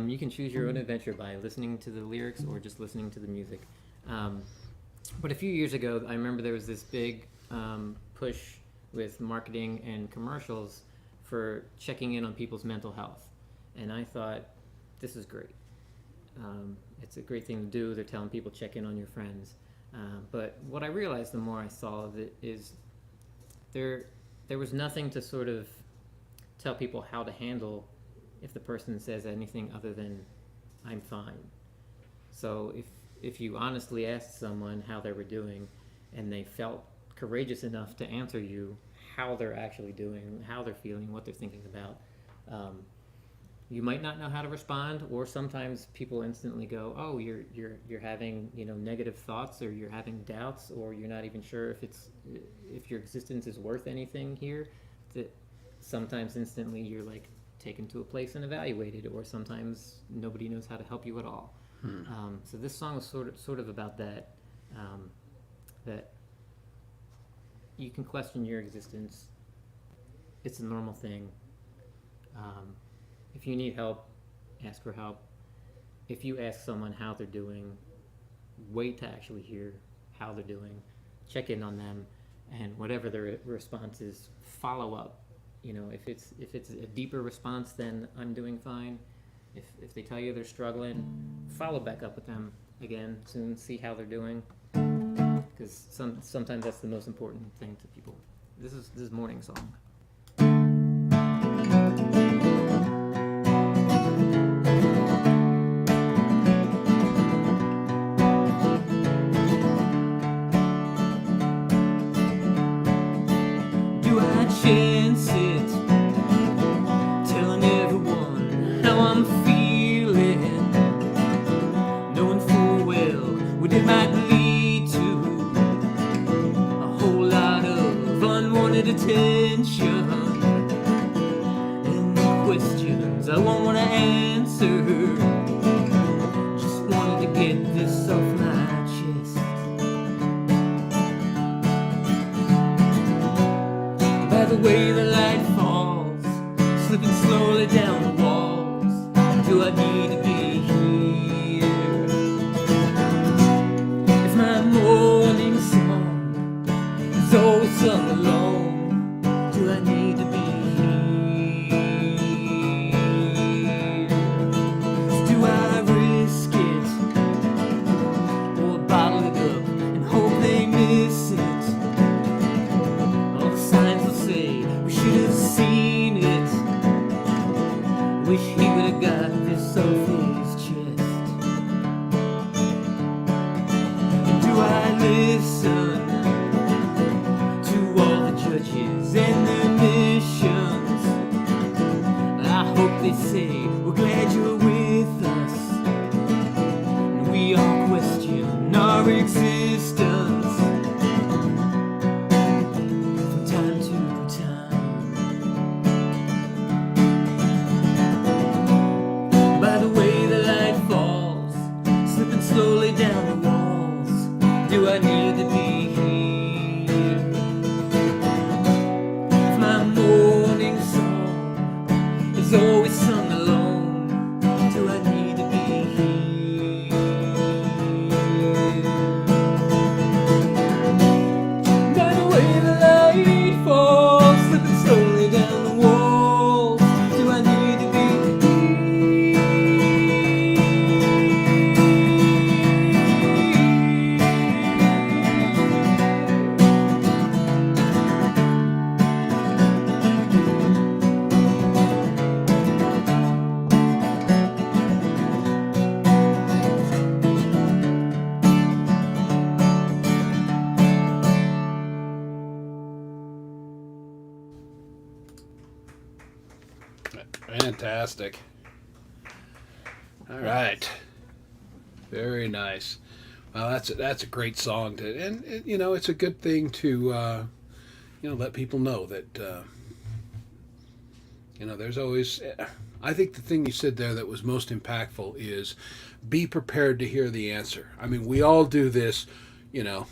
You can choose your own adventure by listening to the lyrics or just listening to the music. But a few years ago, I remember there was this big push with marketing and commercials for checking in on people's mental health, and I thought, this is great. It's a great thing to do. They're telling people check in on your friends. But what I realized the more I saw of it is there was nothing to sort of tell people how to handle if the person says anything other than I'm fine. So if you honestly asked someone how they were doing and they felt courageous enough to answer you how they're actually doing, how they're feeling, what they're thinking about, you might not know how to respond, or sometimes people instantly go, oh, you're having negative thoughts, or you're having doubts, or you're not even sure if your existence is worth anything here. That sometimes instantly you're like taken to a place and evaluated, or sometimes nobody knows how to help you at all. So this song was sort of about that, that you can question your existence. It's a normal thing. If you need help, ask for help. If you ask someone how they're doing, wait to actually hear how they're doing. Check in on them, and whatever their response is, follow up. If it's a deeper response than I'm doing fine, if they tell you they're struggling, follow back up with them again soon, see how they're doing, because sometimes that's the most important thing to people. This is morning song. Do I chance it, telling everyone how I'm feeling, knowing full well what it might lead to a whole lot of unwanted attention and questions I won't want to answer. Just wanted to get this off my chest. By the way the light falls, slipping slowly down the walls, do I need to be here? If my morning song is always sung alone, do I need to be here? Do Wish he would have got this off his chest. Do I listen to all the judges and their missions? I hope they say, we're glad you're with us. And we all question our existence from time to time. By the way the light falls, slipping slowly down the walls, do I need to be here? If my morning song is always sung alone, do I need to be here? By the way the light falls, slipping slowly down the walls, do I need to be Fantastic. All right. Very nice. Well, that's a great song to, and you know, it's a good thing to let people know that there's always. I think the thing you said there that was most impactful is be prepared to hear the answer. I mean, we all do this, you know.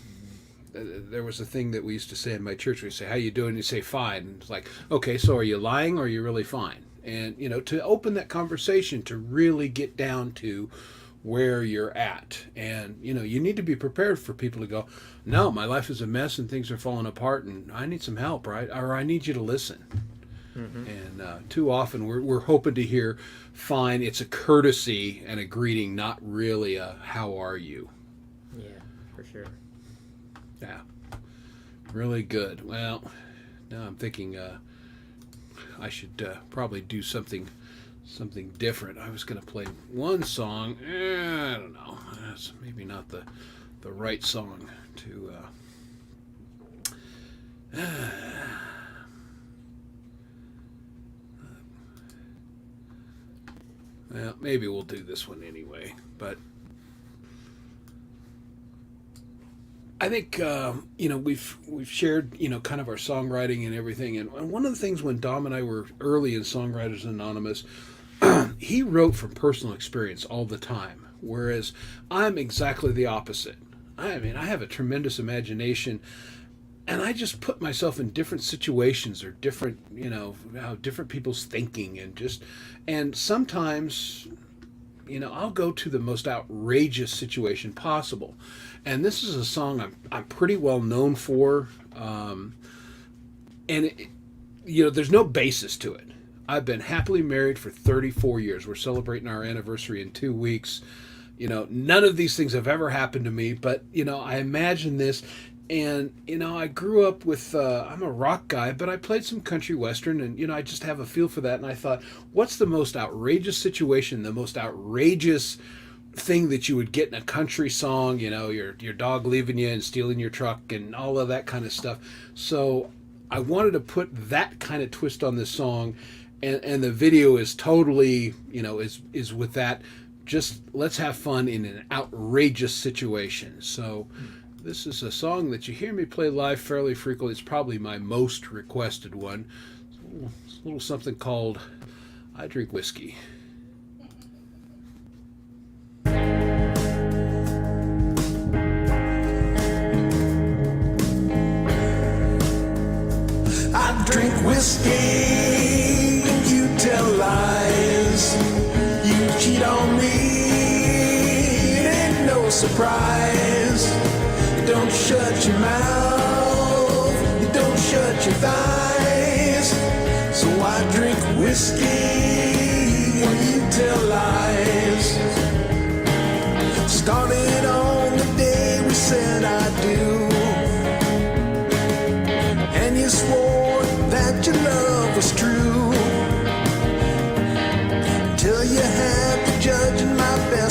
There was a thing that we used to say in my church. We say, "How you doing?" And you say, "Fine." And it's like, okay, so are you lying or are you really fine? And to open that conversation, to really get down to where you're at, and you need to be prepared for people to go, "No, my life is a mess and things are falling apart, and I need some help, right? Or I need you to listen." Mm-hmm. And too often we're hoping to hear, "Fine." It's a courtesy and a greeting, not really a "How are you?" Yeah, for sure. Yeah, really good. Well, now I'm thinking I should probably do something different. I was going to play one song. I don't know. That's maybe not the right song to. Well, maybe we'll do this one anyway. But I think we've shared kind of our songwriting and everything, and one of the things when Dom and I were early in Songwriters Anonymous, he wrote from personal experience all the time, whereas I'm exactly the opposite. I mean, I have a tremendous imagination, and I just put myself in different situations or different how different people's thinking, and sometimes I'll go to the most outrageous situation possible. And this is a song I'm pretty well known for, and there's no basis to it. I've been happily married for 34 years. We're celebrating our anniversary in 2 weeks. None of these things have ever happened to me, but I imagine this, and I grew up with I'm a rock guy, but I played some country western, and I just have a feel for that. And I thought, what's the most outrageous situation, the most outrageous thing that you would get in a country song, your dog leaving you and stealing your truck and all of that kind of stuff. So I wanted to put that kind of twist on this song, and the video is totally is with that. Just let's have fun in an outrageous situation. So this is a song that you hear me play live fairly frequently. It's probably my most requested one. It's a little something called I Drink Whiskey. I drink whiskey, you tell lies, you cheat on me, it ain't no surprise. You don't shut your mouth, you don't shut your thighs. So I drink whiskey when you tell lies. Started on the day we said I do, and you swore that your love was true.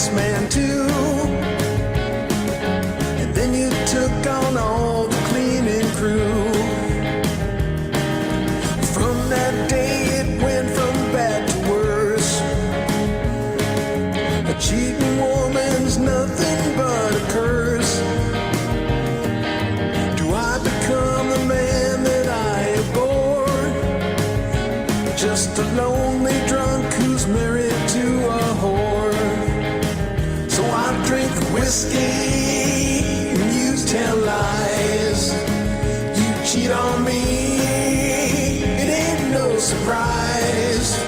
yes man too. And then you took on all the cleaning crew. From that day it went from bad to worse. A cheating woman's nothing but a curse. Do I become the man that I abhor? Just a lonely drunk who's married to a whore. So I drink whiskey and you tell lies. You cheat on me, it ain't no surprise.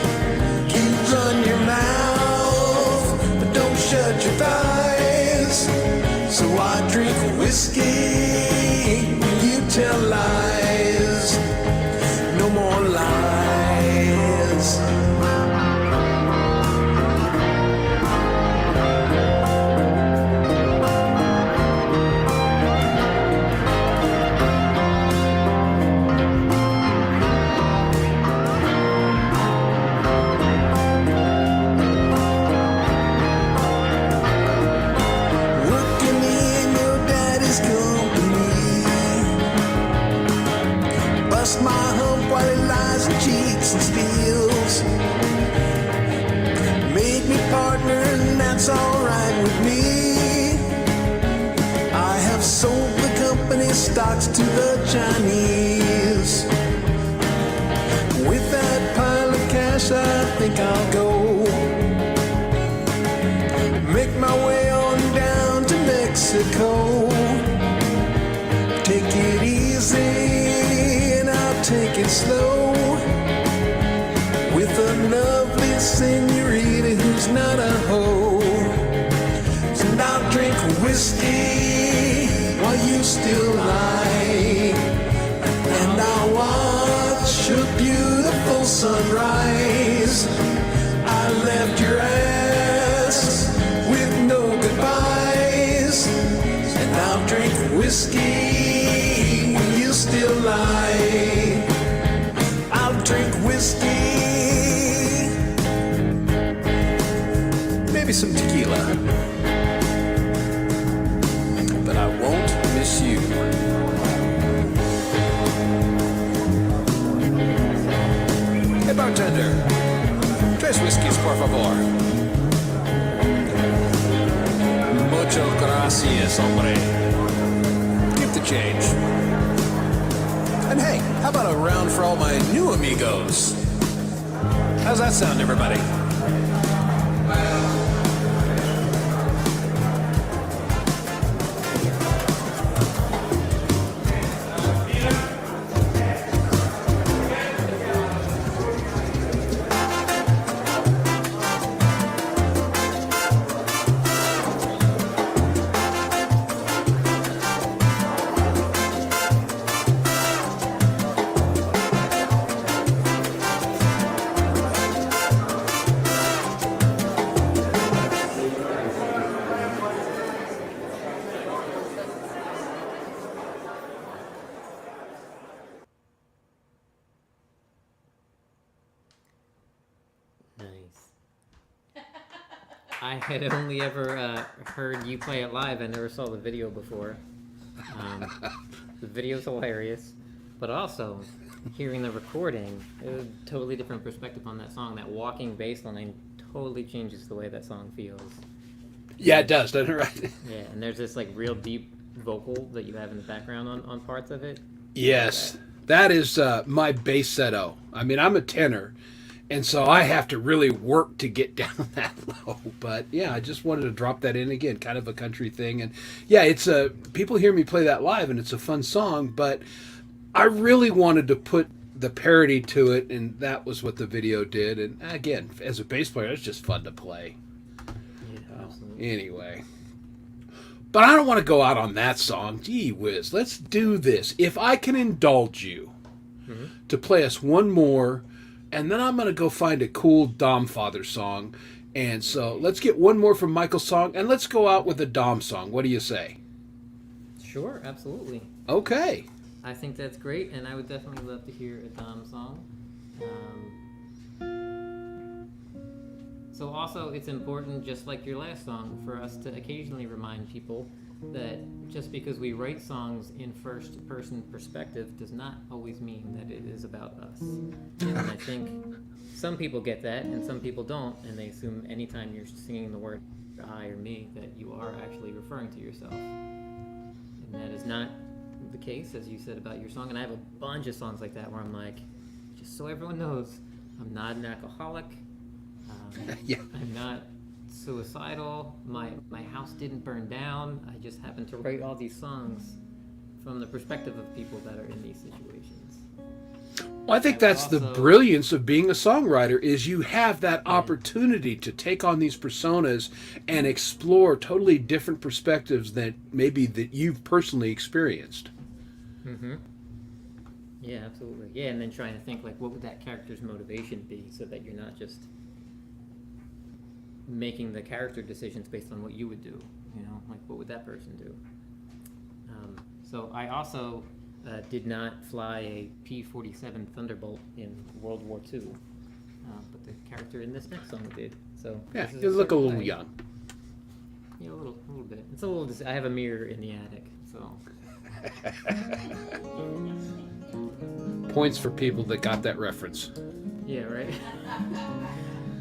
You run your mouth, but don't shut your thighs. So I drink whiskey and you tell lies. No more lies. Working in your daddy's company. Bust my hump while he lies and cheats and steals. Made me partner and that's alright with me. I have sold the company stocks to the Chinese. With that pile of cash I think I'll go. Make my way on down to Mexico. Take it easy and I'll take it slow. With a lovely senorita who's not a hoe. And I'll drink whiskey while you still lie. And I'll watch a beautiful sunrise. I left your ass with no goodbyes. And I'll drink whiskey when you still lie. I'll drink whiskey, maybe some tequila, but I won't miss you. Hey bartender, tres whiskeys por favor. Mucho gracias, hombre. Keep the change. And hey, how about a round for all my new amigos? How's that sound, everybody? Nice. I had only ever heard you play it live. I never saw the video before. The video's hilarious, but also hearing the recording, it was a totally different perspective on that song. That walking bass line totally changes the way that song feels. Yeah, it does, doesn't it? Right? Yeah, and there's this like real deep vocal that you have in the background on parts of it. Yes, that is my bass setto. I mean, I'm a tenor, and so I have to really work to get down that low. But yeah, I just wanted to drop that in again, kind of a country thing. And yeah, it's people hear me play that live, and it's a fun song. But I really wanted to put the parody to it, and that was what the video did. And again, as a bass player, it's just fun to play. Yeah, absolutely. Anyway. But I don't want to go out on that song. Gee whiz, let's do this. If I can indulge you to play us one more, and then I'm going to go find a cool Dom Father song. And so let's get one more from Michael's song, and let's go out with a Dom song. What do you say? Sure, absolutely. Okay. I think that's great, and I would definitely love to hear a Dom song. So So also, it's important, just like your last song, for us to occasionally remind people that just because we write songs in first-person perspective does not always mean that it is about us. And I think some people get that, and some people don't, and they assume anytime you're singing the word I or me that you are actually referring to yourself. And that is not the case, as you said about your song. And I have a bunch of songs like that where I'm like, just so everyone knows, I'm not an alcoholic. Yeah. I'm not suicidal. My house didn't burn down. I just happened to write all these songs from the perspective of people that are in these situations. Well, I think that's the brilliance of being a songwriter, is you have that opportunity to take on these personas and explore totally different perspectives that maybe that you've personally experienced. Mm-hmm. Yeah, absolutely. Yeah, and then trying to think, like, what would that character's motivation be, so that you're not just making the character decisions based on what you would do. You know, like, what would that person do? So I also did not fly a P-47 Thunderbolt in World War II, but the character in this next song did. So Yeah, this is you look a certain little way. young. Yeah, a little bit. It's a little. I have a mirror in the attic, so. Points for people that got that reference. Yeah, right.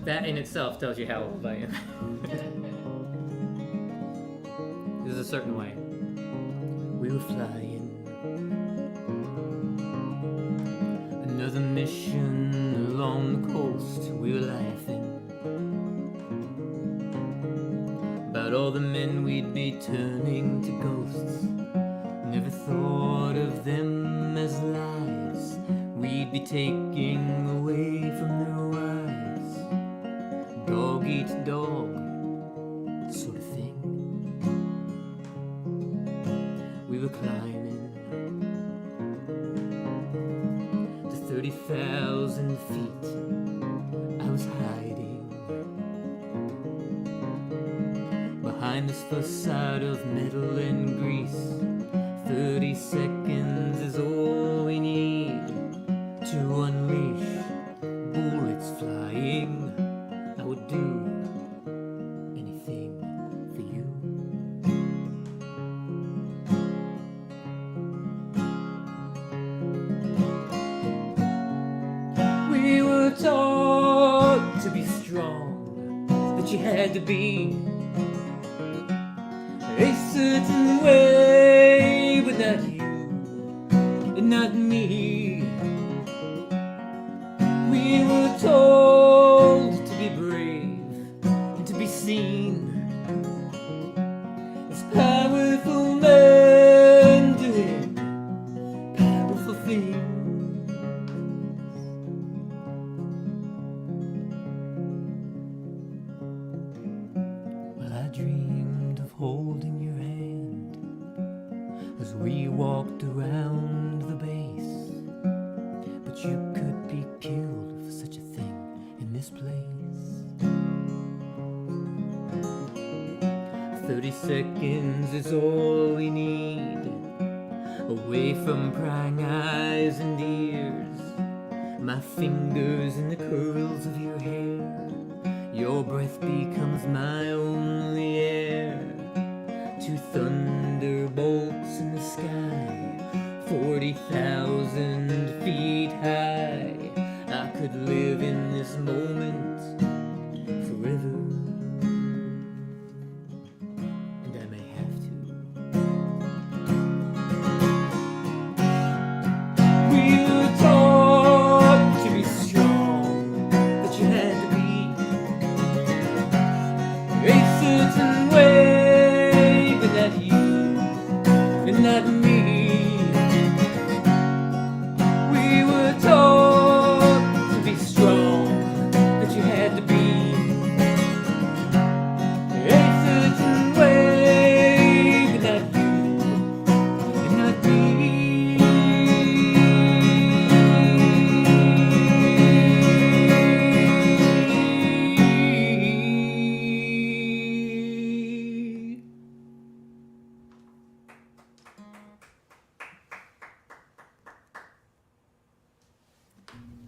That in itself tells you how old I am. This is a certain way. We were flying. Another mission along the coast. We were laughing about all the men we'd be turning to ghosts. Never thought of them as lives we'd be taking away from their wives. Dog eats dog, sort of thing. We were climbing to 30,000 feet. I was hiding behind this facade of metal and grease. 30 seconds is all we need to unleash bullets flying. I would do anything for you. We were taught to be strong, that you had to be a certain way, but not you, and not me. We were told to be brave and to be seen as powerful men doing powerful things. Well, I dreamed of holding your hand as we walked around the base, but you could be killed for such a thing in this place. 30 seconds is all we need, away from prying eyes and ears, my fingers in the curls of your hair. Your breath becomes my only air. 2 thunderbolts in the sky, 40,000 feet high. I could live in this moment forever, and I may have to. We were taught to be strong, but you had to be a certain way, but not you, and not me. We were taught to be strong, that you had to be a certain way, but not you, and not me.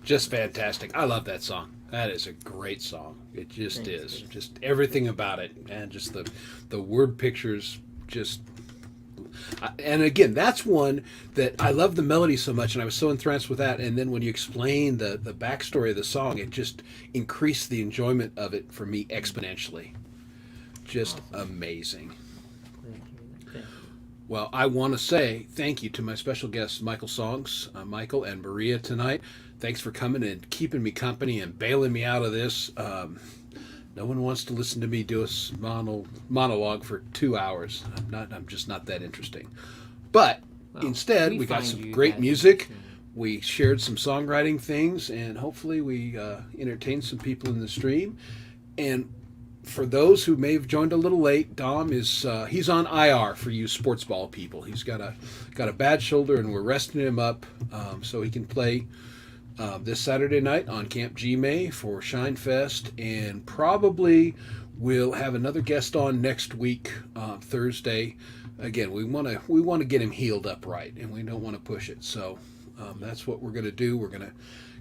Just fantastic. I love that song. That is a great song. It just Thanks, is. Chris. Just everything about it, and just the word pictures. Just and again, that's one that I love the melody so much, and I was so entranced with that. And then when you explain the backstory of the song, it just increased the enjoyment of it for me exponentially. Just amazing. Thank you. Well, I want to say thank you to my special guests, Michael Songs, Michael and Maria tonight. Thanks for coming and keeping me company and bailing me out of this. No one wants to listen to me do a monologue for 2 hours. I'm just not that interesting. But Well, instead, we we got find some you great that music. interesting. We shared some songwriting things, and hopefully we entertained some people in the stream. And for those who may have joined a little late, Dom is he's on IR for you sports ball people. He's got a bad shoulder, and we're resting him up so he can play this Saturday night on Camp G-May for Shine Fest, and probably we'll have another guest on next week, Thursday. Again, we want to get him healed up right, and we don't want to push it. So that's what we're going to do. We're going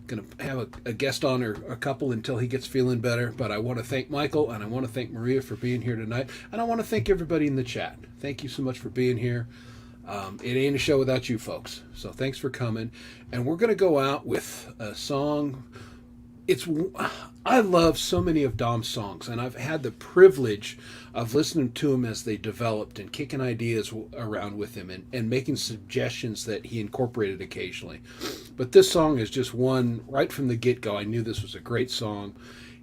to have a guest on or a couple until he gets feeling better. But I want to thank Michael, and I want to thank Maria for being here tonight, and I want to thank everybody in the chat. Thank you so much for being here. It ain't a show without you folks. So thanks for coming. And we're going to go out with a song. I love so many of Dom's songs, and I've had the privilege of listening to him as they developed and kicking ideas around with him and making suggestions that he incorporated occasionally. But this song is just one right from the get-go. I knew this was a great song.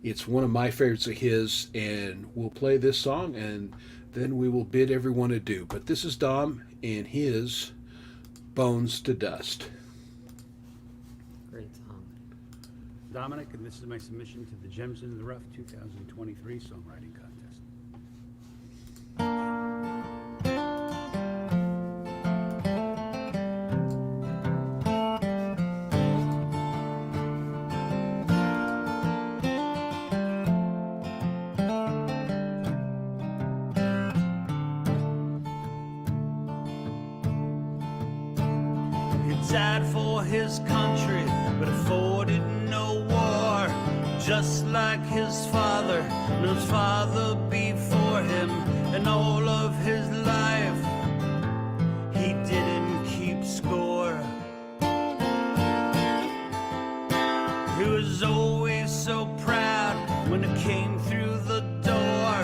It's one of my favorites of his, and we'll play this song, and then we will bid everyone adieu. But this is Dom and his Bones to Dust. Great song. Dominic, and this is my submission to the Gems in the Rough 2023 Songwriting Contest. He died for his country, but afforded no war. Just like his father and his father before him, and all of his life he didn't keep score. He was always so proud when it came through the door,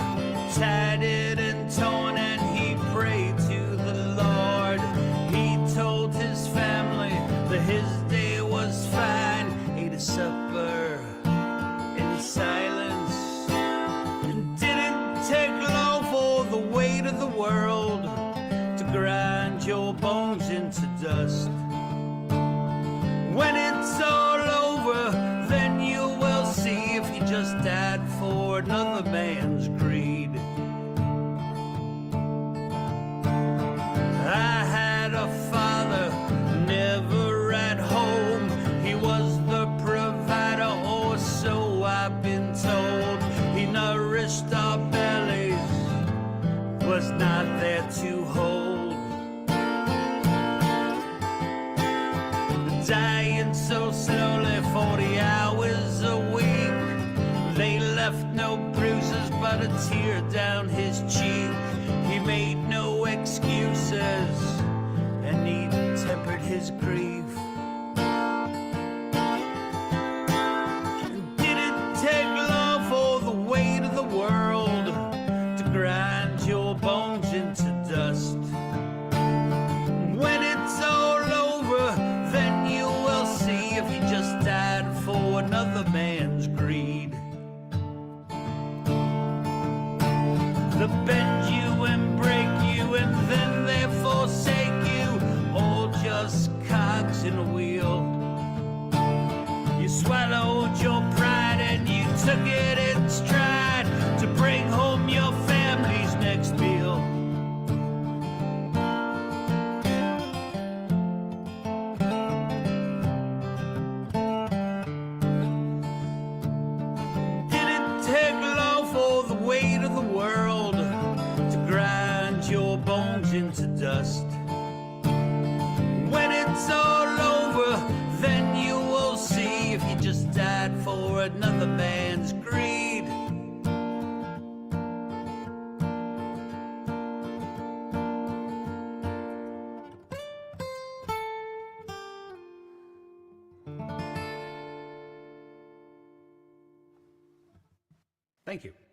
tatted and torn, and he prayed to the Lord. He told his family that his day was fine, ate a supper in silence, and didn't take long for the weight of the world to grind your bones into dust. When it's all over, then you will see if he just died for another man's greed. I had a father never at home. He was the provider, or so I've been told. He nourished our bellies, was not there to hold. Dying so slowly, 40 hours a week. They left no bruises but a tear down his cheek. He made no excuses, and he tempered his grief. Didn't take long for the weight of the world to grind your bones into dust. When it's all over, then you will see if he just died for another man's greed. They bend you and break you, and then they forsake you, all just cogs in a wheel. You swallowed your pride and you took it in stride to bring home your family's next meal. Didn't take long for the weight of the world to grind your bones into dust. When it's all over, then you will see if you just died for another man. Thank you.